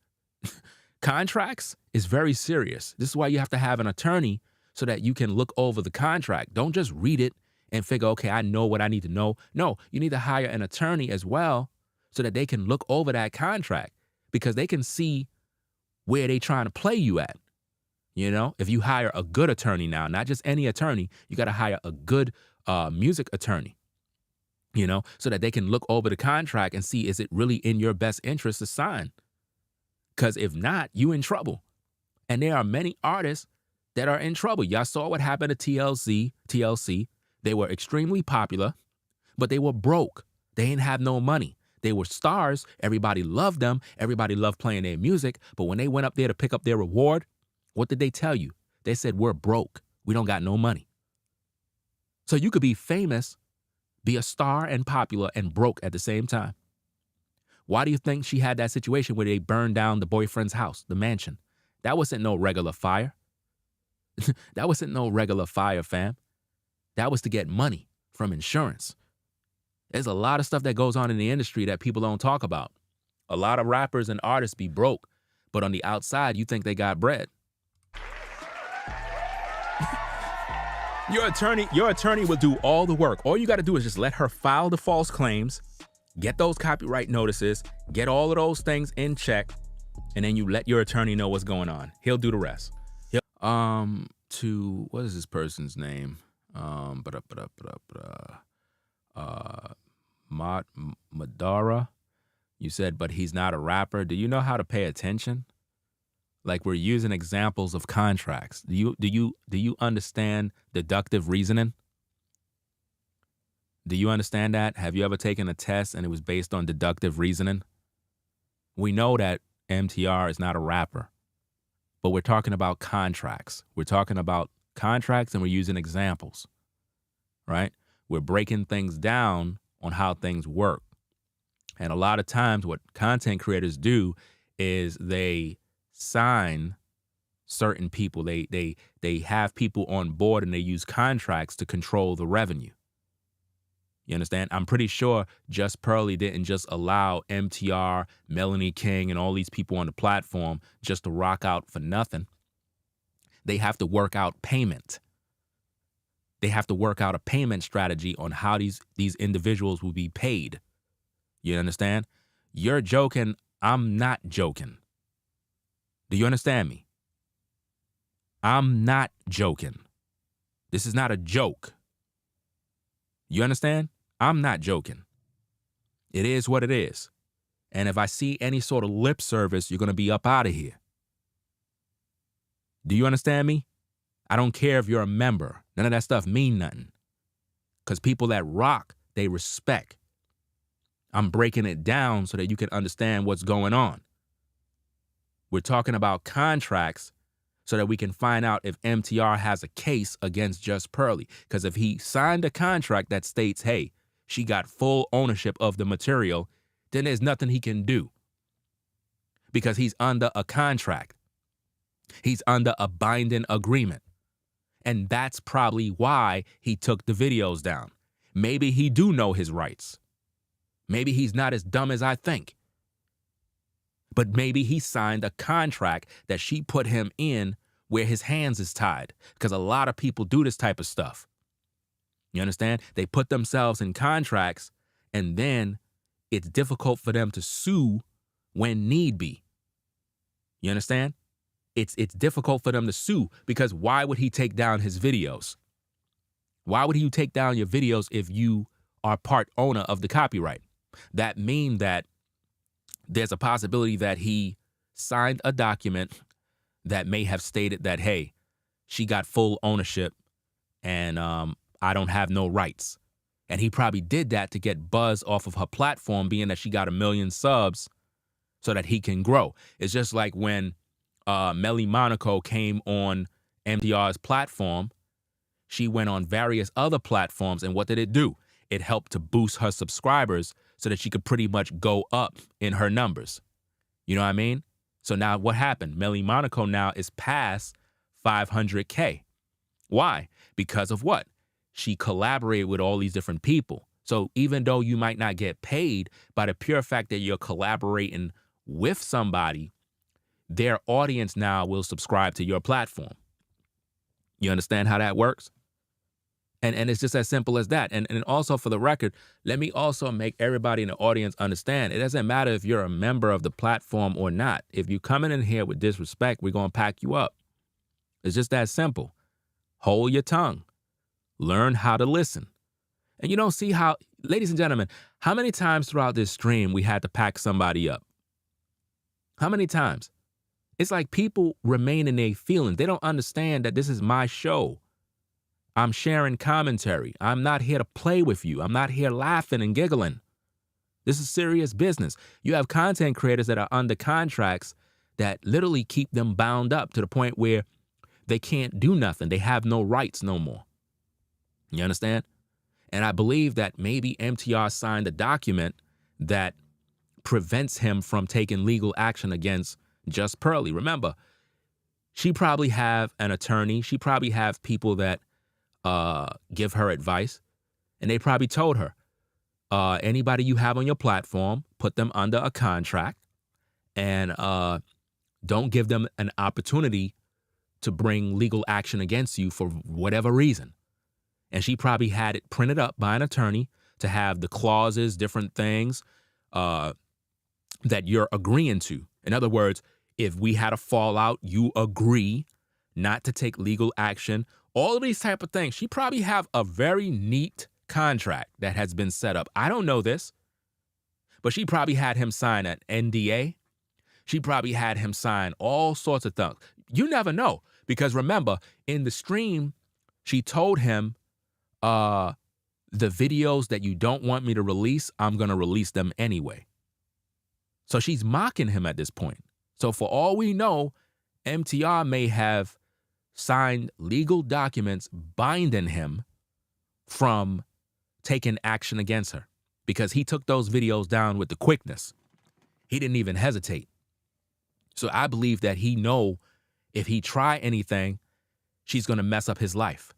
Contracts is very serious. This is why you have to have an attorney so that you can look over the contract. Don't just read it and figure, okay, I know what I need to know. No, you need to hire an attorney as well so that they can look over that contract because they can see where they trying to play you at. You know, if you hire a good attorney now, not just any attorney, you got to hire a good music attorney, you know, so that they can look over the contract and see, is it really in your best interest to sign? Because if not, you in trouble. And there are many artists that are in trouble. Y'all saw what happened to TLC. They were extremely popular, but they were broke. They didn't have no money. They were stars. Everybody loved them. Everybody loved playing their music. But when they went up there to pick up their reward, what did they tell you? They said, we're broke. We don't got no money. So you could be famous, be a star and popular and broke at the same time. Why do you think she had that situation where they burned down the boyfriend's house, the mansion? That wasn't no regular fire. That wasn't no regular fire, fam. That was to get money from insurance. There's a lot of stuff that goes on in the industry that people don't talk about. A lot of rappers and artists be broke, but on the outside, you think they got bread. Your attorney will do all the work. All you got to do is just let her file the false claims, get those copyright notices, get all of those things in check, and then you let your attorney know what's going on. He'll do the rest. What is this person's name? Madara. You said, but he's not a rapper. Do you know how to pay attention? Like, we're using examples of contracts. Do you understand deductive reasoning? Do you understand that? Have you ever taken a test and it was based on deductive reasoning? We know that MTR is not a rapper, but we're talking about contracts. We're talking about contracts and we're using examples, right? We're breaking things down on how things work. And a lot of times what content creators do is they sign certain people. They have people on board and they use contracts to control the revenue. You understand? I'm pretty sure Just Pearly didn't just allow MTR, Melanie King, and all these people on the platform just to rock out for nothing. They have to work out payment. They have to work out a payment strategy on how these individuals will be paid. You understand? You're joking. I'm not joking. Do you understand me? I'm not joking. This is not a joke. You understand? I'm not joking. It is what it is. And if I see any sort of lip service, you're going to be up out of here. Do you understand me? I don't care if you're a member. None of that stuff mean nothing. Because people that rock, they respect. I'm breaking it down so that you can understand what's going on. We're talking about contracts so that we can find out if MTR has a case against Just Pearly. Because if he signed a contract that states, hey, she got full ownership of the material, then there's nothing he can do. Because he's under a contract. He's under a binding agreement. And that's probably why he took the videos down. Maybe he do know his rights. Maybe he's not as dumb as I think. But maybe he signed a contract that she put him in where his hands is tied. Because a lot of people do this type of stuff. You understand? They put themselves in contracts and then it's difficult for them to sue when need be. You understand? It's difficult for them to sue because why would he take down his videos? Why would you take down your videos if you are part owner of the copyright? That means that there's a possibility that he signed a document that may have stated that, hey, she got full ownership and I don't have no rights. And he probably did that to get buzz off of her platform, being that she got 1 million subs so that he can grow. It's just like when Melly Monaco came on MTR's platform, she went on various other platforms, and what did it do? It helped to boost her subscribers so that she could pretty much go up in her numbers. You know what I mean? So now what happened? Melly Monaco now is past 500K. Why? Because of what? She collaborated with all these different people. So even though you might not get paid, by the pure fact that you're collaborating with somebody, their audience now will subscribe to your platform. You understand how that works? And it's just as simple as that. And also for the record, let me also make everybody in the audience understand, it doesn't matter if you're a member of the platform or not. If you coming in here with disrespect, we're going to pack you up. It's just that simple. Hold your tongue. Learn how to listen. And you don't see how, ladies and gentlemen, how many times throughout this stream we had to pack somebody up? How many times? It's like people remain in their feelings. They don't understand that this is my show. I'm sharing commentary. I'm not here to play with you. I'm not here laughing and giggling. This is serious business. You have content creators that are under contracts that literally keep them bound up to the point where they can't do nothing. They have no rights no more. You understand? And I believe that maybe MTR signed a document that prevents him from taking legal action against Just Pearly. Remember, she probably have an attorney. She probably have people that give her advice. And they probably told her, anybody you have on your platform, put them under a contract and don't give them an opportunity to bring legal action against you for whatever reason. And she probably had it printed up by an attorney to have the clauses, different things that you're agreeing to. In other words, if we had a fallout, you agree not to take legal action. All of these type of things. She probably have a very neat contract that has been set up. I don't know this, but she probably had him sign an NDA. She probably had him sign all sorts of things. You never know, because remember, in the stream, she told him, the videos that you don't want me to release, I'm going to release them anyway. So she's mocking him at this point. So for all we know, MTR may have signed legal documents binding him from taking action against her because he took those videos down with the quickness. He didn't even hesitate. So I believe that he know if he try anything, she's going to mess up his life.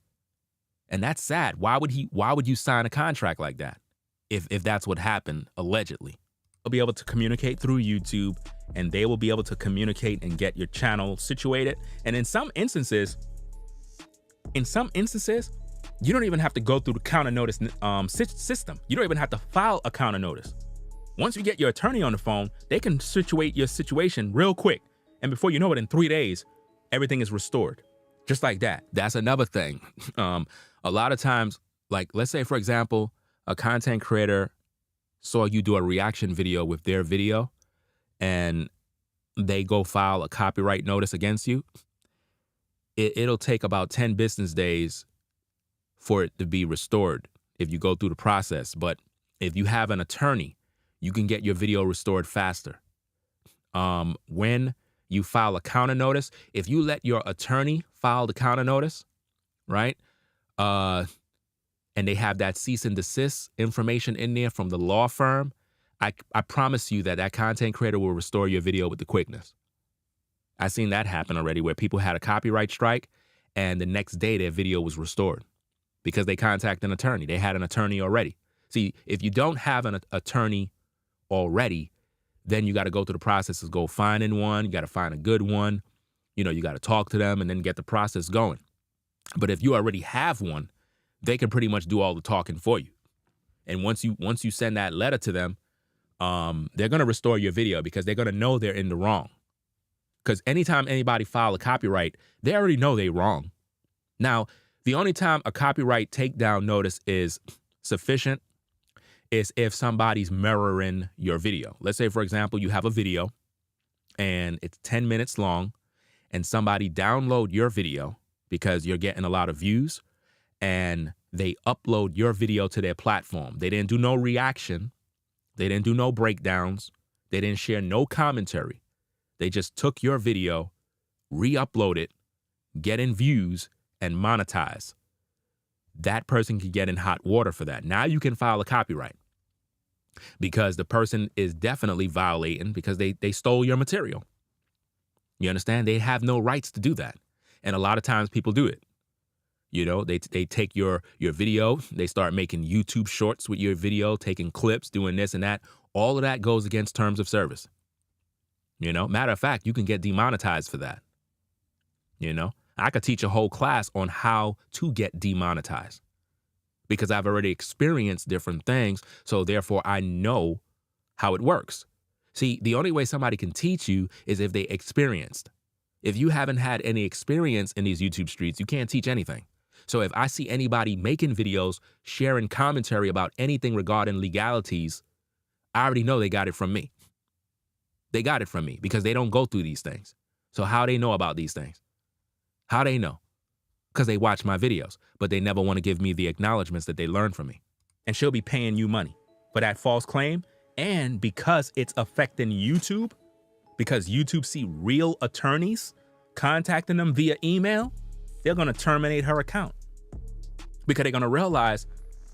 And that's sad. Why would you sign a contract like that if that's what happened allegedly? They'll be able to communicate through YouTube, and they will be able to communicate and get your channel situated. And in some instances, you don't even have to go through the counter notice system. You don't even have to file a counter notice. Once you get your attorney on the phone, they can situate your situation real quick. And before you know it, in 3 days, everything is restored. Just like that. That's another thing. A lot of times, like let's say, for example, a content creator saw you do a reaction video with their video and they go file a copyright notice against you, it'll take about 10 business days for it to be restored if you go through the process. But if you have an attorney, you can get your video restored faster. When you file a counter notice, if you let your attorney file the counter notice, right? And they have that cease and desist information in there from the law firm, I promise you that content creator will restore your video with the quickness. I've seen that happen already where people had a copyright strike and the next day their video was restored because they contacted an attorney. They had an attorney already. See, if you don't have an attorney already, then you got to go through the process of go finding one. You got to find a good one. You know, you got to talk to them and then get the process going. But if you already have one, they can pretty much do all the talking for you. And once you send that letter to them, they're going to restore your video because they're going to know they're in the wrong. Because anytime anybody file a copyright, they already know they're wrong. Now, the only time a copyright takedown notice is sufficient is if somebody's mirroring your video. Let's say, for example, you have a video and it's 10 minutes long and somebody download your video because you're getting a lot of views and they upload your video to their platform. They didn't do no reaction. They didn't do no breakdowns. They didn't share no commentary. They just took your video, re-upload it, get in views, and monetize. That person can get in hot water for that. Now you can file a copyright because the person is definitely violating because they stole your material. You understand? They have no rights to do that. And a lot of times people do it. You know, they take your video, they start making YouTube shorts with your video, taking clips, doing this and that. All of that goes against terms of service. You know, matter of fact, you can get demonetized for that. You know, I could teach a whole class on how to get demonetized because I've already experienced different things. So therefore, I know how it works. See, the only way somebody can teach you is if they experienced. If you haven't had any experience in these YouTube streets, you can't teach anything. So if I see anybody making videos, sharing commentary about anything regarding legalities, I already know they got it from me. They got it from me because they don't go through these things. So how they know about these things? How they know? Because they watch my videos, but they never want to give me the acknowledgments that they learned from me. And she'll be paying you money for that false claim. And because it's affecting YouTube, because YouTube see real attorneys contacting them via email, they're going to terminate her account because they're going to realize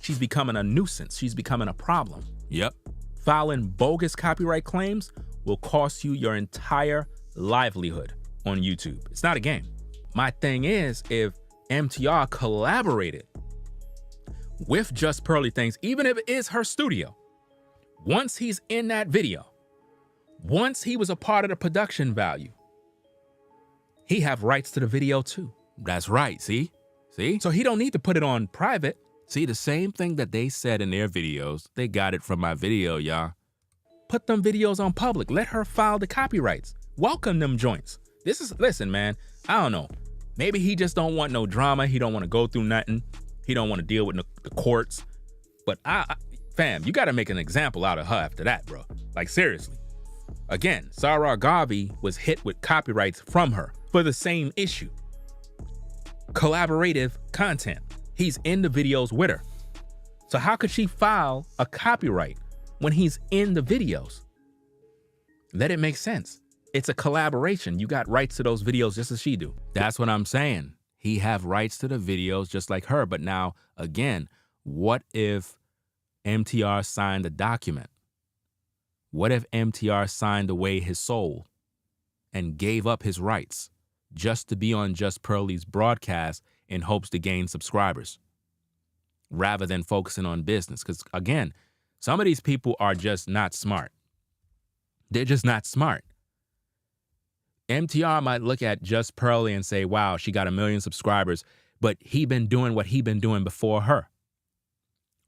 she's becoming a nuisance. She's becoming a problem. Yep. Filing bogus copyright claims will cost you your entire livelihood on YouTube. It's not a game. My thing is, if MTR collaborated with Just Pearly Things, even if it is her studio, once he's in that video, once he was a part of the production value, he have rights to the video too. That's right, see? So he don't need to put it on private. See, the same thing that they said in their videos, they got it from my video, y'all. Put them videos on public. Let her file the copyrights. Welcome them joints. Listen, man, I don't know. Maybe he just don't want no drama. He don't want to go through nothing. He don't want to deal with the courts. But fam, you got to make an example out of her after that, bro. Like, seriously. Again, Sarah Garvey was hit with copyrights from her for the same issue. Collaborative content. He's in the videos with her. So how could she file a copyright when he's in the videos? Let it make sense. It's a collaboration. You got rights to those videos just as she do. That's what I'm saying. He have rights to the videos just like her. But now, again, what if MTR signed a document? What if MTR signed away his soul and gave up his rights just to be on Just Pearly's broadcast in hopes to gain subscribers rather than focusing on business? Because again, some of these people are just not smart. They're just not smart. MTR might look at Just Pearly and say, wow, she got 1 million subscribers, but he been doing what he been doing before her.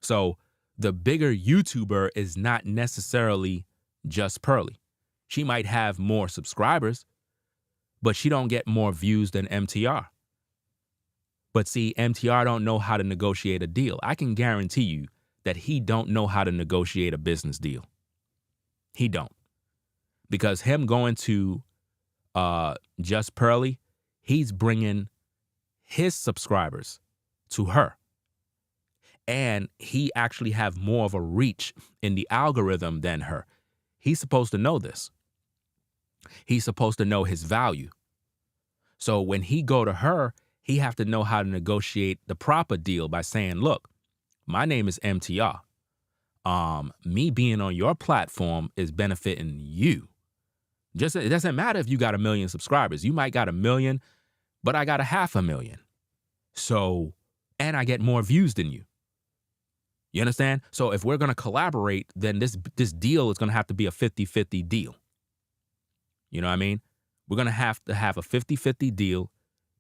So the bigger YouTuber is not necessarily Just Pearly. She might have more subscribers, but she don't get more views than MTR. But see, MTR don't know how to negotiate a deal. I can guarantee you that he don't know how to negotiate a business deal. He don't. Because him going to Just Pearly, he's bringing his subscribers to her. And he actually have more of a reach in the algorithm than her. He's supposed to know this. He's supposed to know his value. So when he go to her, he have to know how to negotiate the proper deal by saying, look, my name is MTR. Me being on your platform is benefiting you. Just, it doesn't matter if you got 1 million subscribers. You might got 1 million, but I got 500,000. So, and I get more views than you. You understand? So if we're going to collaborate, then this deal is going to have to be a 50-50 deal. You know what I mean? We're going to have a 50-50 deal,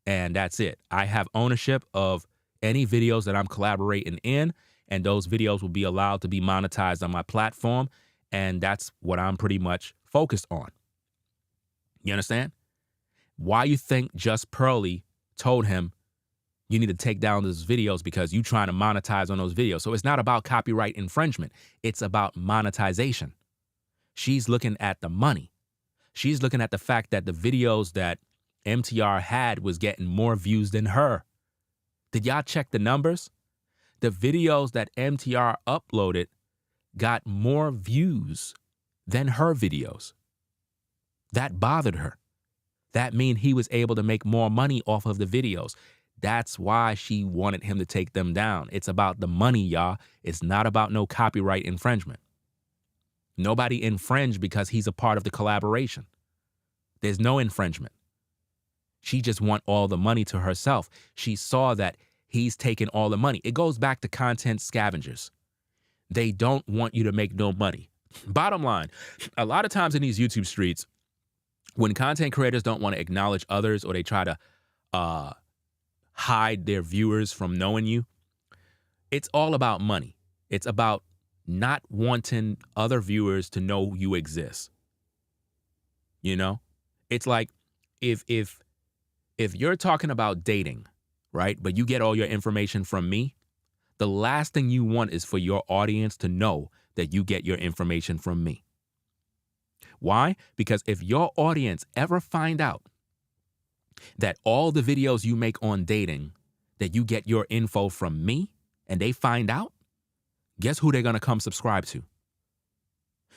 and that's it. I have ownership of any videos that I'm collaborating in, and those videos will be allowed to be monetized on my platform, and that's what I'm pretty much focused on. You understand? Why you think Just Pearly told him you need to take down those videos because you trying to monetize on those videos. So it's not about copyright infringement. It's about monetization. She's looking at the money. She's looking at the fact that the videos that MTR had was getting more views than her. Did y'all check the numbers? The videos that MTR uploaded got more views than her videos. That bothered her. That means he was able to make more money off of the videos. That's why she wanted him to take them down. It's about the money, y'all. It's not about no copyright infringement. Nobody infringed because he's a part of the collaboration. There's no infringement. She just want all the money to herself. She saw that he's taking all the money. It goes back to content scavengers. They don't want you to make no money. Bottom line, a lot of times in these YouTube streets, when content creators don't want to acknowledge others or they try to hide their viewers from knowing you, it's all about money. It's about not wanting other viewers to know you exist. You know, it's like if you're talking about dating, right, but you get all your information from me, the last thing you want is for your audience to know that you get your information from me. Why? Because if your audience ever find out that all the videos you make on dating, that you get your info from me, and they find out, guess who they're going to come subscribe to?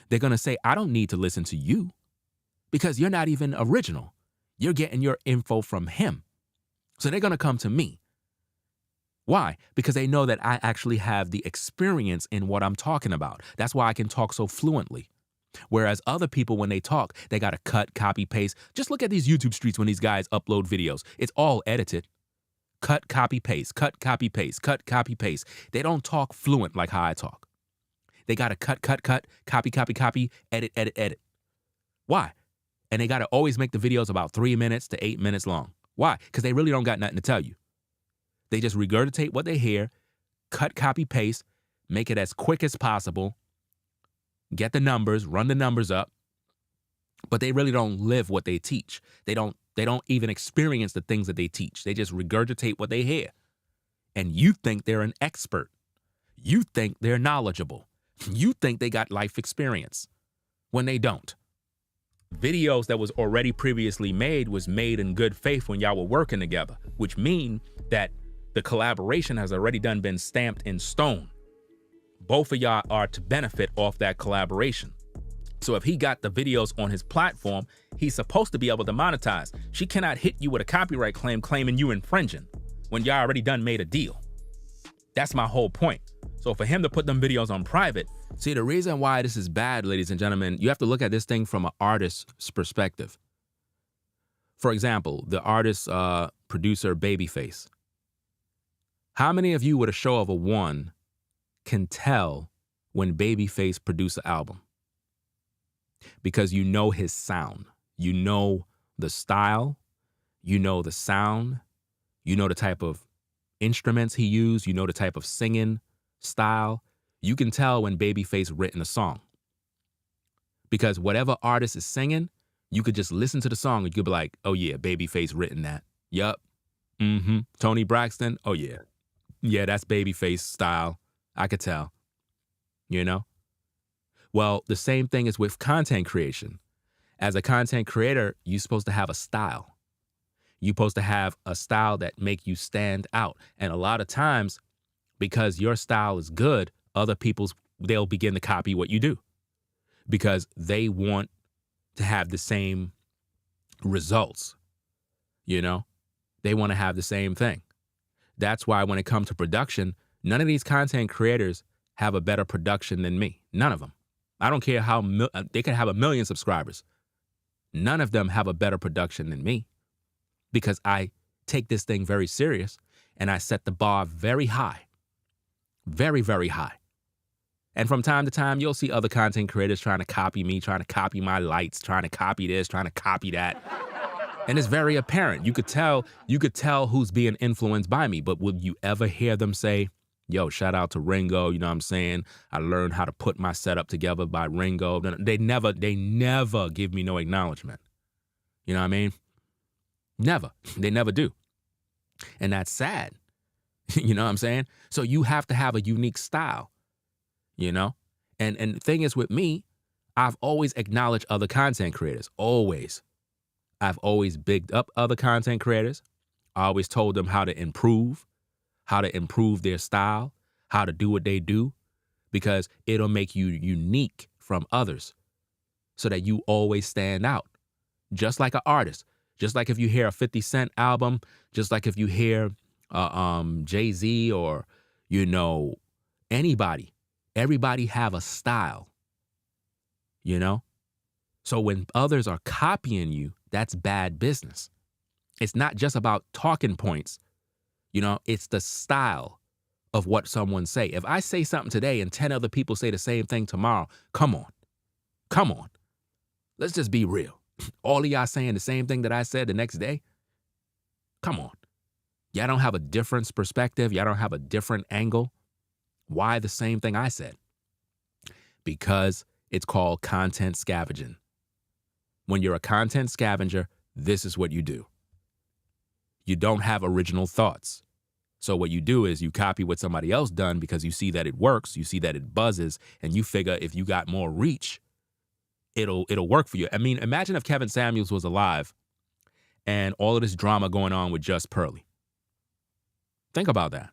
They're going to say, I don't need to listen to you because you're not even original. You're getting your info from him. So they're going to come to me. Why? Because they know that I actually have the experience in what I'm talking about. That's why I can talk so fluently. Whereas other people, when they talk, they got to cut, copy, paste. Just look at these YouTube streets when these guys upload videos. It's all edited. Cut, copy, paste, cut, copy, paste, cut, copy, paste. They don't talk fluent like how I talk. They got to cut, copy, edit, edit. Why? And they got to always make the videos about 3 minutes to 8 minutes long. Why? Because they really don't got nothing to tell you. They just regurgitate what they hear, cut, copy, paste, make it as quick as possible, get the numbers, run the numbers up, but they really don't live what they teach. They don't even experience the things that they teach. They just regurgitate what they hear. And you think they're an expert. You think they're knowledgeable. You think they got life experience when they don't. Videos that was already previously made was made in good faith when y'all were working together, which mean that the collaboration has already been stamped in stone. Both of y'all are to benefit off that collaboration. So if he got the videos on his platform, he's supposed to be able to monetize. She cannot hit you with a copyright claim claiming you infringing when y'all already made a deal. That's my whole point. So for him to put them videos on private, see, the reason why this is bad, ladies and gentlemen, you have to look at this thing from an artist's perspective. For example, the artist, producer, Babyface. How many of you with a show of a one can tell when Babyface produced an album? Because you know his sound. You know the style. You know the sound. You know the type of instruments he used. You know the type of singing style. You can tell when Babyface written a song. Because whatever artist is singing, you could just listen to the song and you could be like, oh yeah, Babyface written that. Yup. Tony Braxton. Oh yeah. Yeah, that's Babyface style. I could tell. you know? Well, the same thing is with content creation. As a content creator, you're supposed to have a style. You're supposed to have a style that make you stand out. And a lot of times, because your style is good, other people's, they'll begin to copy what you do because they want to have the same results, you know? They want to have the same thing. That's why when it comes to production, none of these content creators have a better production than me. None of them. I don't care how they could have 1 million subscribers. None of them have a better production than me because I take this thing very serious and I set the bar very high, very, very high. And from time to time, you'll see other content creators trying to copy me, trying to copy my lights, trying to copy this, trying to copy that. And it's very apparent. You could tell who's being influenced by me, but would you ever hear them say, yo, shout out to Ringo, you know what I'm saying? I learned how to put my setup together by Ringo. They never give me no acknowledgement. You know what I mean? Never. They never do. And that's sad. You know what I'm saying? So you have to have a unique style, you know? And the thing is with me, I've always acknowledged other content creators, always. I've always bigged up other content creators. I always told them how to improve their style, how to do what they do, because it'll make you unique from others so that you always stand out. Just like an artist, just like if you hear a 50 Cent album, just like if you hear Jay-Z or, you know, anybody, everybody have a style, you know? So when others are copying you, that's bad business. It's not just about talking points. You know, it's the style of what someone say. If I say something today and 10 other people say the same thing tomorrow, come on. Let's just be real. All of y'all saying the same thing that I said the next day? Come on. Y'all don't have a different perspective. Y'all don't have a different angle. Why the same thing I said? Because it's called content scavenging. When you're a content scavenger, this is what you do. You don't have original thoughts. So what you do is you copy what somebody else done because you see that it works, you see that it buzzes, and you figure if you got more reach, it'll work for you. I mean, imagine if Kevin Samuels was alive and all of this drama going on with Just Pearly. Think about that.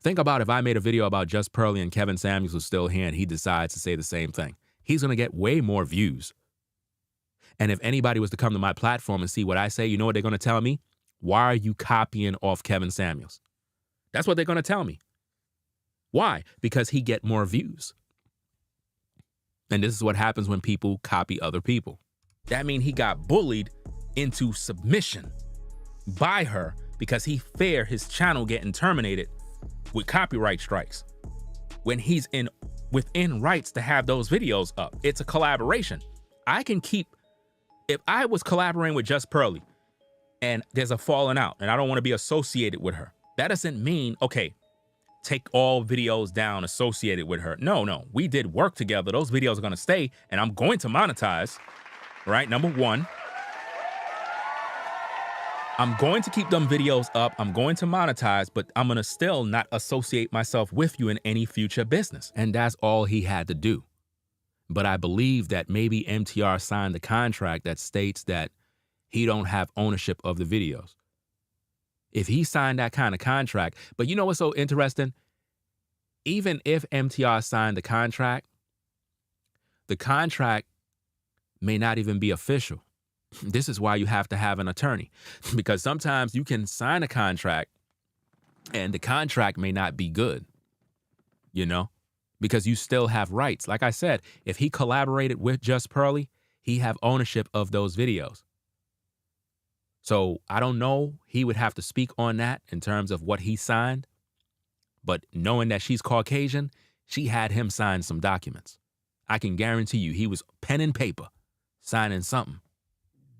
Think about if I made a video about Just Pearly and Kevin Samuels was still here and he decides to say the same thing. He's going to get way more views. And if anybody was to come to my platform and see what I say, you know what they're going to tell me? Why are you copying off Kevin Samuels? That's what they're going to tell me. Why? Because he get more views. And this is what happens when people copy other people. That means he got bullied into submission by her because he feared his channel getting terminated with copyright strikes. When he's within rights to have those videos up, it's a collaboration. If I was collaborating with Just Pearly and there's a falling out and I don't want to be associated with her, that doesn't mean, okay, take all videos down associated with her. No, we did work together. Those videos are going to stay and I'm going to monetize, right? Number one, I'm going to keep them videos up. I'm going to monetize, but I'm going to still not associate myself with you in any future business. And that's all he had to do. But I believe that maybe MTR signed a contract that states that he don't have ownership of the videos. If he signed that kind of contract, but you know what's so interesting? Even if MTR signed the contract may not even be official. This is why you have to have an attorney, because sometimes you can sign a contract and the contract may not be good, you know? Because you still have rights. Like I said, if he collaborated with Just Pearly, he have ownership of those videos. So I don't know. He would have to speak on that in terms of what he signed. But knowing that she's Caucasian, she had him sign some documents. I can guarantee you he was pen and paper signing something.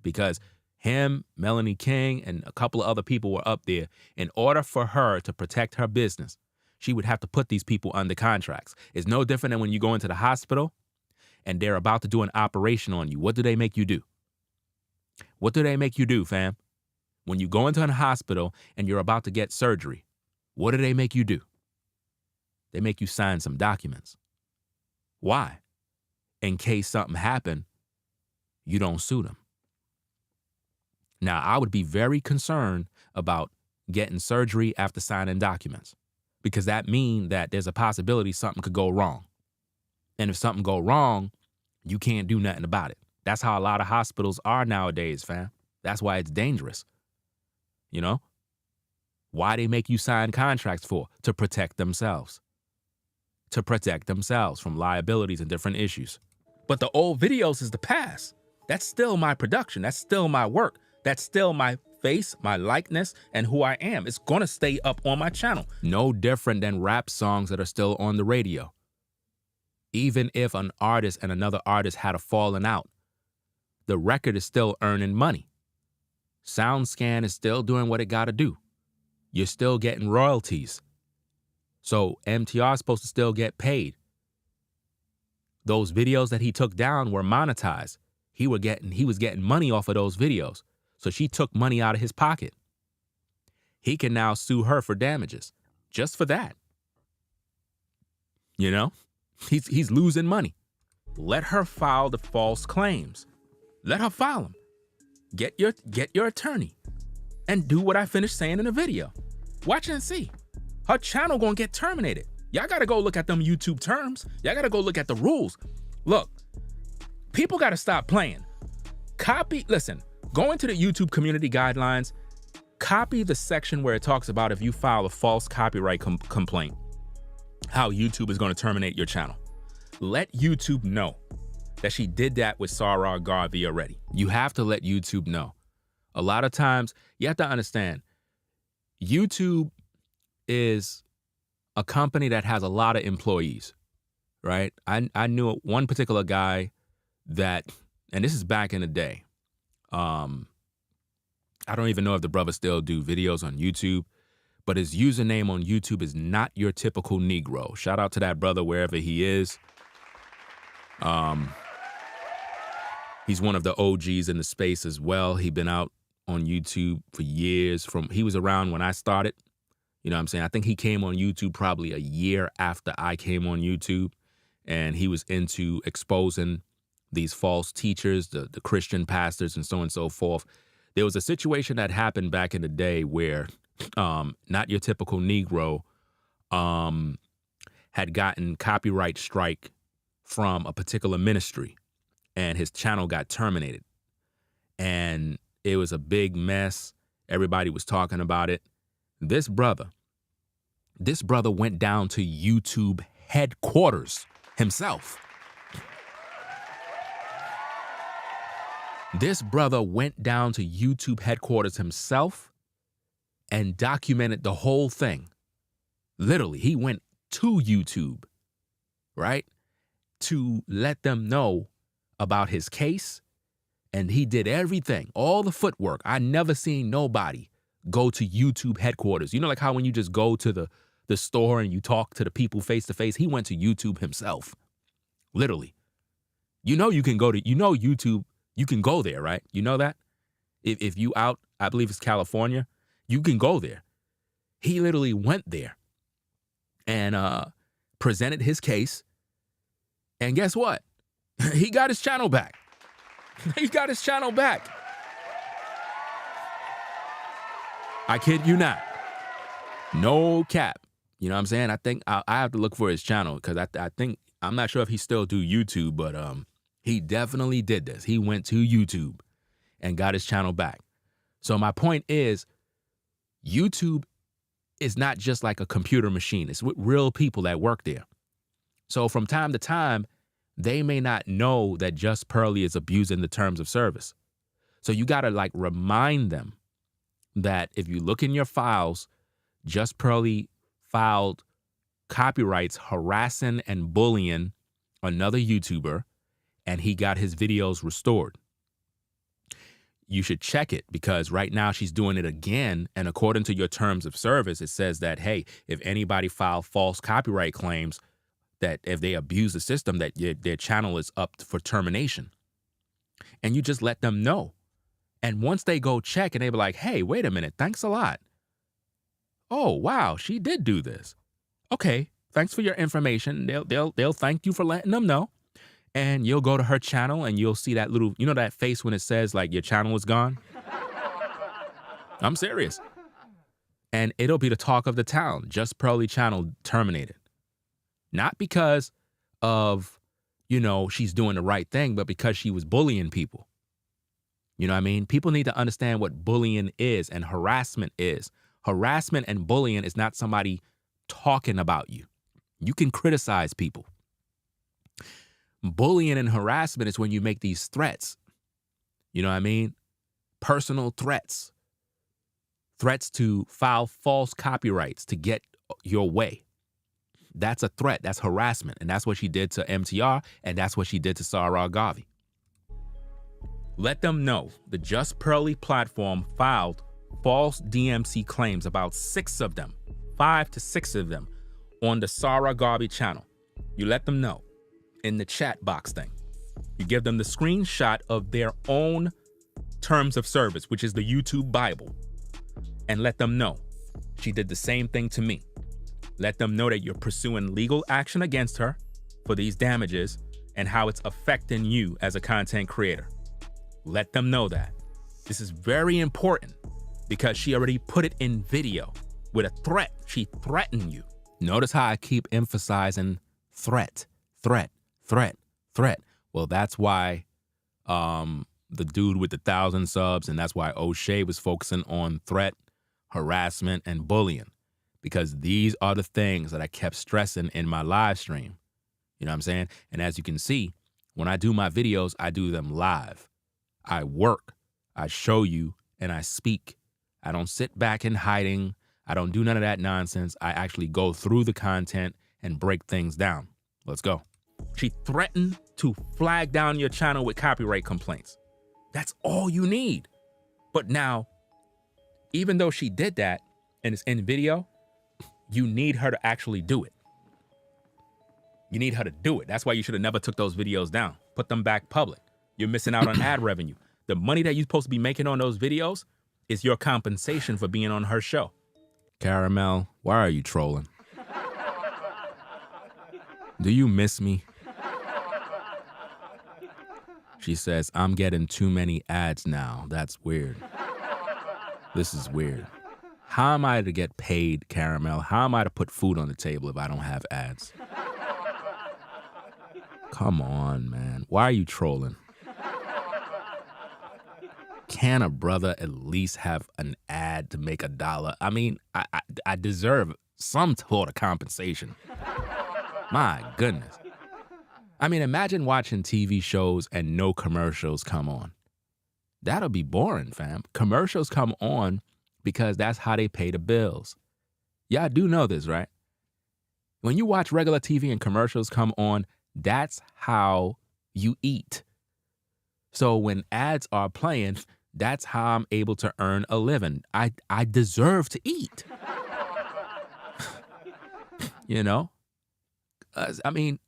Because him, Melanie King, and a couple of other people were up there. In order for her to protect her business, she would have to put these people under contracts. It's no different than when you go into the hospital and they're about to do an operation on you. What do they make you do? What do they make you do, fam? When you go into a hospital and you're about to get surgery, what do they make you do? They make you sign some documents. Why? In case something happened, you don't sue them. Now, I would be very concerned about getting surgery after signing documents, because that means that there's a possibility something could go wrong. And if something go wrong, you can't do nothing about it. That's how a lot of hospitals are nowadays, fam. That's why it's dangerous. You know? Why they make you sign contracts for? To protect themselves. To protect themselves from liabilities and different issues. But the old videos is the past. That's still my production. That's still my work. That's still my face, my likeness, and who I am. It's gonna stay up on my channel. No different than rap songs that are still on the radio. Even if an artist and another artist had a falling out, the record is still earning money. SoundScan is still doing what it gotta do. You're still getting royalties. So MTR is supposed to still get paid. Those videos that he took down were monetized. He was getting money off of those videos. So she took money out of his pocket. He can now sue her for damages just for that. You know, he's losing money. Let her file the false claims. Let her file them. Get your attorney and do what I finished saying in the video. Watch and see. Her channel gonna get terminated. Y'all gotta go look at them YouTube terms. Y'all gotta go look at the rules. Look, people gotta stop playing. Listen, go into the YouTube community guidelines, copy the section where it talks about if you file a false copyright complaint, how YouTube is gonna terminate your channel. Let YouTube know that she did that with Sarah Garvey already. You have to let YouTube know. A lot of times, you have to understand, YouTube is a company that has a lot of employees, right? I knew one particular guy that, and this is back in the day. I don't even know if the brother still do videos on YouTube, but his username on YouTube is Not Your Typical Negro. Shout out to that brother wherever he is. He's one of the OGs in the space as well. He's been out on YouTube for years. He was around when I started. You know what I'm saying? I think he came on YouTube probably a year after I came on YouTube, and he was into exposing these false teachers, the Christian pastors, and so on and so forth. There was a situation that happened back in the day where Not Your Typical Negro had gotten copyright strike from a particular ministry, and his channel got terminated. And it was a big mess. Everybody was talking about it. This brother went down to YouTube headquarters himself. This brother went down to YouTube headquarters himself and documented the whole thing. Literally, he went to YouTube, right, to let them know about his case, and he did everything, all the footwork. I never seen nobody go to YouTube headquarters. You know, like how when you just go to the store and you talk to the people face to face, he went to YouTube himself, literally. You know, you can go to, YouTube, you can go there, right? You know that? If you out, I believe it's California, you can go there. He literally went there and presented his case. And guess what? He got his channel back. He got his channel back. I kid you not. No cap. You know what I'm saying? I think I have to look for his channel because I think, I'm not sure if he still do YouTube, but he definitely did this. He went to YouTube and got his channel back. So my point is, YouTube is not just like a computer machine. It's with real people that work there. So from time to time, they may not know that Just Pearly is abusing the terms of service. So you got to like remind them that if you look in your files, Just Pearly filed copyrights harassing and bullying another YouTuber, and he got his videos restored. You should check it because right now she's doing it again. And according to your terms of service, it says that, hey, if anybody filed false copyright claims, that if they abuse the system, that their channel is up for termination. And you just let them know. And once they go check and they be like, hey, wait a minute, thanks a lot. Oh, wow, she did do this. Okay, thanks for your information. They'll thank you for letting them know. And you'll go to her channel and you'll see that little, that face when it says like your channel is gone. I'm serious. And it'll be the talk of the town. Just Pearly channel terminated. Not because of, she's doing the right thing, but because she was bullying people. You know what I mean? People need to understand what bullying is and harassment is. Harassment and bullying is not somebody talking about you. You can criticize people. Bullying and harassment is when you make these threats. You know what I mean? Personal threats. Threats to file false copyrights to get your way. That's a threat. That's harassment. And that's what she did to MTR, and that's what she did to Sarah Garvey. Let them know the Just Pearly platform filed false DMC claims, about 6 of them, 5 to 6 of them, on the Sarah Garvey channel. You let them know in the chat box thing. You give them the screenshot of their own terms of service, which is the YouTube Bible, and let them know she did the same thing to me. Let them know that you're pursuing legal action against her for these damages and how it's affecting you as a content creator. Let them know that. This is very important because she already put it in video with a threat. She threatened you. Notice how I keep emphasizing threat, threat, threat, threat. Well, that's why the dude with the 1,000 subs, and that's why O'Shea was focusing on threat, harassment, and bullying, because these are the things that I kept stressing in my live stream. You know what I'm saying? And as you can see, when I do my videos, I do them live. I work, I show you, and I speak. I don't sit back in hiding. I don't do none of that nonsense. I actually go through the content and break things down. Let's go. She threatened to flag down your channel with copyright complaints. That's all you need. But now, even though she did that and it's in video, you need her to actually do it. You need her to do it. That's why you should have never took those videos down. Put them back public. You're missing out on ad revenue. The money that you're supposed to be making on those videos is your compensation for being on her show. Caramel, why are you trolling? Do you miss me? She says, I'm getting too many ads now. That's weird. This is weird. How am I to get paid, Caramel? How am I to put food on the table if I don't have ads? Come on, man. Why are you trolling? Can a brother at least have an ad to make $1? I mean, I deserve some sort of compensation. My goodness. I mean, imagine watching TV shows and no commercials come on. That'll be boring, fam. Commercials come on because that's how they pay the bills. Y'all do know this, right? When you watch regular TV and commercials come on, that's how you eat. So when ads are playing, that's how I'm able to earn a living. I deserve to eat. You know? I mean,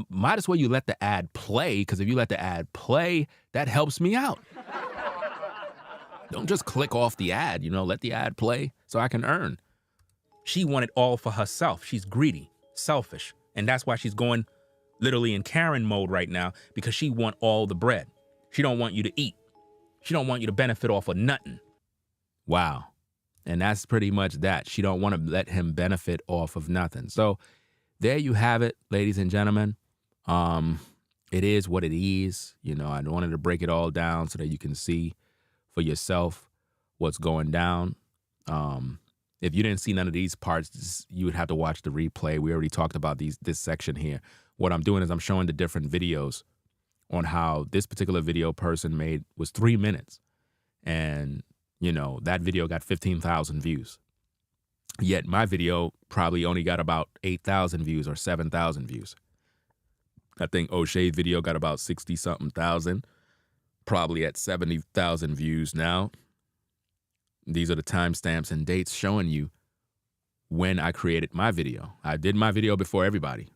might as well you let the ad play, because if you let the ad play, that helps me out. Don't just click off the ad, let the ad play so I can earn. She wanted all for herself. She's greedy, selfish, and that's why she's going literally in Karen mode right now, because she want all the bread. She don't want you to eat. She don't want you to benefit off of nothing. Wow. And that's pretty much that. She don't want to let him benefit off of nothing. So there you have it, ladies and gentlemen. It is what it is. I wanted to break it all down so that you can see for yourself what's going down. If you didn't see none of these parts, you would have to watch the replay. We already talked about this section here. What I'm doing is I'm showing the different videos on how this particular video person made was 3 minutes. And, that video got 15,000 views. Yet my video probably only got about 8,000 views or 7,000 views. I think O'Shea's video got about 60-something thousand, probably at 70,000 views now. These are the timestamps and dates showing you when I created my video. I did my video before everybody.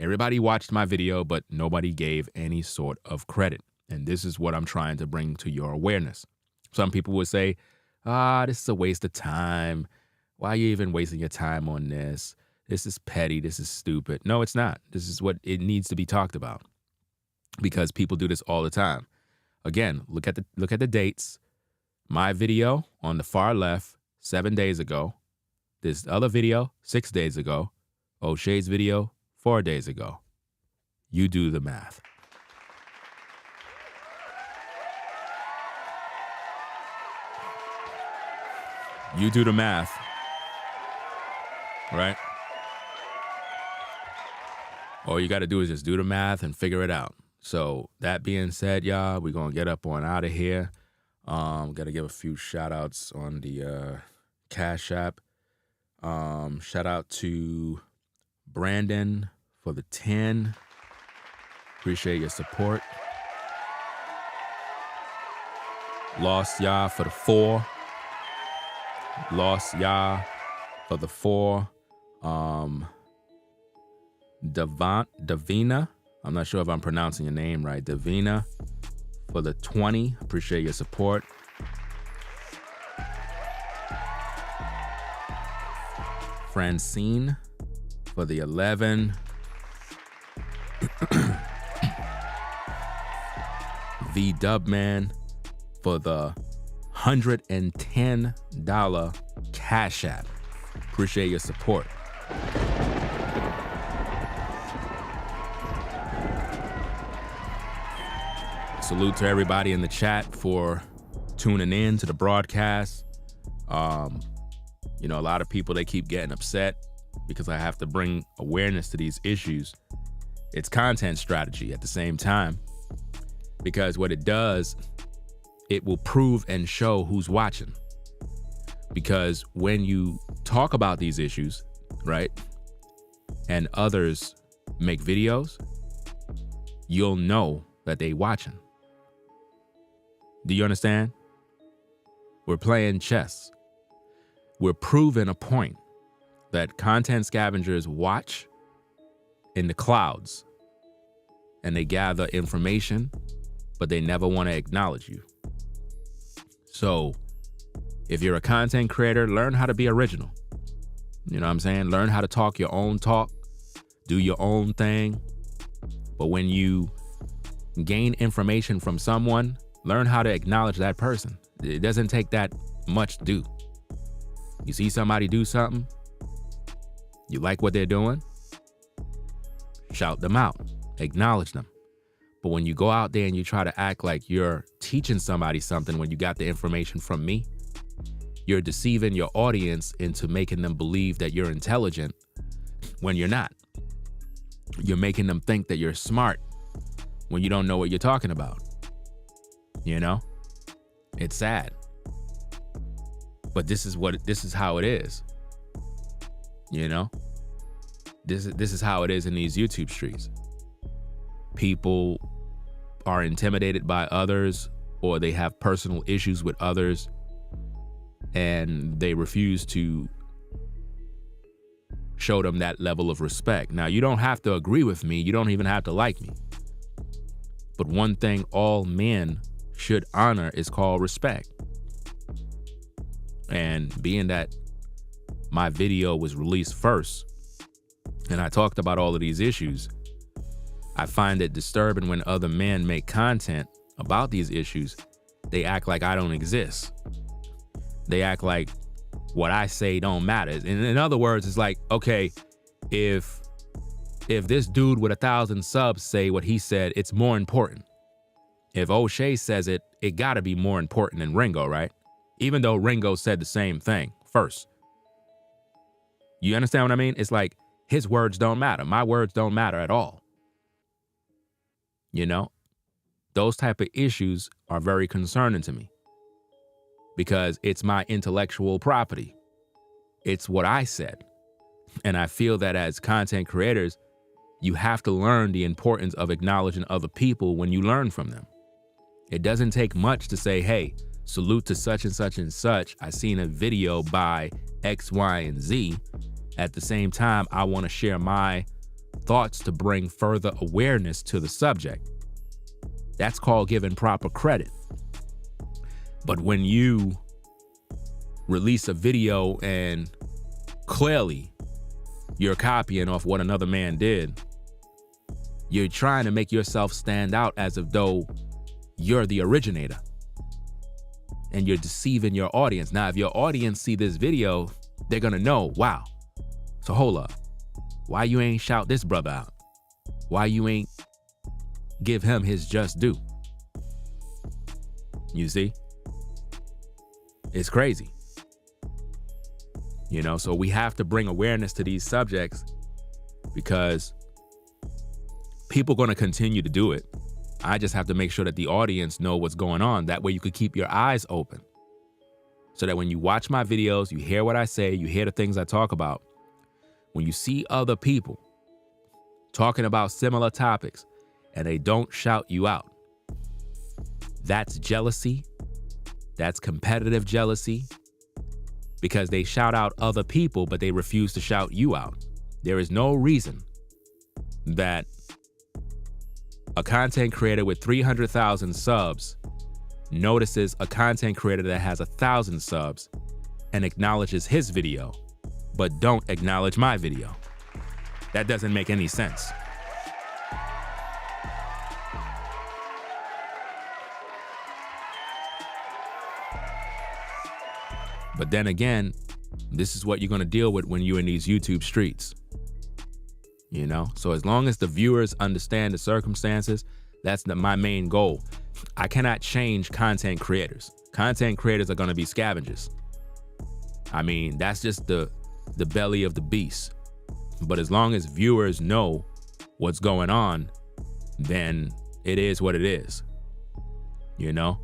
Everybody watched my video, but nobody gave any sort of credit. And this is what I'm trying to bring to your awareness. Some people would say, this is a waste of time. Why are you even wasting your time on this? This is petty. This is stupid. No, it's not. This is what it needs to be talked about because people do this all the time. Again, look at the dates. My video on the far left, 7 days ago. This other video, 6 days ago. O'Shea's video, 4 days ago. You do the math. You do the math, right? All you got to do is just do the math and figure it out. So that being said, y'all, we're going to get up on out of here. Got to give a few shout outs on the Cash App. Shout out to Brandon for the 10. Appreciate your support. Lost Yah for the 4. Lost Yah for the 4. Davina, I'm not sure if I'm pronouncing your name right. Davina for the 20. Appreciate your support. Francine for the 11. V Dubman for the $110 Cash App. Appreciate your support. Salute to everybody in the chat for tuning in to the broadcast. A lot of people, they keep getting upset because I have to bring awareness to these issues. It's content strategy at the same time, because what it does, it will prove and show who's watching. Because when you talk about these issues, right, and others make videos, you'll know that they watching. Do you understand? We're playing chess. We're proving a point that content scavengers watch in the clouds and they gather information, but they never want to acknowledge you. So if you're a content creator, learn how to be original. You know what I'm saying? Learn how to talk your own talk, do your own thing. But when you gain information from someone, learn how to acknowledge that person. It doesn't take that much to do. You see somebody do something, you like what they're doing, shout them out, acknowledge them. But when you go out there and you try to act like you're teaching somebody something when you got the information from me, you're deceiving your audience into making them believe that you're intelligent when you're not. You're making them think that you're smart when you don't know what you're talking about. You know? It's sad. But this is how it is. You know? This is how it is in these YouTube streets. People are intimidated by others, or they have personal issues with others, and they refuse to show them that level of respect. Now, you don't have to agree with me. You don't even have to like me. But one thing all men should honor is called respect. And being that my video was released first, and I talked about all of these issues, I find it disturbing when other men make content about these issues. They act like I don't exist. They act like what I say don't matter. And in other words, it's like, okay, if this dude with 1,000 subs say what he said, it's more important. If O'Shea says it, it gotta be more important than Ringo, right? Even though Ringo said the same thing first. You understand what I mean? It's like his words don't matter. My words don't matter at all. You know? Those type of issues are very concerning to me because it's my intellectual property. It's what I said. And I feel that as content creators, you have to learn the importance of acknowledging other people when you learn from them. It doesn't take much to say, hey, salute to such and such and such. I seen a video by X, Y, and Z. At the same time, I want to share my thoughts to bring further awareness to the subject. That's called giving proper credit. But when you release a video and clearly you're copying off what another man did. You're trying to make yourself stand out as if though you're the originator. And you're deceiving your audience. Now, if your audience see this video, they're gonna know, wow. So hold up. Why you ain't shout this brother out? Why you ain't give him his just due? You see? It's crazy. You know, so we have to bring awareness to these subjects because people are going to continue to do it. I just have to make sure that the audience know what's going on. That way you could keep your eyes open. So that when you watch my videos, you hear what I say, you hear the things I talk about. When you see other people talking about similar topics and they don't shout you out, that's jealousy. That's competitive jealousy because they shout out other people, but they refuse to shout you out. There is no reason that a content creator with 300,000 subs notices a content creator that has 1,000 subs and acknowledges his video, but don't acknowledge my video. That doesn't make any sense. But then again, this is what you're going to deal with when you're in these YouTube streets. You know, so as long as the viewers understand the circumstances, that's my main goal. I cannot change content creators. Content creators are going to be scavengers. I mean, that's just the belly of the beast. But as long as viewers know what's going on, then it is what it is. You know,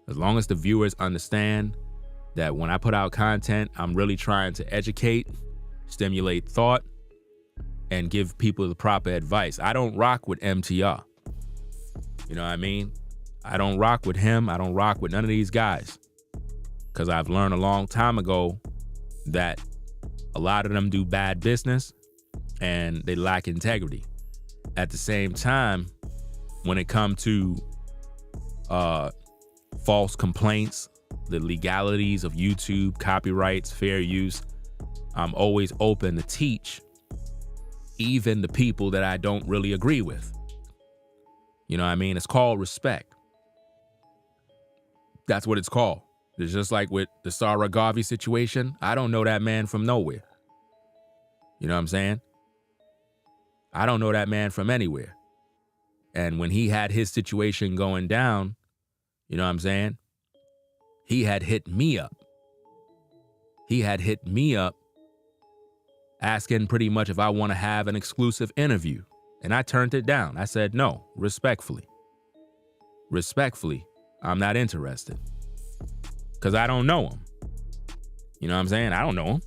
as long as the viewers understand that when I put out content, I'm really trying to educate, stimulate thought, and give people the proper advice. I don't rock with MTR. You know what I mean? I don't rock with him. I don't rock with none of these guys. Because I've learned a long time ago that a lot of them do bad business and they lack integrity. At the same time, when it comes to false complaints, the legalities of YouTube, copyrights, fair use, I'm always open to teach even the people that I don't really agree with. You know what I mean? It's called respect. That's what it's called. It's just like with the Sarah Garvey situation. I don't know that man from nowhere. You know what I'm saying? I don't know that man from anywhere. And when he had his situation going down, you know what I'm saying? He had hit me up. He had hit me up asking pretty much if I want to have an exclusive interview. And I turned it down. I said, no, respectfully. Respectfully, I'm not interested. Because I don't know him. You know what I'm saying? I don't know him.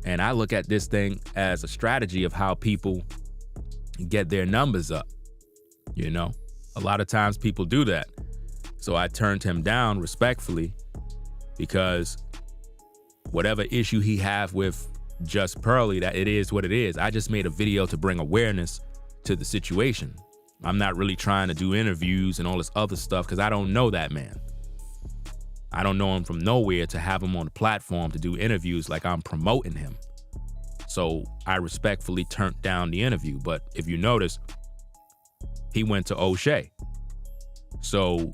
And I look at this thing as a strategy of how people get their numbers up. You know, a lot of times people do that. So I turned him down respectfully because whatever issue he have with Just Pearly, that it is what it is. I just made a video to bring awareness to the situation. I'm not really trying to do interviews and all this other stuff because I don't know that man. I don't know him from nowhere to have him on the platform to do interviews like I'm promoting him. So I respectfully turned down the interview. But if you notice, he went to O'Shea. So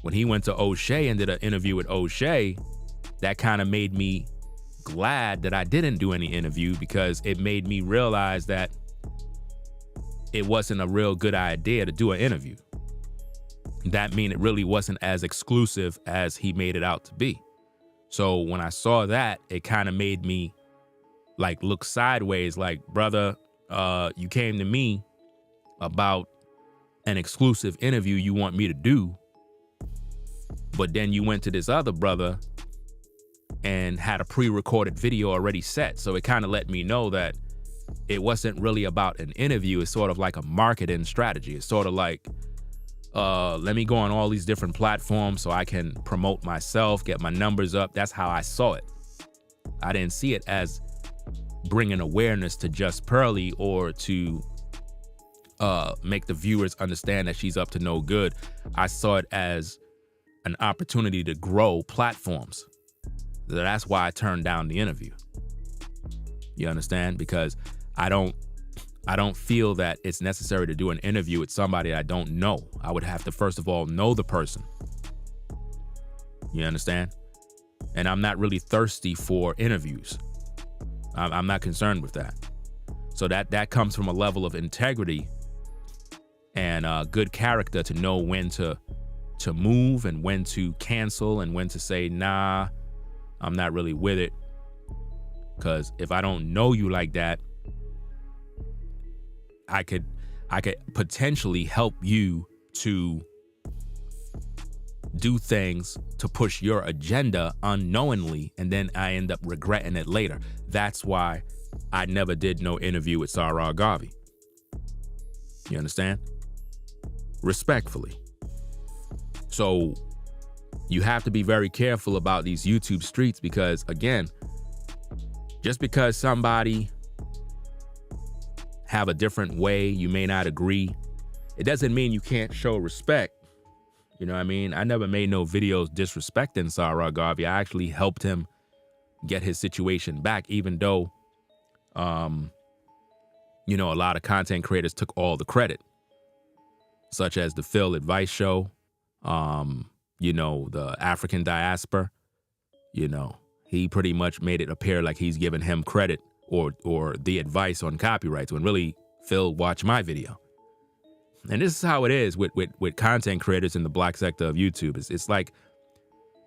when he went to O'Shea and did an interview with O'Shea, that kind of made me glad that I didn't do any interview because it made me realize that it wasn't a real good idea to do an interview. That mean it really wasn't as exclusive as he made it out to be. So when I saw that, it kind of made me like look sideways like, brother, you came to me about an exclusive interview you want me to do, but then you went to this other brother and had a pre-recorded video already set. So it kind of let me know that it wasn't really about an interview. It's sort of like a marketing strategy. It's sort of like, let me go on all these different platforms so I can promote myself, get my numbers up. That's how I saw it. I didn't see it as bringing awareness to Just Pearly or to make the viewers understand that she's up to no good. I saw it as an opportunity to grow platforms. That's why I turned down the interview. You understand? Because I don't feel that it's necessary to do an interview with somebody I don't know. I would have to, first of all, know the person. You understand? And I'm not really thirsty for interviews. I'm not concerned with that. So that comes from a level of integrity and good character to know when to move and when to cancel and when to say, nah, I'm not really with it. Because if I don't know you like that, I could potentially help you to do things to push your agenda unknowingly, and then I end up regretting it later. That's why I never did no interview with Sarah Garvey. You understand? Respectfully. So you have to be very careful about these YouTube streets because, again, just because somebody have a different way, you may not agree, it doesn't mean you can't show respect. You know what I mean? I never made no videos disrespecting Sarah Garvey. I actually helped him get his situation back, even though, you know, a lot of content creators took all the credit, such as the Phil Advice Show, you know, the African Diaspora. You know, he pretty much made it appear like he's giving him credit or the advice on copyrights when really Phil watched my video. And this is how it is with content creators in the black sector of YouTube. It's like,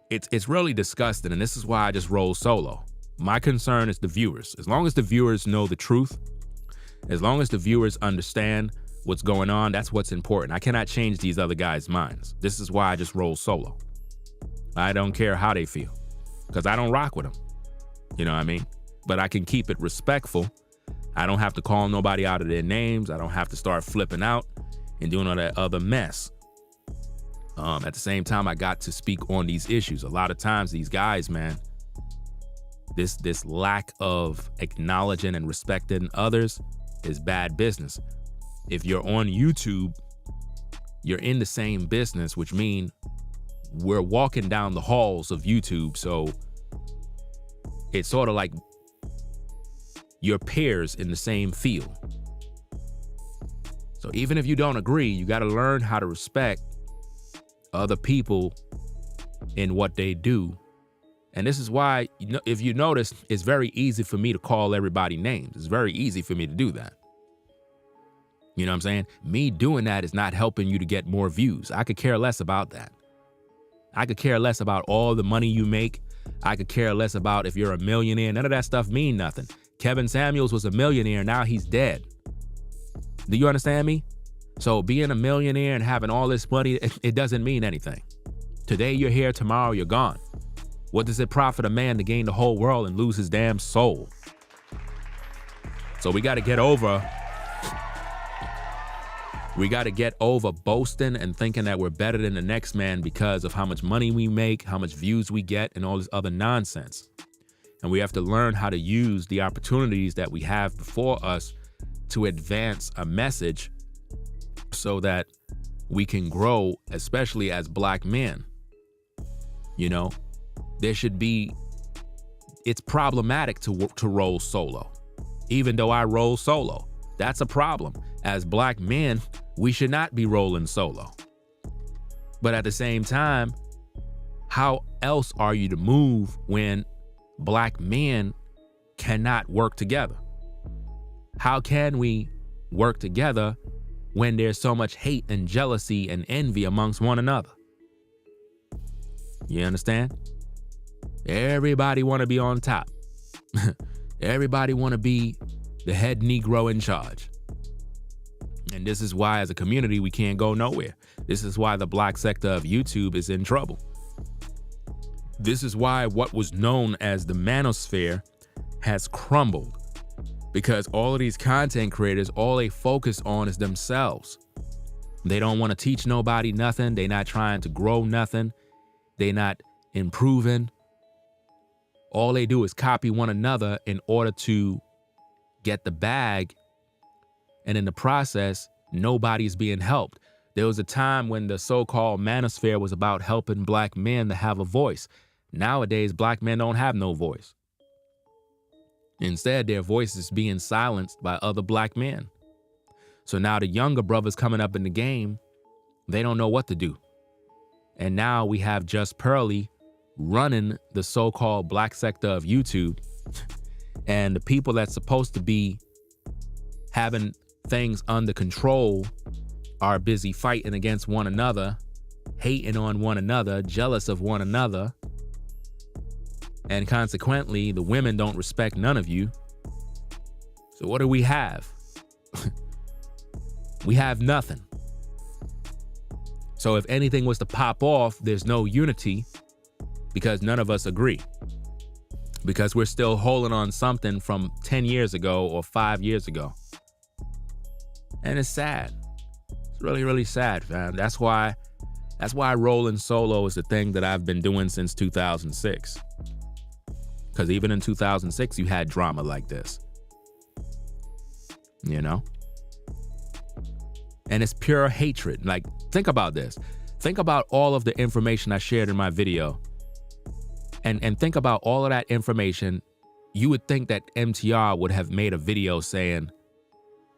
it's really disgusting. And this is why I just roll solo. My concern is the viewers. As long as the viewers know the truth, as long as the viewers understand what's going on, that's what's important. I cannot change these other guys' minds. This is why I just roll solo. I don't care how they feel because I don't rock with them. You know what I mean? But I can keep it respectful. I don't have to call nobody out of their names. I don't have to start flipping out and doing all that other mess. At the same time, I got to speak on these issues. A lot of times these guys, man, this lack of acknowledging and respecting others is bad business. If you're on YouTube, you're in the same business, which means we're walking down the halls of YouTube. So it's sort of like your peers in the same field. So even if you don't agree, you got to learn how to respect other people in what they do. And this is why, you know, if you notice, it's very easy for me to call everybody names. It's very easy for me to do that. You know what I'm saying? Me doing that is not helping you to get more views. I could care less about that. I could care less about all the money you make. I could care less about if you're a millionaire. None of that stuff mean nothing. Kevin Samuels was a millionaire. Now he's dead. Do you understand me? So being a millionaire and having all this money, it doesn't mean anything. Today you're here, tomorrow you're gone. What does it profit a man to gain the whole world and lose his damn soul? So we got to get over boasting and thinking that we're better than the next man because of how much money we make, how much views we get, and all this other nonsense. And we have to learn how to use the opportunities that we have before us to advance a message so that we can grow, especially as black men. You know, it's problematic to roll solo. Even though I roll solo, that's a problem. As black men, we should not be rolling solo. But at the same time, how else are you to move when black men cannot work together? How can we work together when there's so much hate and jealousy and envy amongst one another? You understand? Everybody want to be on top. Everybody want to be the head Negro in charge. And this is why, as a community, we can't go nowhere. This is why the black sector of YouTube is in trouble. This is why what was known as the manosphere has crumbled. Because all of these content creators, all they focus on is themselves. They don't want to teach nobody nothing. They're not trying to grow nothing. They're not improving. All they do is copy one another in order to get the bag. And in the process, nobody's being helped. There was a time when the so-called manosphere was about helping black men to have a voice. Nowadays, black men don't have no voice. Instead, their voice is being silenced by other black men. So now the younger brothers coming up in the game, they don't know what to do. And now we have Just Pearly running the so-called black sector of YouTube. And the people that's supposed to be having things under control are busy fighting against one another, hating on one another, jealous of one another. And consequently, the women don't respect none of you. So what do we have? We have nothing. So if anything was to pop off, there's no unity because none of us agree. Because we're still holding on something from 10 years ago or 5 years ago. And it's sad. It's really, really sad, fam. That's why rolling solo is the thing that I've been doing since 2006. Because even in 2006, you had drama like this. You know? And it's pure hatred. Like, think about this. Think about all of the information I shared in my video. And think about all of that information. You would think that MTR would have made a video saying,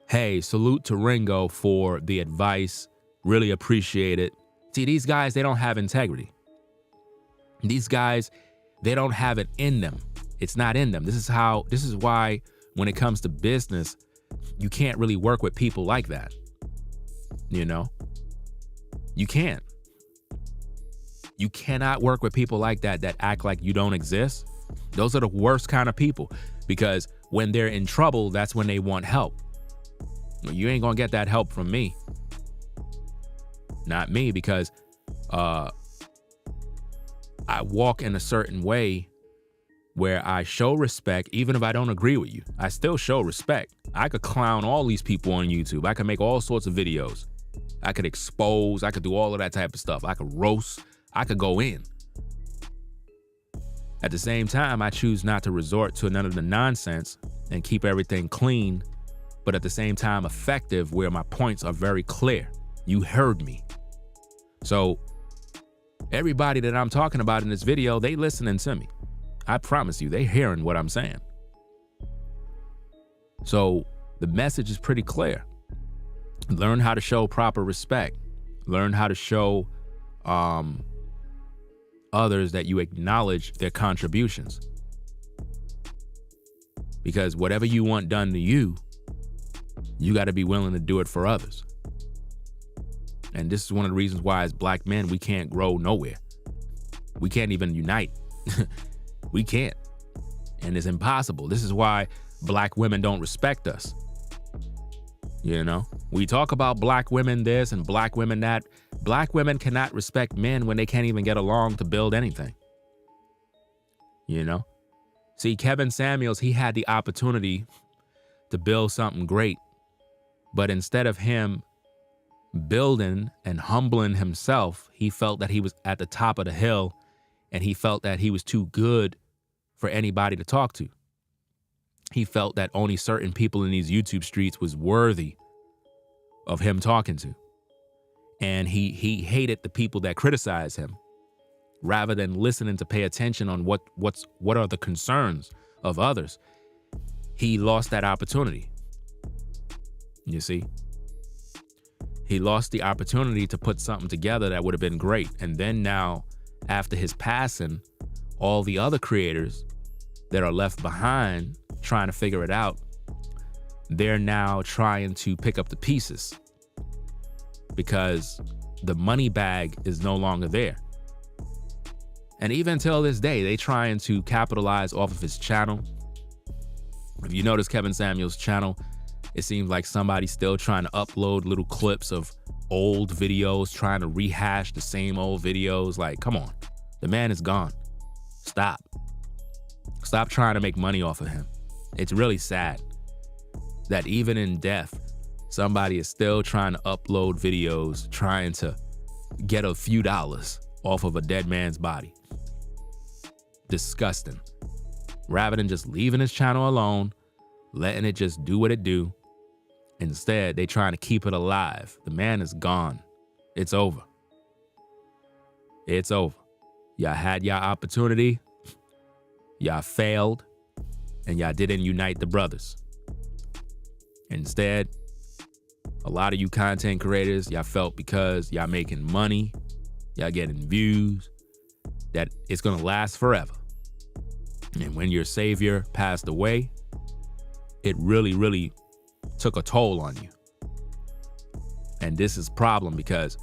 hey, salute to Ringo for the advice. Really appreciate it. See, these guys, they don't have integrity. These guys, they don't have it in them. It's not in them. This is why when it comes to business, you can't really work with people like that. You know? You can't. You cannot work with people like that act like you don't exist. Those are the worst kind of people, because when they're in trouble, that's when they want help. You ain't gonna get that help from me. Not me, because I walk in a certain way where I show respect. Even if I don't agree with you, I still show respect. I could clown all these people on YouTube. I could make all sorts of videos. I could expose. I could do all of that type of stuff. I could roast. I could go in. At the same time, I choose not to resort to none of the nonsense and keep everything clean, but at the same time effective, where my points are very clear. You heard me. So everybody that I'm talking about in this video, they listening to me. I promise you, they hearing what I'm saying. So the message is pretty clear. Learn how to show proper respect. Learn how to show others that you acknowledge their contributions. Because whatever you want done to you, you got to be willing to do it for others. And this is one of the reasons why as black men, we can't grow nowhere. We can't even unite. We can't. And it's impossible. This is why black women don't respect us. You know, we talk about black women this and black women that. Black women cannot respect men when they can't even get along to build anything. You know? See, Kevin Samuels, he had the opportunity to build something great. But instead of him building and humbling himself, he felt that he was at the top of the hill, and he felt that he was too good for anybody to talk to. He felt that only certain people in these YouTube streets was worthy of him talking to. And he hated the people that criticized him, rather than listening to pay attention on what are the concerns of others. He lost that opportunity. You see? He lost the opportunity to put something together that would have been great. And then now, after his passing, all the other creators that are left behind trying to figure it out, they're now trying to pick up the pieces because the money bag is no longer there. And even till this day, they trying to capitalize off of his channel. If you notice Kevin Samuels' channel, it seems like somebody's still trying to upload little clips of old videos, trying to rehash the same old videos. Like, come on, the man is gone. Stop. Stop trying to make money off of him. It's really sad that even in death, somebody is still trying to upload videos, trying to get a few dollars off of a dead man's body. Disgusting. Rather than just leaving his channel alone, letting it just do what it do, instead, they trying to keep it alive. The man is gone. It's over. It's over. Y'all had your opportunity. Y'all failed. and y'all didn't unite the brothers. Instead, a lot of you content creators, y'all felt because y'all making money, y'all getting views, that it's gonna last forever. And when your savior passed away, it really, really took a toll on you. And this is a problem because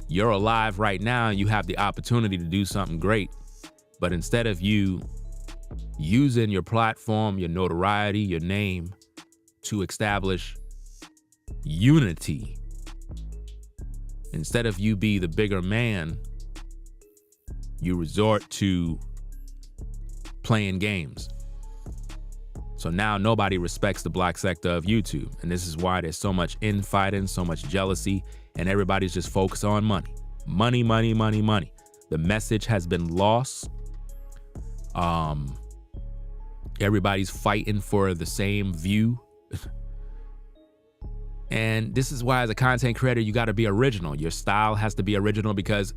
you're alive right now and you have the opportunity to do something great. But instead of you using your platform, your notoriety, your name to establish unity, instead of you be the bigger man, you resort to playing games. So now nobody respects the black sector of YouTube. And this is why there's so much infighting, so much jealousy, and everybody's just focused on money. Money, money, money, money. The message has been lost. Everybody's fighting for the same view. And this is why as a content creator, you gotta be original. Your style has to be original because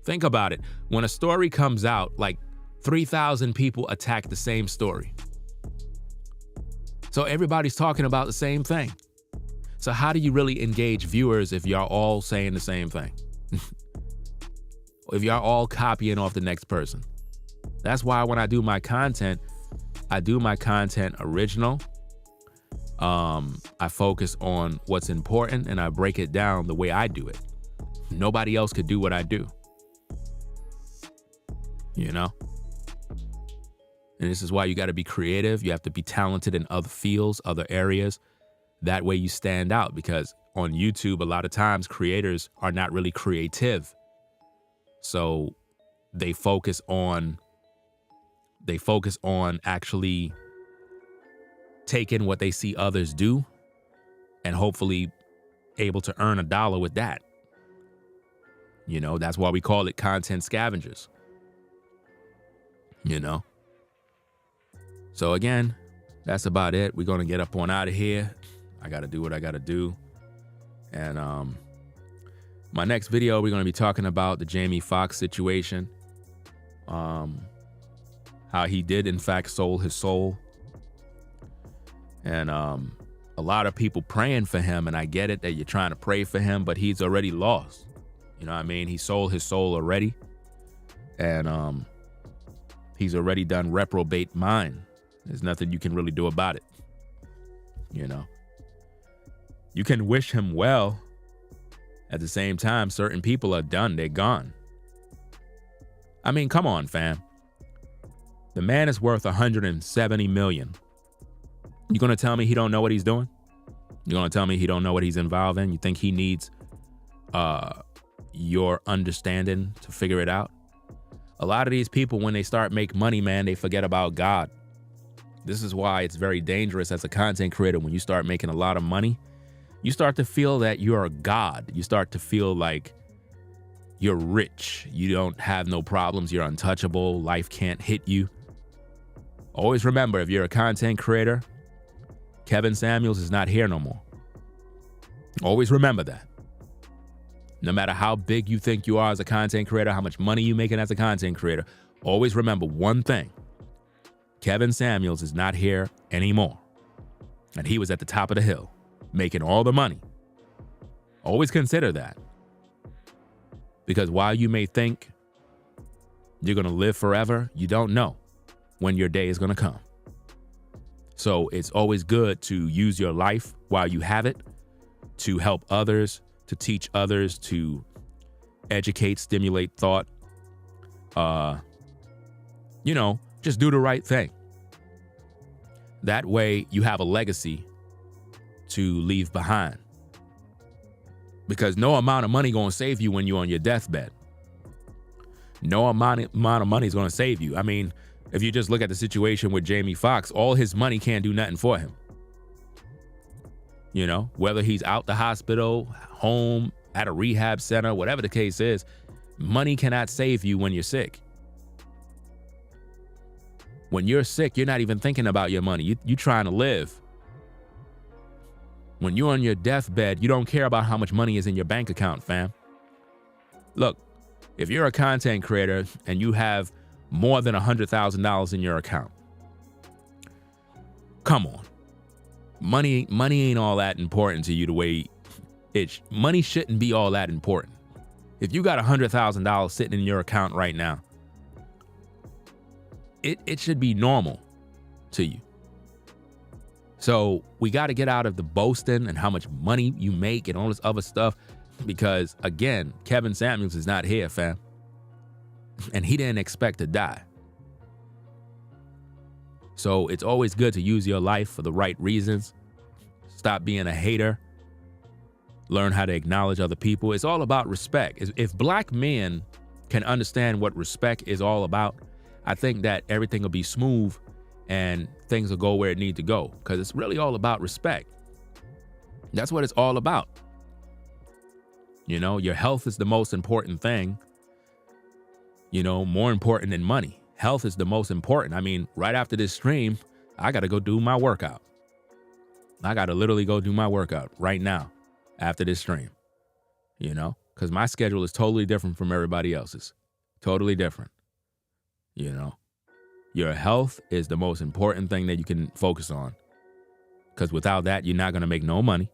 think about it. When a story comes out, like 3,000 people attack the same story. So everybody's talking about the same thing. So how do you really engage viewers if y'all all saying the same thing? If y'all all copying off the next person? That's why when I do my content original. I focus on what's important and I break it down the way I do it. Nobody else could do what I do. You know? And this is why you got to be creative. You have to be talented in other fields, other areas. That way you stand out, because on YouTube, a lot of times creators are not really creative. So they focus on actually taking what they see others do and hopefully able to earn $1 with that. You know, that's why we call it content scavengers. You know? So again, that's about it. We're going to get up on out of here. I got to do what I got to do. And my next video, we're going to be talking about the Jamie Foxx situation. How he did, in fact, sold his soul. And a lot of people praying for him. And I get it that you're trying to pray for him, but he's already lost. You know what I mean? He sold his soul already. And he's already done reprobate mind. There's nothing you can really do about it. You know? You can wish him well. At the same time, certain people are done. They're gone. I mean, come on, fam. The man is worth $170 million. You gonna tell me he don't know what he's doing? You gonna tell me he don't know what he's involved in? You think he needs your understanding to figure it out? A lot of these people, when they start make money, man, they forget about God. This is why it's very dangerous as a content creator. When you start making a lot of money, you start to feel that you're a god. You start to feel like you're rich. You don't have no problems. You're untouchable. Life can't hit you. Always remember, if you're a content creator, Kevin Samuels is not here no more. Always remember that. No matter how big you think you are as a content creator, how much money you're making as a content creator, always remember one thing. Kevin Samuels is not here anymore. And he was at the top of the hill, making all the money. Always consider that. Because while you may think you're going to live forever, you don't know when your day is going to come. So it's always good to use your life while you have it, to help others, to teach others, to educate, stimulate thought. Just do the right thing. That way you have a legacy to leave behind. Because no amount of money gonna save you when you're on your deathbed. No amount of money is gonna save you. I mean, if you just look at the situation with Jamie Foxx, all his money can't do nothing for him. You know, whether he's out the hospital, home, at a rehab center, whatever the case is, money cannot save you when you're sick. When you're sick, you're not even thinking about your money. You're trying to live. When you're on your deathbed, you don't care about how much money is in your bank account, fam. Look, if you're a content creator and you have more than $100,000 in your account, Come on. Money ain't all that important to you the way money shouldn't be all that important. If you got $100,000 sitting in your account right now, it should be normal to you. So we got to get out of the boasting and how much money you make and all this other stuff, because again, Kevin Samuels is not here, fam. And he didn't expect to die. So it's always good to use your life for the right reasons. Stop being a hater. Learn how to acknowledge other people. It's all about respect. If black men can understand what respect is all about, I think that everything will be smooth and things will go where it need to go, because it's really all about respect. That's what it's all about. You know, your health is the most important thing, you know, more important than money. Health is the most important. I mean, right after this stream, I got to go do my workout. I got to literally go do my workout right now after this stream, you know, because my schedule is totally different from everybody else's. Totally different. You know, your health is the most important thing that you can focus on, because without that, you're not going to make no money.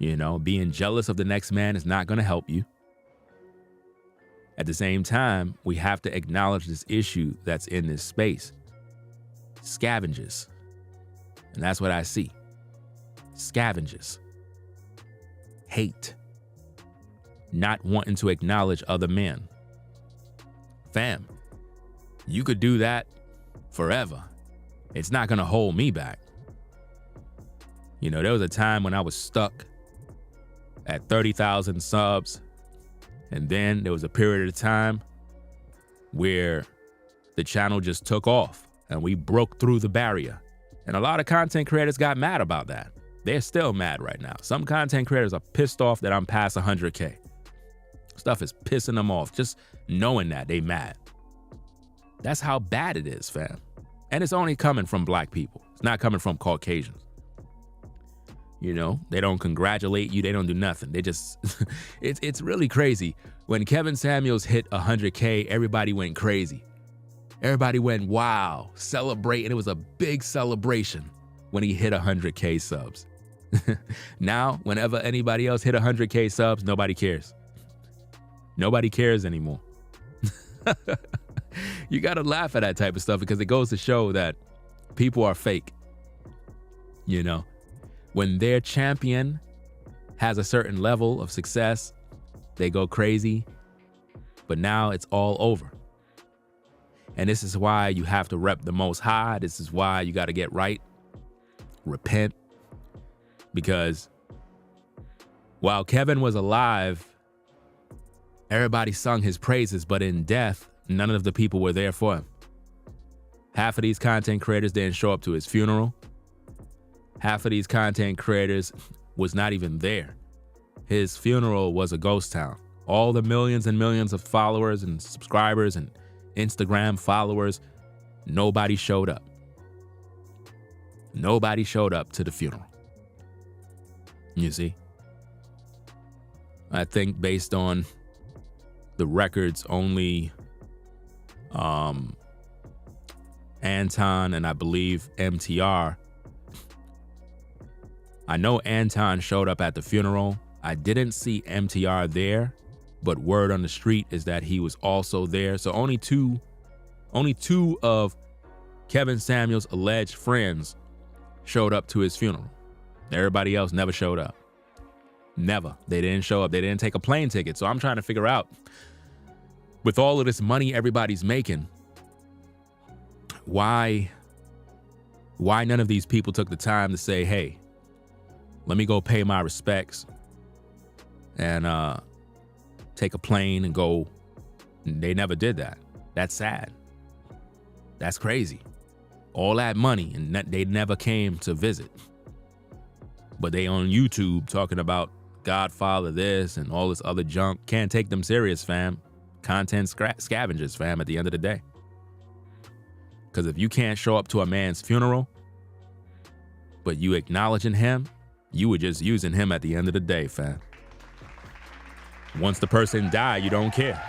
You know, being jealous of the next man is not going to help you. At the same time, we have to acknowledge this issue that's in this space. Scavengers. And that's what I see. Scavengers. Hate. Not wanting to acknowledge other men. Fam, you could do that forever. It's not going to hold me back. You know, there was a time when I was stuck at 30,000 subs. And then there was a period of time where the channel just took off and we broke through the barrier. And a lot of content creators got mad about that. They're still mad right now. Some content creators are pissed off that I'm past 100K. Stuff is pissing them off just knowing that they mad. That's how bad it is, fam. And it's only coming from black people. It's not coming from Caucasians. You know, they don't congratulate you. They don't do nothing. They just, it's really crazy. When Kevin Samuels hit 100K, everybody went crazy. Everybody went, wow, celebrate. And it was a big celebration when he hit 100K subs. Now, whenever anybody else hit 100K subs, nobody cares. Nobody cares anymore. You got to laugh at that type of stuff because it goes to show that people are fake, you know. When their champion has a certain level of success, they go crazy, but now it's all over. And this is why you have to rep the Most High. This is why you got to get right, repent, because while Kevin was alive, everybody sung his praises, but in death, none of the people were there for him. Half of these content creators didn't show up to his funeral. Half of these content creators was not even there. His funeral was a ghost town. All the millions and millions of followers and subscribers and Instagram followers, nobody showed up. Nobody showed up to the funeral. You see? I think based on the records, only Anton and I believe MTR. I know Anton showed up at the funeral. I didn't see MTR there, but word on the street is that he was also there. So only two of Kevin Samuels' alleged friends showed up to his funeral. Everybody else never showed up. Never. They didn't show up. They didn't take a plane ticket. So I'm trying to figure out, with all of this money everybody's making, why none of these people took the time to say, hey, let me go pay my respects and take a plane and go. They never did that. That's sad. That's crazy. All that money and they never came to visit. But they on YouTube talking about Godfather this and all this other junk. Can't take them serious, fam. Content scavengers, fam, at the end of the day. Because if you can't show up to a man's funeral, but you acknowledging him, you were just using him at the end of the day, fam. Once the person died, you don't care.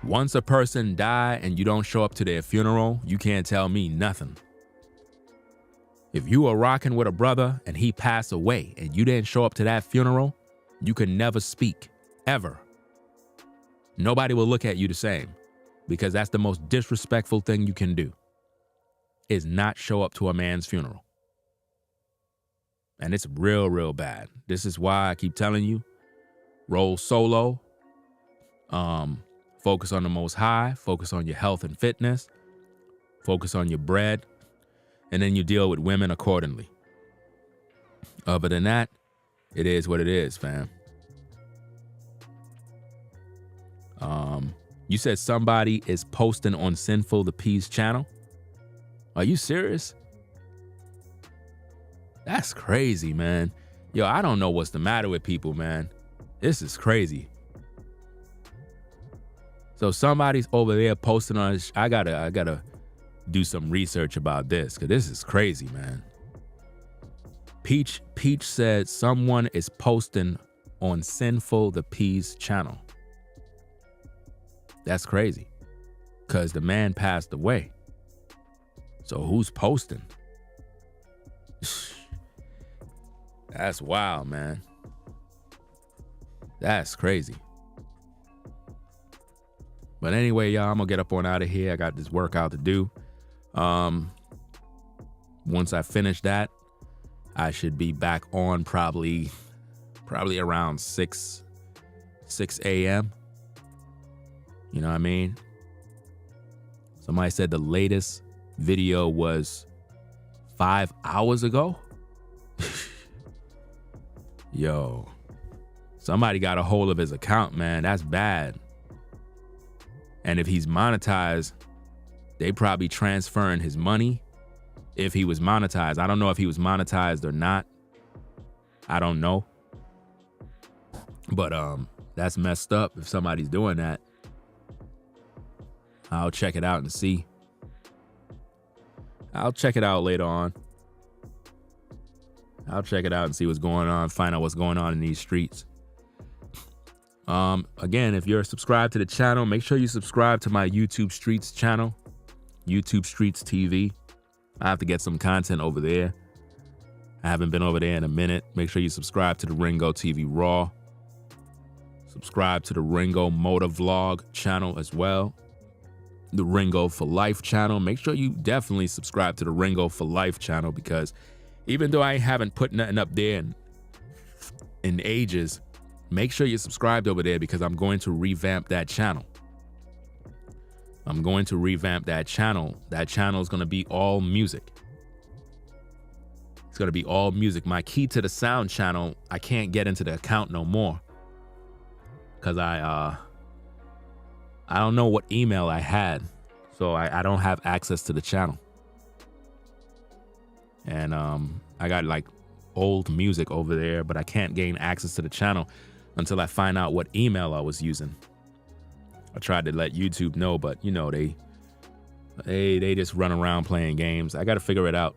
Once a person die and you don't show up to their funeral, you can't tell me nothing. If you were rocking with a brother and he passed away and you didn't show up to that funeral, you can never speak, ever. Nobody will look at you the same, because that's the most disrespectful thing you can do, is not show up to a man's funeral. And it's real, real bad. This is why I keep telling you, roll solo, focus on the Most High, focus on your health and fitness, focus on your bread, and then you deal with women accordingly. Other than that, it is what it is, fam. You said somebody is posting on Sinful the Peace channel. Are you serious? That's crazy, man. Yo, I don't know what's the matter with people, man. This is crazy. So somebody's over there posting on. I gotta do some research about this, because this is crazy, man. Peach said someone is posting on Sinful the Peace channel. That's crazy, because the man passed away. So who's posting? That's wild, man. That's crazy. But anyway, y'all, I'm gonna get up on out of here. I got this workout to do. Once I finish that, I should be back on probably around 6 a.m. You know what I mean? Somebody said the latest video was 5 hours ago. Yo, somebody got a hold of his account, man. That's bad. And if he's monetized, they probably transferring his money. If he was monetized, I don't know if he was monetized or not. I don't know. But that's messed up if somebody's doing that. I'll check it out and see. I'll check it out later on. I'll check it out and see what's going on, find out what's going on in these streets. Again, if you're subscribed to the channel, make sure you subscribe to my YouTube Streets channel, YouTube Streets TV. I have to get some content over there. I haven't been over there in a minute. Make sure you subscribe to the Ringo TV Raw. Subscribe to the Ringo Motor Vlog channel as well. The Ringo for Life channel. Make sure you definitely subscribe to the Ringo for Life channel, because even though I haven't put nothing up there in ages, make sure you're subscribed over there, because I'm going to revamp that channel. I'm going to revamp that channel. That channel is going to be all music. It's going to be all music. My Key to the Sound channel, I can't get into the account no more, because I don't know what email I had, so I don't have access to the channel. And I got like old music over there, but I can't gain access to the channel until I find out what email I was using. I tried to let YouTube know, but you know, they just run around playing games. I got to figure it out.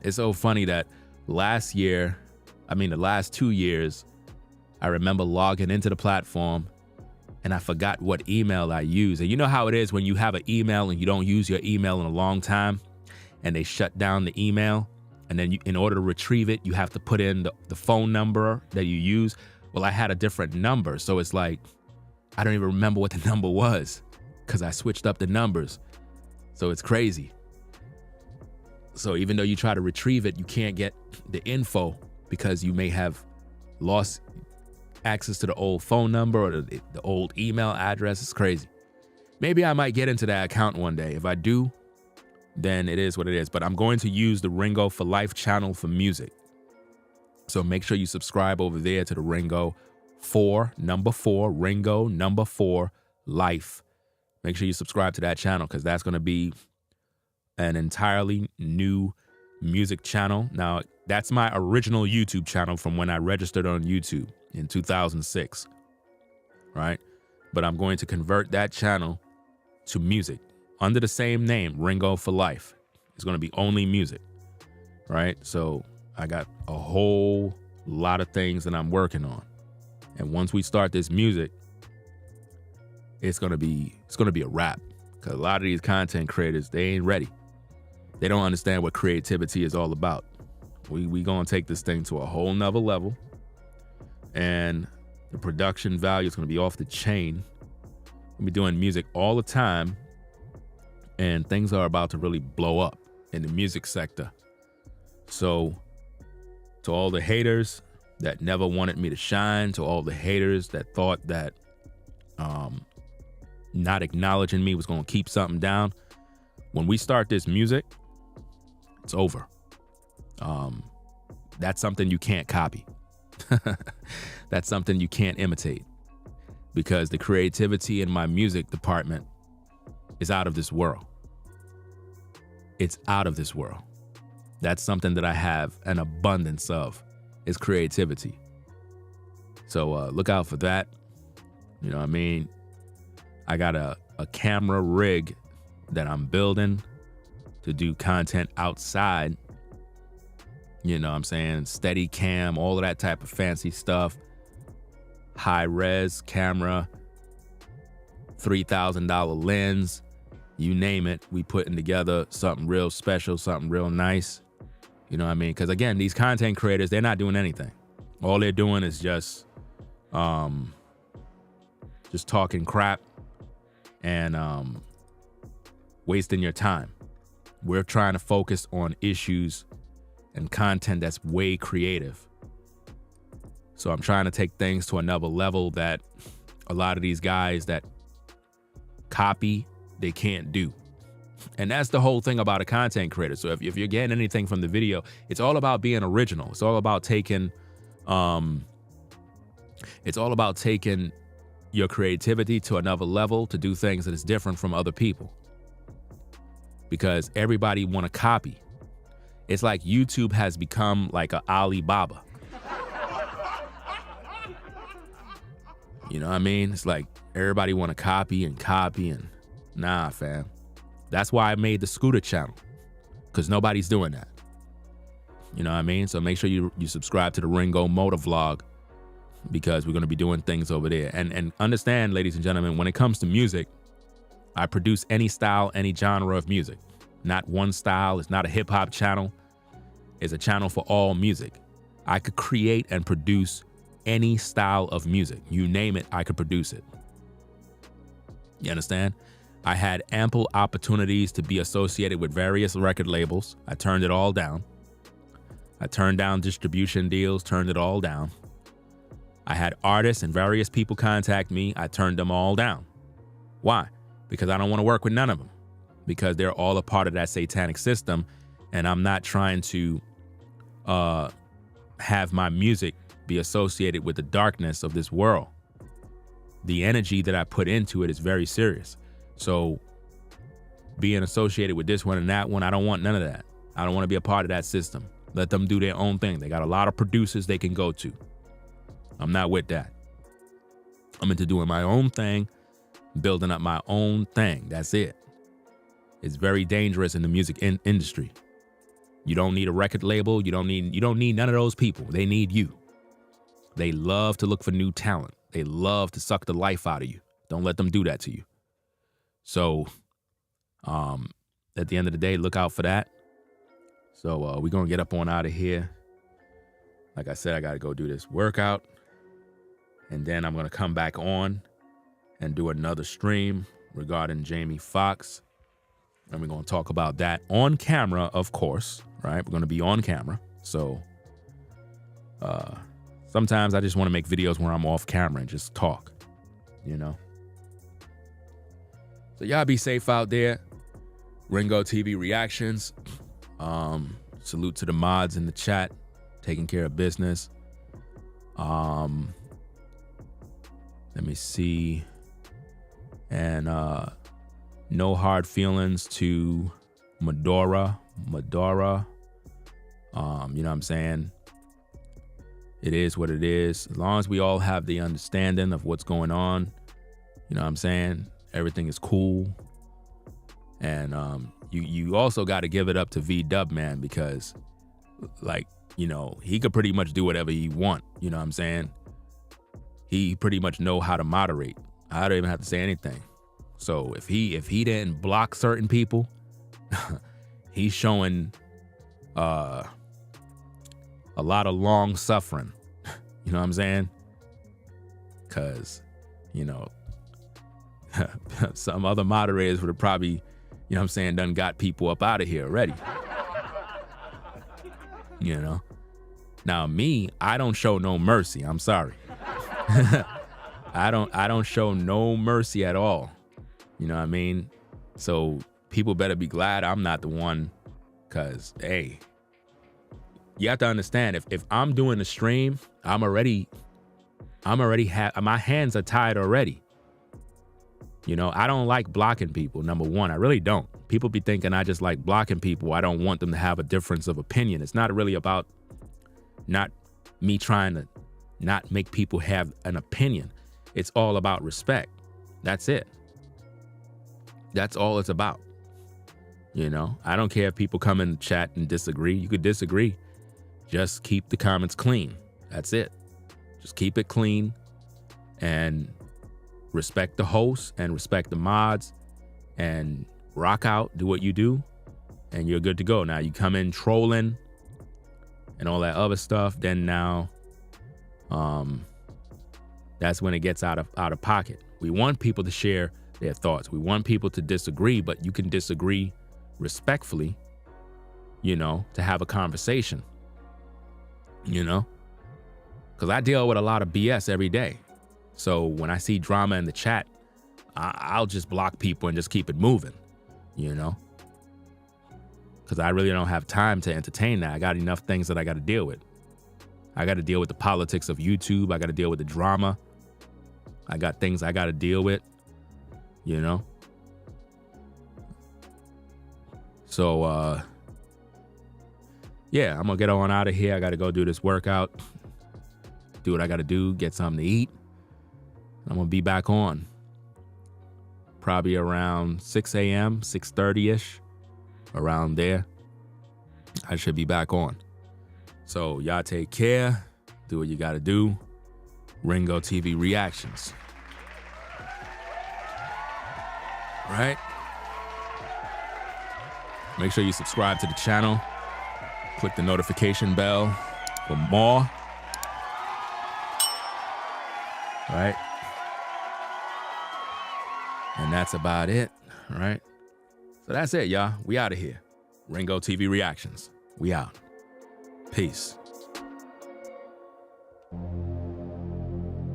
It's so funny that the last 2 years, I remember logging into the platform and I forgot what email I used. And you know how it is when you have an email and you don't use your email in a long time and they shut down the email, and then in order to retrieve it, you have to put in the phone number that you use. Well, I had a different number. So it's like, I don't even remember what the number was because I switched up the numbers. So it's crazy. So even though you try to retrieve it, you can't get the info because you may have lost access to the old phone number or the old email address. It's crazy. Maybe I might get into that account one day. If I do, then it is what it is. But I'm going to use the Ringo for Life channel for music. So make sure you subscribe over there to the Ringo 4 Life. Make sure you subscribe to that channel, because that's going to be an entirely new music channel. Now, that's my original YouTube channel from when I registered on YouTube in 2006, right? But I'm going to convert that channel to music under the same name, Ringo for Life. It's going to be only music, right? So I got a whole lot of things that I'm working on. And once we start this music, it's gonna be a wrap. Cause a lot of these content creators, they ain't ready. They don't understand what creativity is all about. We gonna take this thing to a whole nother level, and the production value is gonna be off the chain. We'll be doing music all the time, and things are about to really blow up in the music sector. So to all the haters that never wanted me to shine, to all the haters that thought that not acknowledging me was going to keep something down, when we start this music, it's over. That's something you can't copy. That's something you can't imitate, because the creativity in my music department is out of this world. It's out of this world. That's something that I have an abundance of, is creativity. So look out for that. You know what I mean? I got a camera rig that I'm building to do content outside. You know what I'm saying? Steady cam, all of that type of fancy stuff. High res camera, $3,000 lens, you name it. We putting together something real special, something real nice. You know what I mean? Because again, these content creators, they're not doing anything. All they're doing is just talking crap and wasting your time. We're trying to focus on issues and content that's way creative. So I'm trying to take things to another level that a lot of these guys that copy, they can't do. And that's the whole thing about a content creator. So if you're getting anything from the video, it's all about being original. It's all about taking your creativity to another level, to do things that is different from other people. Because everybody want to copy. It's like YouTube has become like a Alibaba. You know what I mean? It's like everybody want to copy and nah, fam. That's why I made the Scooter channel, because nobody's doing that. You know what I mean? So make sure you subscribe to the Ringo Motor Vlog, because we're going to be doing things over there. And understand, ladies and gentlemen, when it comes to music, I produce any style, any genre of music. Not one style. It's not a hip hop channel. It's a channel for all music. I could create and produce any style of music. You name it, I could produce it. You understand? I had ample opportunities to be associated with various record labels. I turned it all down. I turned down distribution deals, turned it all down. I had artists and various people contact me. I turned them all down. Why? Because I don't want to work with none of them, because they're all a part of that satanic system. And I'm not trying to have my music be associated with the darkness of this world. The energy that I put into it is very serious. So being associated with this one and that one, I don't want none of that. I don't want to be a part of that system. Let them do their own thing. They got a lot of producers they can go to. I'm not with that. I'm into doing my own thing, building up my own thing. That's it. It's very dangerous in the music industry. You don't need a record label. You don't need none of those people. They need you. They love to look for new talent. They love to suck the life out of you. Don't let them do that to you. So, at the end of the day, look out for that. So, we're going to get up on out of here. Like I said, I got to go do this workout. And then I'm going to come back on and do another stream regarding Jamie Foxx. And we're going to talk about that on camera, of course, right? We're going to be on camera. So, sometimes I just want to make videos where I'm off camera and just talk, you know? So y'all be safe out there. Ringo TV Reactions. Salute to the mods in the chat, taking care of business. Let me see. And no hard feelings to Medora. You know what I'm saying? It is what it is. As long as we all have the understanding of what's going on, you know what I'm saying? Everything is cool. And you also got to give it up to V-Dub, man, because, like, you know, he could pretty much do whatever he want. You know what I'm saying? he pretty much know how to moderate. I don't even have to say anything. So if he didn't block certain people, he's showing a lot of long suffering. You know what I'm saying? Cause, you know, some other moderators would have probably, you know what I'm saying, done got people up out of here already. You know? Now me, I don't show no mercy. I'm sorry. I don't show no mercy at all. You know what I mean? So people better be glad I'm not the one, cause hey, you have to understand, if I'm doing the stream, I'm already my hands are tied already. You know, I don't like blocking people, number one. I really don't. People be thinking I just like blocking people. I don't want them to have a difference of opinion. It's not really about not me trying to not make people have an opinion. It's all about respect. That's it. That's all it's about. You know, I don't care if people come in the chat and disagree. You could disagree. Just keep the comments clean. That's it. Just keep it clean and respect the host and respect the mods and rock out, do what you do, and you're good to go. Now you come in trolling and all that other stuff, then now that's when it gets out of pocket. We want people to share their thoughts. We want people to disagree, but you can disagree respectfully, you know, to have a conversation, you know, because I deal with a lot of BS every day. So when I see drama in the chat, I'll just block people and just keep it moving, you know, because I really don't have time to entertain that. I got enough things that I got to deal with. I got to deal with the politics of YouTube. I got to deal with the drama. I got things I got to deal with, you know. So, yeah, I'm going to get on out of here. I got to go do this workout, do what I got to do, get something to eat. I'm going to be back on probably around 6 a.m., 6:30-ish, around there. I should be back on. So y'all take care. Do what you got to do. Ringo TV reactions. Right? Make sure you subscribe to the channel. Click the notification bell for more. Right? And that's about it, right? So that's it, y'all. We out of here. Ringo TV reactions. We out. Peace.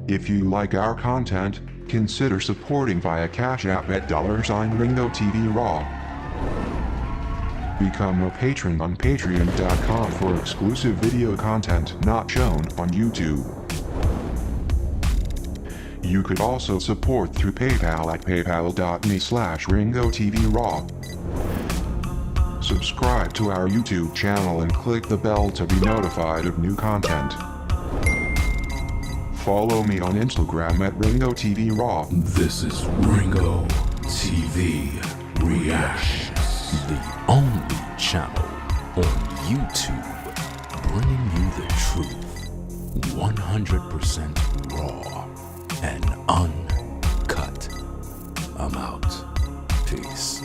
If you like our content, consider supporting via Cash App at $Ringo TV Raw. Become a patron on patreon.com for exclusive video content not shown on YouTube. You could also support through PayPal at paypal.me/Ringo TV Raw. Subscribe to our YouTube channel and click the bell to be notified of new content. Follow me on Instagram at Ringo TV Raw. This is Ringo TV Reactions, the only channel on YouTube bringing you the truth, 100% raw and uncut. I'm out. Peace.